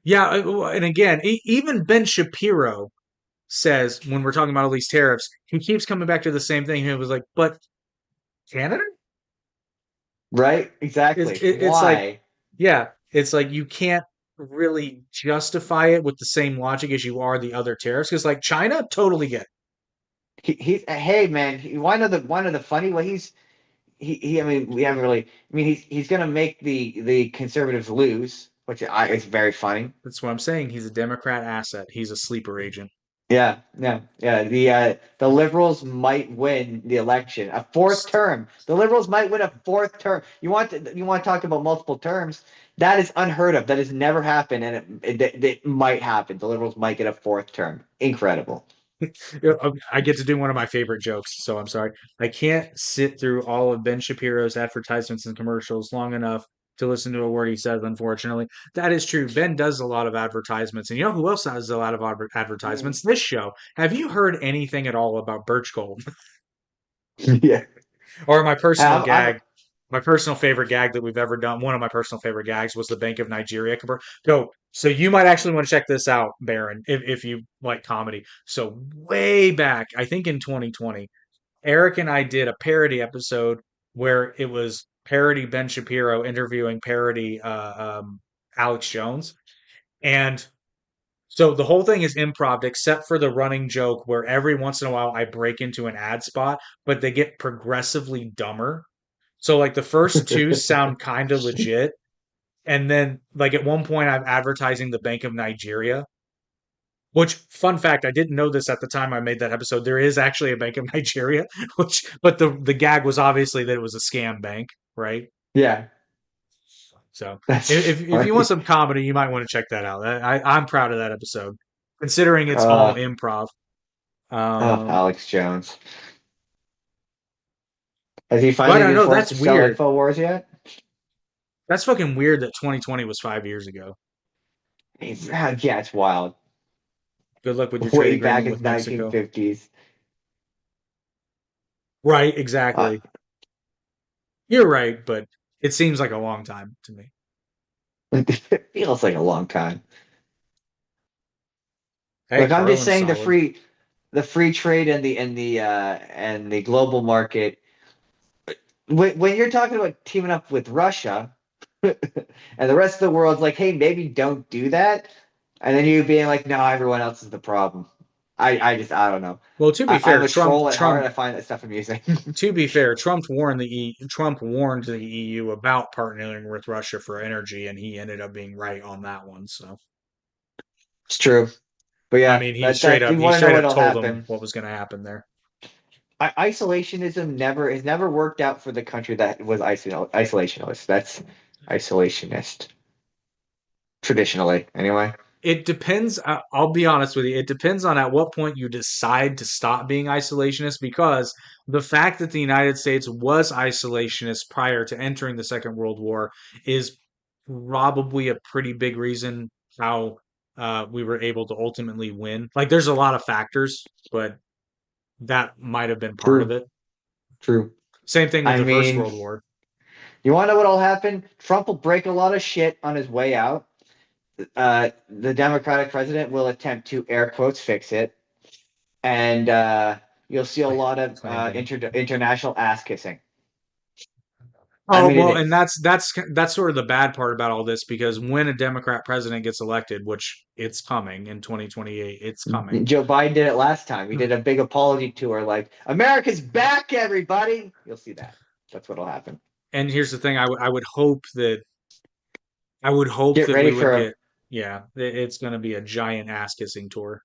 Yeah, and again, even Ben Shapiro says when we're talking about all these tariffs, he keeps coming back to the same thing. He was like, "But Canada?" Right? Exactly. It's like, Why? yeah, it's like you can't really justify it with the same logic as you are the other tariffs because like China totally get it. He's hey man, one of the funny well he I mean we haven't really I mean he's gonna make the conservatives lose, which I is very funny. That's what I'm saying. He's a Democrat asset. He's a sleeper agent. Yeah. The liberals might win the election. A fourth St- term. The liberals might win a fourth term. You want to talk about multiple terms? That is unheard of. That has never happened, and it might happen. The liberals might get a fourth term. Incredible. I get to do one of my favorite jokes, so I'm sorry. I can't sit through all of Ben Shapiro's advertisements and commercials long enough to listen to a word he says, unfortunately. That is true. Ben does a lot of advertisements. And you know who else has a lot of advertisements? This show. Have you heard anything at all about Birch Gold? Yeah. Or my personal I'm gag, my personal favorite gag that we've ever done. One of my personal favorite gags was the Bank of Nigeria. Go. So you might actually want to check this out, Baron, if you like comedy. So way back, I think in 2020, Eric and I did a parody episode where it was parody Ben Shapiro interviewing parody Alex Jones, and so the whole thing is improv, except for the running joke where every once in a while I break into an ad spot, but they get progressively dumber. So like the first two sound kind of legit, and then like at one point I'm advertising the Bank of Nigeria. Which fun fact, I didn't know this at the time I made that episode. There is actually a Bank of Nigeria, which but the gag was obviously that it was a scam bank, right? yeah. So That's if you want funny. some comedy, you might want to check that out. I'm proud of that episode, considering it's all Uh, improv. oh, Um, Alex Jones. Has he but finally I don't been know. forced That's to sell weird. InfoWars yet? That's fucking weird that 2020 was 5 years ago. Yeah, it's wild. Good luck with your trade Way back agreement in with Mexico. 1950s. Right, Uh, exactly. You're right, but it seems like a long time to me. it feels like a long time. Hey, Look, I'm just Carlin's saying solid. the free trade and the global market. When you're talking about teaming up with Russia and the rest of the world's like, hey, maybe don't do that, and then you being like, no, everyone else is the problem. I don't know. Well, to be I'm fair, a troll at heart. I find that stuff amusing. Trump warned the EU about partnering with Russia for energy, and he ended up being right on that one. So, It's true, but I yeah, mean, that you he want to know straight up what'll told them happen. what was going to happen there. Isolationism never has never worked out for the country that was isolationist. That's isolationist traditionally, anyway. It depends. I'll be honest with you. It depends on at what point you decide to stop being isolationist, because the fact that the United States was isolationist prior to entering the Second World War is probably a pretty big reason how we were able to ultimately win. Like, there's a lot of factors, but that might have been part of True, it. true. Same thing with I the First mean, World War. You want to know what'll happen? Trump will break a lot of shit on his way out. The Democratic president will attempt to air quotes fix it, and you'll see a lot of Planting. international ass kissing. I Oh mean, it well, and is. that's sort of the bad part about all this because when a Democrat president gets elected, which it's coming in 2028, it's coming. Joe Biden did it last time. He did a big apology tour, like "America's back, everybody." You'll see that. That's what'll happen. And here's the thing, I would hope Get that ready we would for a. get, yeah, it's going to be a giant ass kissing tour.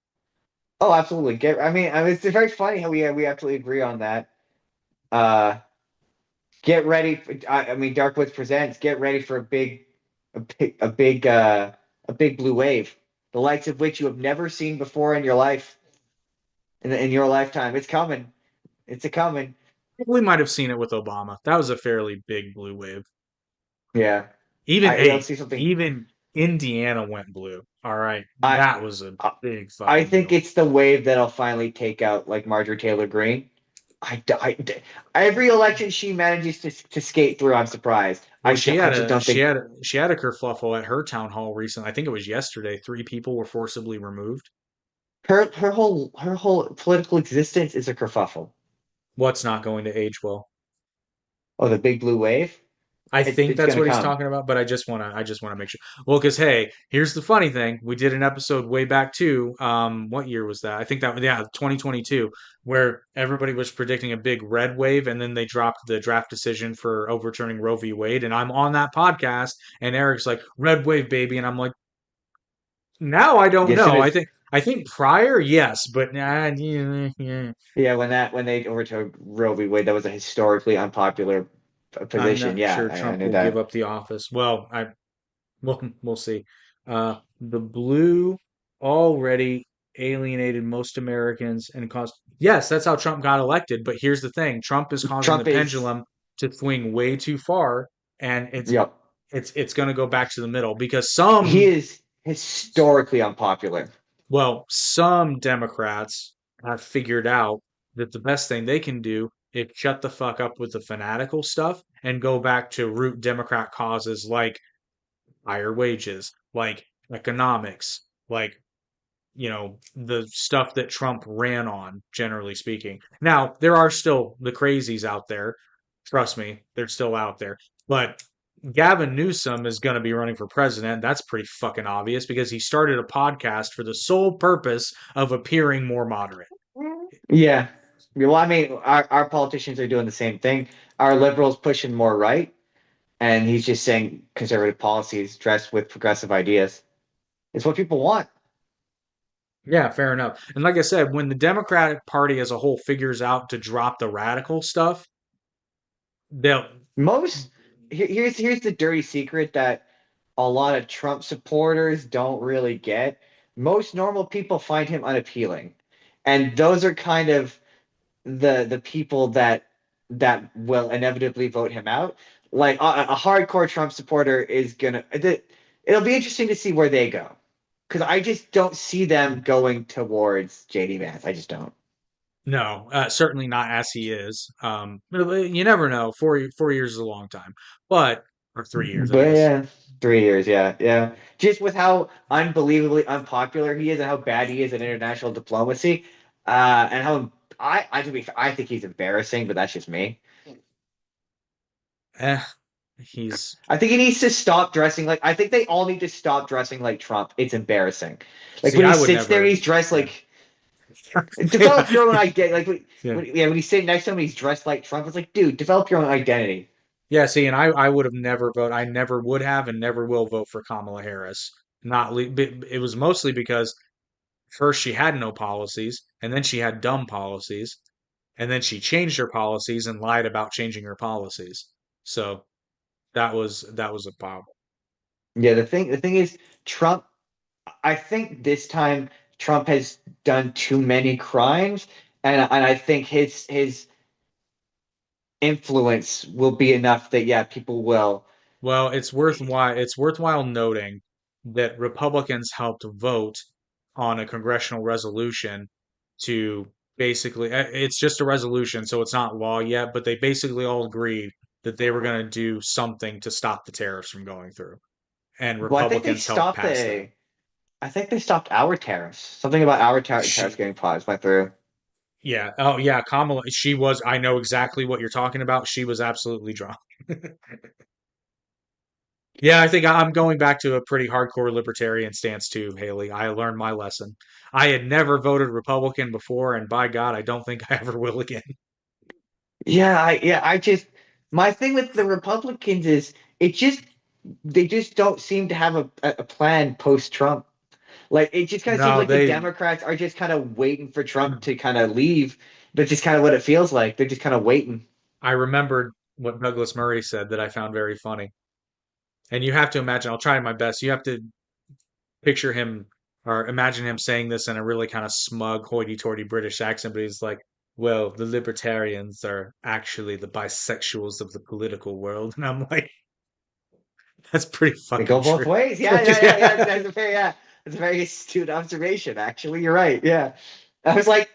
Oh, absolutely. It's very funny how we absolutely agree on that. Uh, get ready. Dark Woods presents. Get ready for a big, a big, a big blue wave, the likes of which you have never seen before in your life, in your lifetime. It's coming. It's a coming. We might have seen it with Obama. That was a fairly big blue wave. Yeah. Even You'll hey, see something. even Indiana went blue. All right, I, that was a I, big I fucking think deal. it's the wave that'll finally take out like Marjorie Taylor Greene. Every election she manages to skate through, I'm surprised. Well, I just don't think she had a kerfluffle at her town hall recently. I think it was yesterday. Three people were forcibly removed. her whole political existence is a kerfuffle. What's not going to age well? Oh, the big blue wave. I It's think it's that's gonna what he's come. talking about, but I just wanna make sure. Well, because hey, here's the funny thing: we did an episode way back too. What year was that? I think that yeah, 2022, where everybody was predicting a big red wave, and then they dropped the draft decision for overturning Roe v. Wade, and I'm on that podcast, and Eric's like red wave, baby, and I'm like, now I don't Yeah, as soon know. as I think prior, yes, but nah, yeah, yeah. yeah, when they overtook Roe v. Wade, that was a historically unpopular I'm position. not Yeah, sure I Trump knew will give that. up the office. Well, I we'll see. The blue already alienated most Americans and caused. Yes, that's how Trump got elected. But here's the thing: Trump is causing the Trump is pendulum to swing way too far, and yep. it's going to go back to the middle because He is historically unpopular. some Democrats have figured out that the best thing they can do is shut the fuck up with the fanatical stuff and go back to root Democrat causes like higher wages, like economics, like, the stuff that Trump ran on, generally speaking. Now, there are still the crazies out there. Trust me, they're still out there. But Gavin Newsom is going to be running for president. That's pretty fucking obvious because he started a podcast for the sole purpose of appearing more moderate. Yeah. Well, our politicians are doing the same thing. Our liberals pushing more right, and he's just saying conservative policies dressed with progressive ideas. It's what people want. Yeah, fair enough. And like I said, when the Democratic Party as a whole figures out to drop the radical stuff, they'll. Most here's the dirty secret that a lot of Trump supporters don't really get. Most normal people find him unappealing, and those are kind of the people that will inevitably vote him out. Like a hardcore Trump supporter is gonna. It'll be interesting to see where they go because I just don't see them going towards JD Vance. I just don't. No, certainly not as he is. But you never know. 4 years is a long time, but or 3 years, I But guess. yeah, 3 years. Yeah, yeah. Just with how unbelievably unpopular he is and how bad he is at international diplomacy, and how I think he's embarrassing, but that's just me. Eh, he's. I think he needs to stop dressing like. I think they all need to stop dressing like Trump. It's embarrassing. Like See, when he I would sits there and never. he's dressed Yeah, like. Develop your own identity. Like yeah, when he's sitting next to him, and he's dressed like Trump. It's like, dude, develop your own identity. yeah. See, and I would have never voted. I never would have and never will vote for Kamala Harris. It was mostly because first she had no policies, and then she had dumb policies, and then she changed her policies and lied about changing her policies. So that was a problem. Yeah, the thing is, Trump. I think this time Trump has done too many crimes, and I think his influence will be enough that yeah, people will. Well, it's worthwhile noting that Republicans helped vote on a congressional resolution to basically it's just a resolution, so it's not law yet, but they basically all agreed that they were going to do something to stop the tariffs from going through, and Well, I think they Republicans helped stopped pass that. the. I think they stopped our tariffs. Something about our tariffs She, getting paused went through. yeah, oh yeah, Kamala. She was. I know exactly what you're talking about. She was absolutely drunk. Yeah, I think I'm going back to a pretty hardcore libertarian stance too, Haley. I learned my lesson. I had never voted Republican before, and by God, I don't think I ever will again. I just my thing with the Republicans is it just they just don't seem to have a plan post Trump. Like it just kind of seems No, like the they. Democrats are just kind of waiting for Trump to kind of leave. That's just kind of what it feels like. They're just kind of waiting. I remembered what Douglas Murray said that I found very funny. And you have to imagine, I'll try my best. You have to picture him or imagine him saying this in a really kind of smug, hoity-toity British accent, but he's like, well, the libertarians are actually the bisexuals of the political world. And I'm like, that's pretty They go fucking both true. ways. Yeah. Yeah. That's a very astute observation, actually. You're right. Yeah. I was like,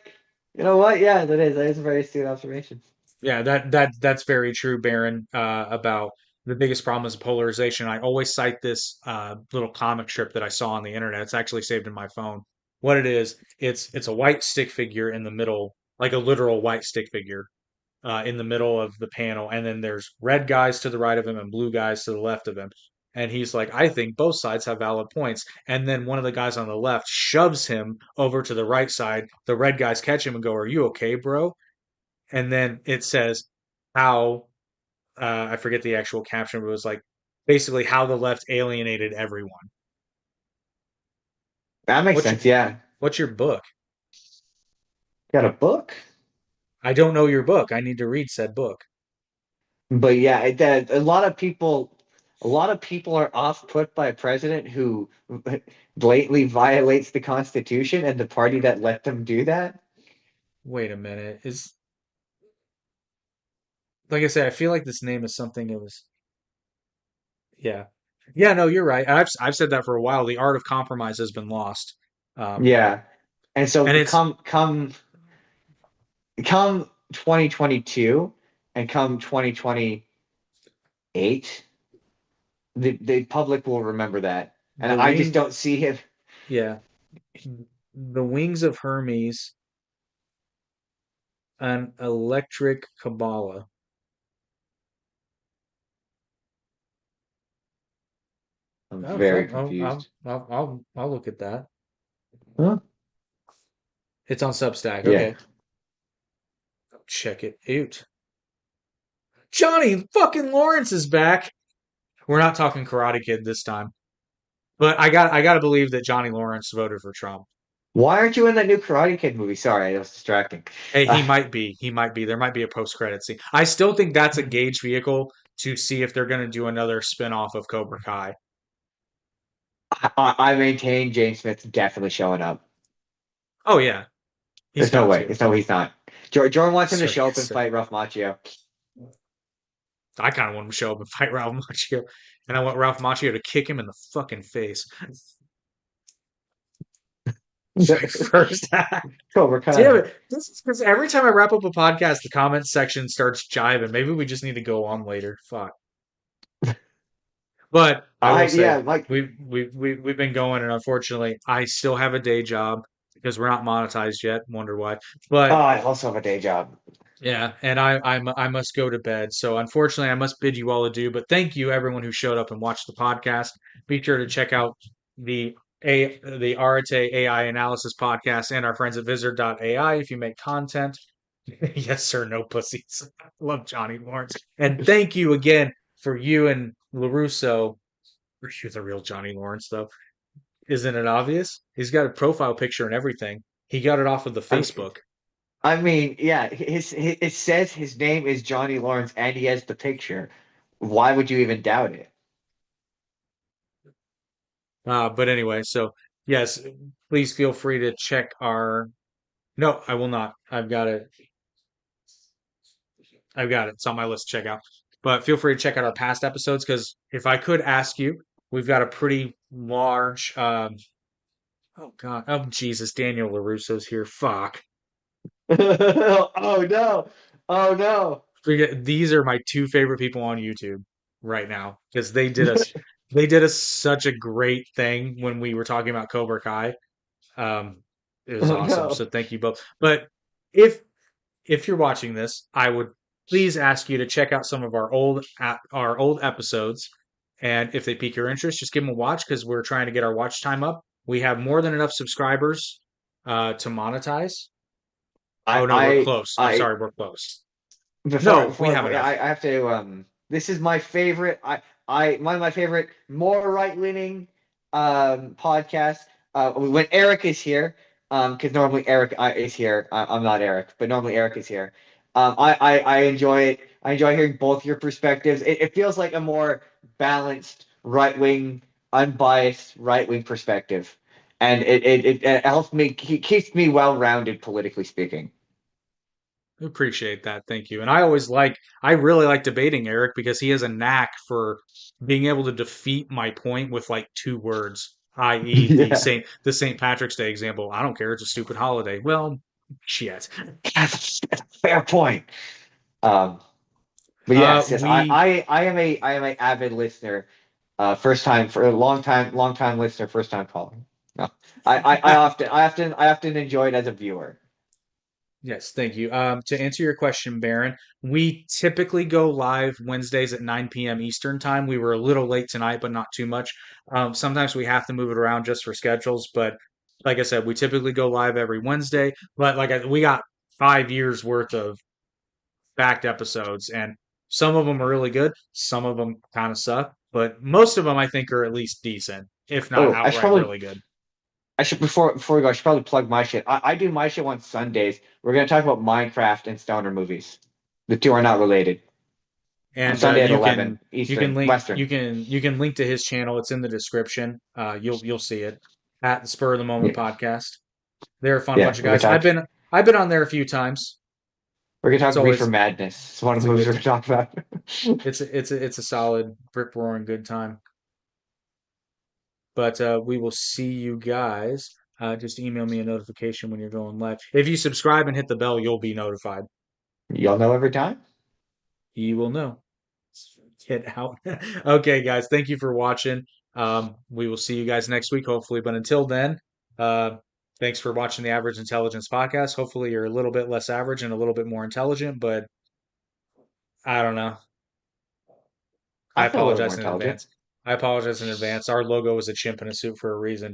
you know what? Yeah, that is. That is a very astute observation. Yeah, that's very true, Baron, about the biggest problem is polarization. I always cite this little comic strip that I saw on the internet. It's actually saved in my phone. What it is, it's a white stick figure in the middle, like a literal white stick figure in the middle of the panel, and then there's red guys to the right of him and blue guys to the left of him. And he's like, I think both sides have valid points. And then one of the guys on the left shoves him over to the right side. The red guys catch him and go, "Are you okay, bro?" And then it says how I forget the actual caption, but it was like basically how the left alienated everyone. That makes What's your sense. Yeah. what's your book? Got a book? I don't know your book. I need to read said book. But yeah, a lot of people are off put by a president who blatantly violates the Constitution and the party that let them do that. Wait a minute. Is like I said, I feel like this name is something that was yeah. Yeah, no, you're right. I've said that for a while. The art of compromise has been lost. Um, Yeah. And so and it's come 2022 and come 2028, the public will remember that. And the I just wing don't see him. yeah. The Wings of Hermes, an electric Kabbalah. I'm Oh very fuck! confused. I'll look at that. Huh? It's on Substack. Yeah. Okay, check it out. Johnny fucking Lawrence is back. We're not talking Karate Kid this time, but I gotta believe that Johnny Lawrence voted for Trump. Why aren't you in that new Karate Kid movie? Sorry, that was distracting. Hey, he Uh, might be. He might be. There might be a post credit scene. I still think that's a gauge vehicle to see if they're gonna do another spin-off of Cobra Kai. I maintain James Smith's definitely showing up. Oh yeah, he's There's no got way. to. There's no way he's not. Jordan wants him to Sir, show up yes, and sir. fight Ralph Macchio. I kind of want him to show up and fight Ralph Macchio, and I want Ralph Macchio to kick him in the fucking face. Strike first. Cobra Damn Kai. it. This is because every time I wrap up a podcast, the comments section starts jiving. Maybe we just need to go on later. Fuck. But I will say Yeah, Mike. we've been going, and unfortunately, I still have a day job because we're not monetized yet. Wonder why. Oh, But I also have a day job. yeah, and I must go to bed. So unfortunately, I must bid you all adieu. But thank you everyone who showed up and watched the podcast. Be sure to check out the the Arate AI analysis podcast and our friends at Visitor.ai if you make content. Yes, sir, no pussies. Love Johnny Lawrence. And thank you again for you and LaRusso. You're the real Johnny Lawrence, though. Isn't it obvious? He's got a profile picture and everything. He got it off of the I'm, Facebook. I mean, yeah, it says his name is Johnny Lawrence and he has the picture. Why would you even doubt it? But anyway, so yes, please feel free to check our. No, I will not. I've got it. It's on my list to check out. But feel free to check out our past episodes because if I could ask you, we've got a pretty large. Oh God! Oh Jesus! Daniel Larusso's here. Fuck. Oh no! Oh no! these are my two favorite people on YouTube right now because they did us such a great thing when we were talking about Cobra Kai. Um, it was Oh awesome. no. So thank you both. But if if you're watching this, I would please ask you to check out some of our old episodes, and if they pique your interest, just give them a watch because we're trying to get our watch time up. We have more than enough subscribers to monetize. I Oh no, we're I close. I'm I sorry, we're close. before No, we before have enough. I have to this is my favorite I one of my favorite more right-leaning podcasts when Eric is here because normally Eric is here. I'm not Eric, but normally Eric is here. I enjoy it. I enjoy hearing both your perspectives. It feels like a more balanced right-wing, unbiased right-wing perspective, and it helps me keeps me well-rounded politically speaking. Appreciate that. Thank you. And I really like debating Eric because he has a knack for being able to defeat my point with like two words, i.e. Yeah. The St. Patrick's Day example. I don't care. It's a stupid holiday. Well, shit. That's a fair point. Um, but yes, yes, We I am a avid listener. First time for a long time listener, first time caller. No, I often enjoy it as a viewer. Yes, thank you. To answer your question, Baron, we typically go live Wednesdays at 9 p.m. Eastern time. We were a little late tonight, but not too much. Sometimes we have to move it around just for schedules, but like I said, we typically go live every Wednesday. But we got 5 years worth of backed episodes, and some of them are really good, some of them kind of suck, but most of them I think are at least decent, if not Oh, outright really good. I should before we go, I should probably plug my shit. I do my shit on Sundays. We're gonna talk about Minecraft and stoner movies. The two are not related. On And Sunday at 11 Eastern, Western. you can link to his channel. It's in the description. You'll see it at the Spur of the Moment Yeah, podcast. They're a fun yeah. bunch of guys. I've been on there a few times. We're gonna It's talk Reefer always Madness. It's one of it's the a movies good we're gonna talk about. it's a solid rip roaring good time. But we will see you guys. Just email me a notification when you're going live. If you subscribe and hit the bell, you'll be notified. Y'all know every time. You will know. Get out. Okay, guys. Thank you for watching. We will see you guys next week, hopefully. But until then, uh, thanks for watching the Average Intelligence podcast. Hopefully, you're a little bit less average and a little bit more intelligent. But I don't know. I I feel a little more apologize in intelligent. advance. I apologize in advance. Our logo is a chimp in a suit for a reason.